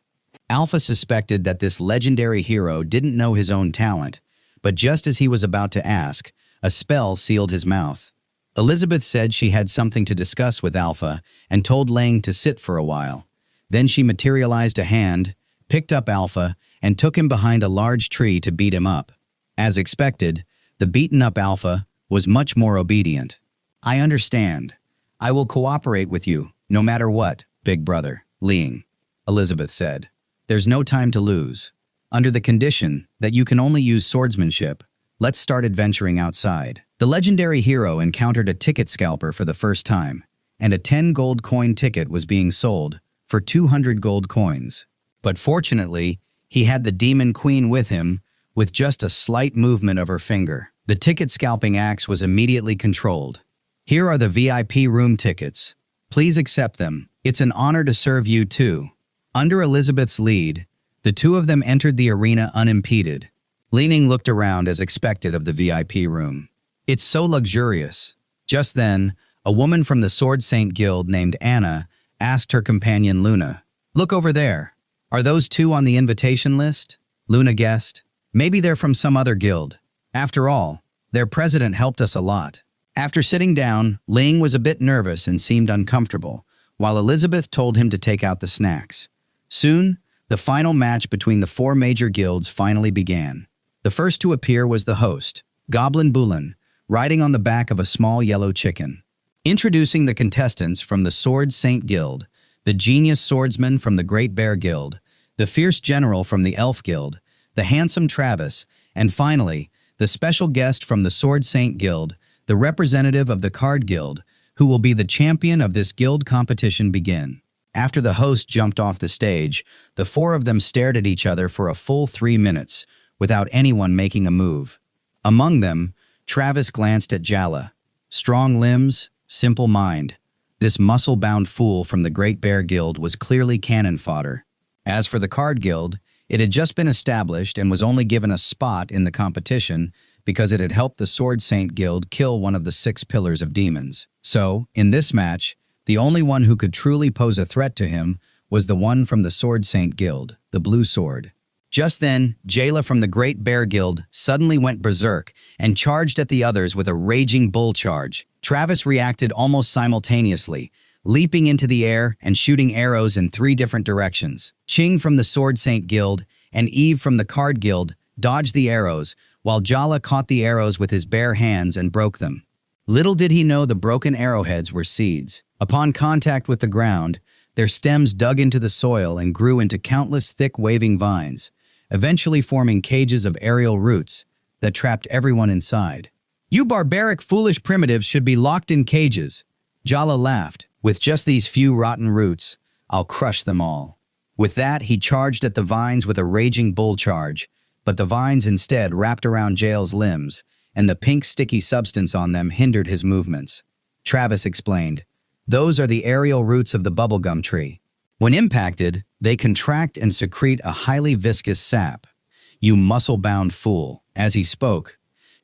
Alpha suspected that this legendary hero didn't know his own talent, but just as he was about to ask, a spell sealed his mouth. Elizabeth said she had something to discuss with Alpha and told Lang to sit for a while. Then she materialized a hand, picked up Alpha, and took him behind a large tree to beat him up. As expected, the beaten-up Alpha was much more obedient. I understand. I will cooperate with you, no matter what, big brother, Ling, Elizabeth said. There's no time to lose. Under the condition that you can only use swordsmanship, let's start adventuring outside. The legendary hero encountered a ticket scalper for the first time, and a 10 gold coin ticket was being sold for 200 gold coins. But fortunately, he had the Demon Queen with him, with just a slight movement of her finger. The ticket scalping axe was immediately controlled. Here are the VIP room tickets. Please accept them. It's an honor to serve you too. Under Elizabeth's lead, the two of them entered the arena unimpeded. Leaning looked around as expected of the VIP room. It's so luxurious. Just then, a woman from the Sword Saint Guild named Anna asked her companion Luna, Look over there. Are those two on the invitation list? Luna guessed. Maybe they're from some other guild. After all, their president helped us a lot. After sitting down, Ling was a bit nervous and seemed uncomfortable, while Elizabeth told him to take out the snacks. Soon, the final match between the four major guilds finally began. The first to appear was the host, Goblin Bulan, riding on the back of a small yellow chicken. Introducing the contestants from the Sword Saint Guild, the Genius Swordsman from the Great Bear Guild, the Fierce General from the Elf Guild, the Handsome Travis, and finally, the special guest from the Sword Saint Guild, the representative of the Card Guild, who will be the champion of this guild competition begin. After the host jumped off the stage, the four of them stared at each other for a full 3 minutes, without anyone making a move. Among them, Travis glanced at Jala. Strong limbs, simple mind. This muscle-bound fool from the Great Bear Guild was clearly cannon fodder. As for the Card Guild, it had just been established and was only given a spot in the competition because it had helped the Sword Saint Guild kill one of the 6 pillars of demons. So, in this match, the only one who could truly pose a threat to him was the one from the Sword Saint Guild, the Blue Sword. Just then, Jayla from the Great Bear Guild suddenly went berserk and charged at the others with a raging bull charge. Travis reacted almost simultaneously, leaping into the air and shooting arrows in 3 different directions. Ching from the Sword Saint Guild and Eve from the Card Guild dodged the arrows, while Jala caught the arrows with his bare hands and broke them. Little did he know the broken arrowheads were seeds. Upon contact with the ground, their stems dug into the soil and grew into countless thick waving vines, eventually forming cages of aerial roots that trapped everyone inside. You barbaric, foolish primitives should be locked in cages. Jala laughed. With just these few rotten roots, I'll crush them all. With that, he charged at the vines with a raging bull charge, but the vines instead wrapped around Jail's limbs, and the pink sticky substance on them hindered his movements. Travis explained, "Those are the aerial roots of the bubblegum tree. When impacted, they contract and secrete a highly viscous sap. You muscle-bound fool." As he spoke,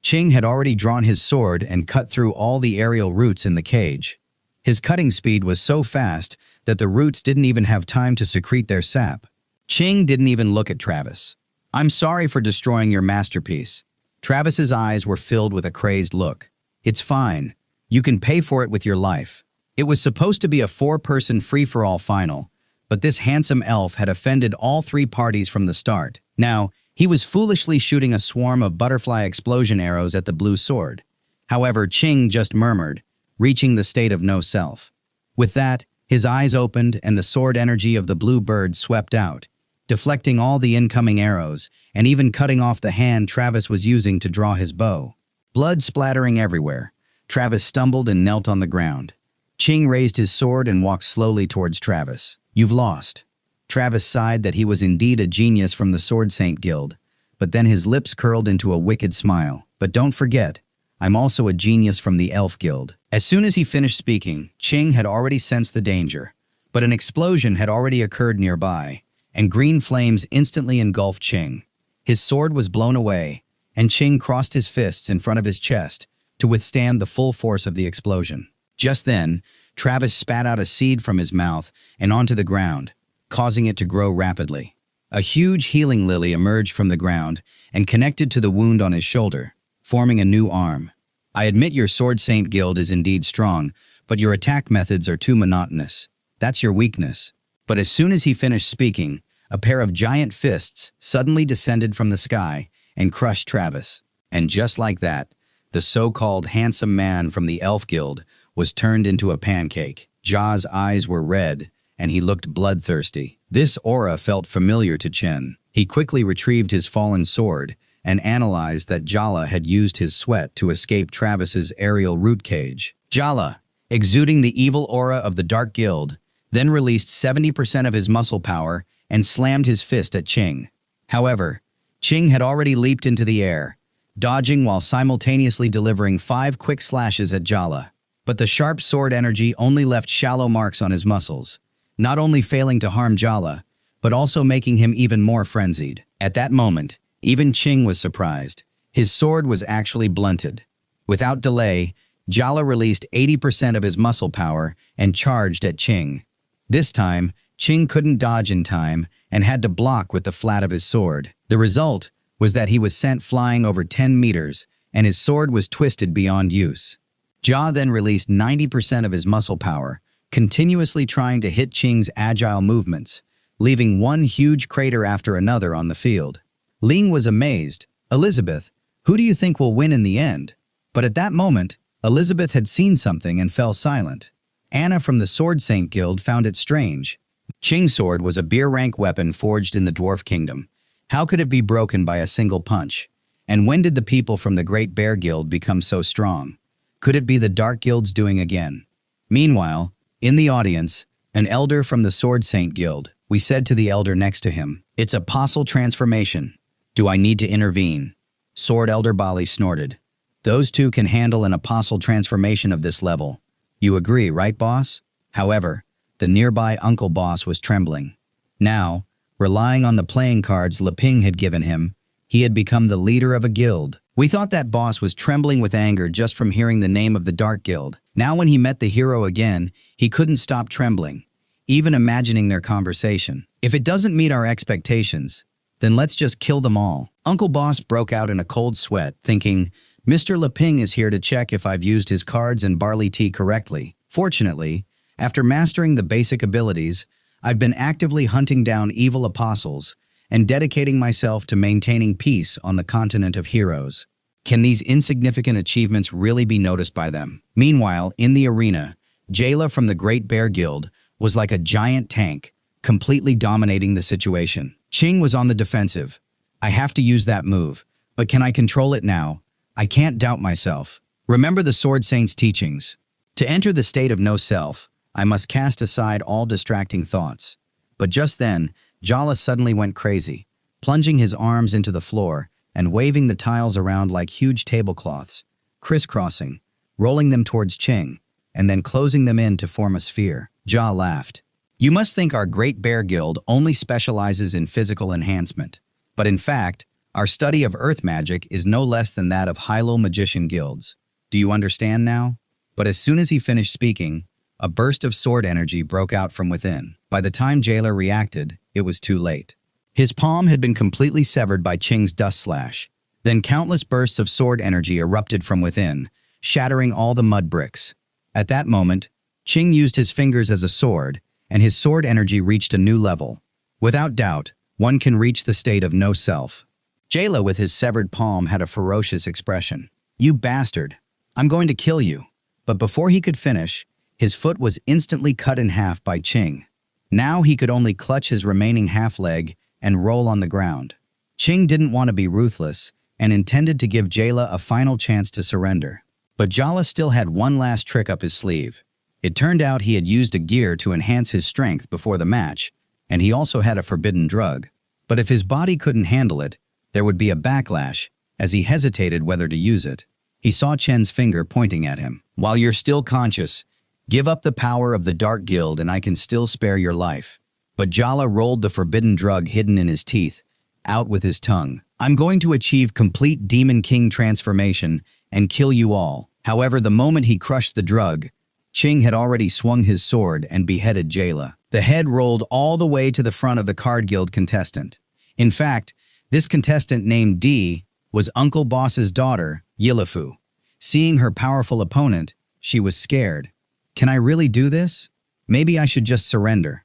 Ching had already drawn his sword and cut through all the aerial roots in the cage. His cutting speed was so fast that the roots didn't even have time to secrete their sap. Ching didn't even look at Travis. "I'm sorry for destroying your masterpiece." Travis's eyes were filled with a crazed look. "It's fine. You can pay for it with your life." It was supposed to be a 4-person free-for-all final, but this handsome elf had offended all 3 parties from the start. Now, he was foolishly shooting a swarm of butterfly explosion arrows at the blue sword. However, Ching just murmured, reaching the state of no self. With that, his eyes opened and the sword energy of the blue bird swept out, deflecting all the incoming arrows and even cutting off the hand Travis was using to draw his bow. Blood splattering everywhere, Travis stumbled and knelt on the ground. Ching raised his sword and walked slowly towards Travis. "You've lost." Travis sighed that he was indeed a genius from the Sword Saint Guild, but then his lips curled into a wicked smile. "But don't forget, I'm also a genius from the Elf Guild." As soon as he finished speaking, Ching had already sensed the danger, but an explosion had already occurred nearby, and green flames instantly engulfed Ching. His sword was blown away, and Ching crossed his fists in front of his chest to withstand the full force of the explosion. Just then, Travis spat out a seed from his mouth and onto the ground, causing it to grow rapidly. A huge healing lily emerged from the ground and connected to the wound on his shoulder, forming a new arm. "I admit your Sword Saint Guild is indeed strong, but your attack methods are too monotonous. That's your weakness." But as soon as he finished speaking, a pair of giant fists suddenly descended from the sky and crushed Travis. And just like that, the so-called handsome man from the Elf Guild was turned into a pancake. Ja's eyes were red, and he looked bloodthirsty. This aura felt familiar to Chen. He quickly retrieved his fallen sword and analyzed that Jala had used his sweat to escape Travis's aerial root cage. Jala, exuding the evil aura of the Dark Guild, then released 70% of his muscle power and slammed his fist at Ching. However, Ching had already leaped into the air, dodging while simultaneously delivering 5 quick slashes at Jala. But the sharp sword energy only left shallow marks on his muscles, not only failing to harm Jala, but also making him even more frenzied. At that moment, even Ching was surprised. His sword was actually blunted. Without delay, Jala released 80% of his muscle power and charged at Ching. This time, Ching couldn't dodge in time and had to block with the flat of his sword. The result was that he was sent flying over 10 meters and his sword was twisted beyond use. Ja then released 90% of his muscle power, continuously trying to hit Ching's agile movements, leaving one huge crater after another on the field. Ling was amazed. "Elizabeth, who do you think will win in the end?" But at that moment, Elizabeth had seen something and fell silent. Anna from the Sword Saint Guild found it strange. Ching's sword was a beer-rank weapon forged in the Dwarf Kingdom. How could it be broken by a single punch? And when did the people from the Great Bear Guild become so strong? Could it be the Dark Guild's doing again? Meanwhile, in the audience, an elder from the Sword Saint Guild, we said to the elder next to him, "It's apostle transformation. Do I need to intervene?" Sword Elder Bali snorted. "Those two can handle an apostle transformation of this level. You agree, right, boss?" However, the nearby Uncle Boss was trembling. Now, relying on the playing cards Leping had given him, he had become the leader of a guild. We thought that boss was trembling with anger just from hearing the name of the Dark Guild. Now when he met the hero again, he couldn't stop trembling, even imagining their conversation. "If it doesn't meet our expectations, then let's just kill them all." Uncle Boss broke out in a cold sweat, thinking, "Mr. Leping is here to check if I've used his cards and barley tea correctly." Fortunately, after mastering the basic abilities, I've been actively hunting down evil apostles and dedicating myself to maintaining peace on the continent of heroes. Can these insignificant achievements really be noticed by them? Meanwhile, in the arena, Jayla from the Great Bear Guild was like a giant tank, completely dominating the situation. Ching was on the defensive. "I have to use that move, but can I control it now? I can't doubt myself. Remember the Sword Saint's teachings. To enter the state of no self, I must cast aside all distracting thoughts. But just then, Jala suddenly went crazy, plunging his arms into the floor and waving the tiles around like huge tablecloths, crisscrossing, rolling them towards Ching, and then closing them in to form a sphere. Ja laughed. You must think our Great Bear Guild only specializes in physical enhancement. But in fact, our study of earth magic is no less than that of Yahello magician guilds. Do you understand now? But as soon as he finished speaking, a burst of sword energy broke out from within. By the time Jailer reacted, it was too late. His palm had been completely severed by Ching's dust slash. Then countless bursts of sword energy erupted from within, shattering all the mud bricks. At that moment, Ching used his fingers as a sword, and his sword energy reached a new level. Without doubt, one can reach the state of no self. Jailer with his severed palm had a ferocious expression. You bastard! I'm going to kill you. But before he could finish, his foot was instantly cut in half by Ching. Now he could only clutch his remaining half leg and roll on the ground. Ching didn't want to be ruthless and intended to give Jala a final chance to surrender. But Jala still had one last trick up his sleeve. It turned out he had used a gear to enhance his strength before the match, and he also had a forbidden drug. But if his body couldn't handle it, there would be a backlash, as he hesitated whether to use it. He saw Chen's finger pointing at him. While you're still conscious, give up the power of the Dark Guild and I can still spare your life. But Jala rolled the forbidden drug hidden in his teeth out with his tongue. I'm going to achieve complete Demon King transformation and kill you all. However, the moment he crushed the drug, Ching had already swung his sword and beheaded Jala. The head rolled all the way to the front of the Card Guild contestant. In fact, this contestant named D was Uncle Boss's daughter, Yilafu. Seeing her powerful opponent, she was scared. Can I really do this? Maybe I should just surrender.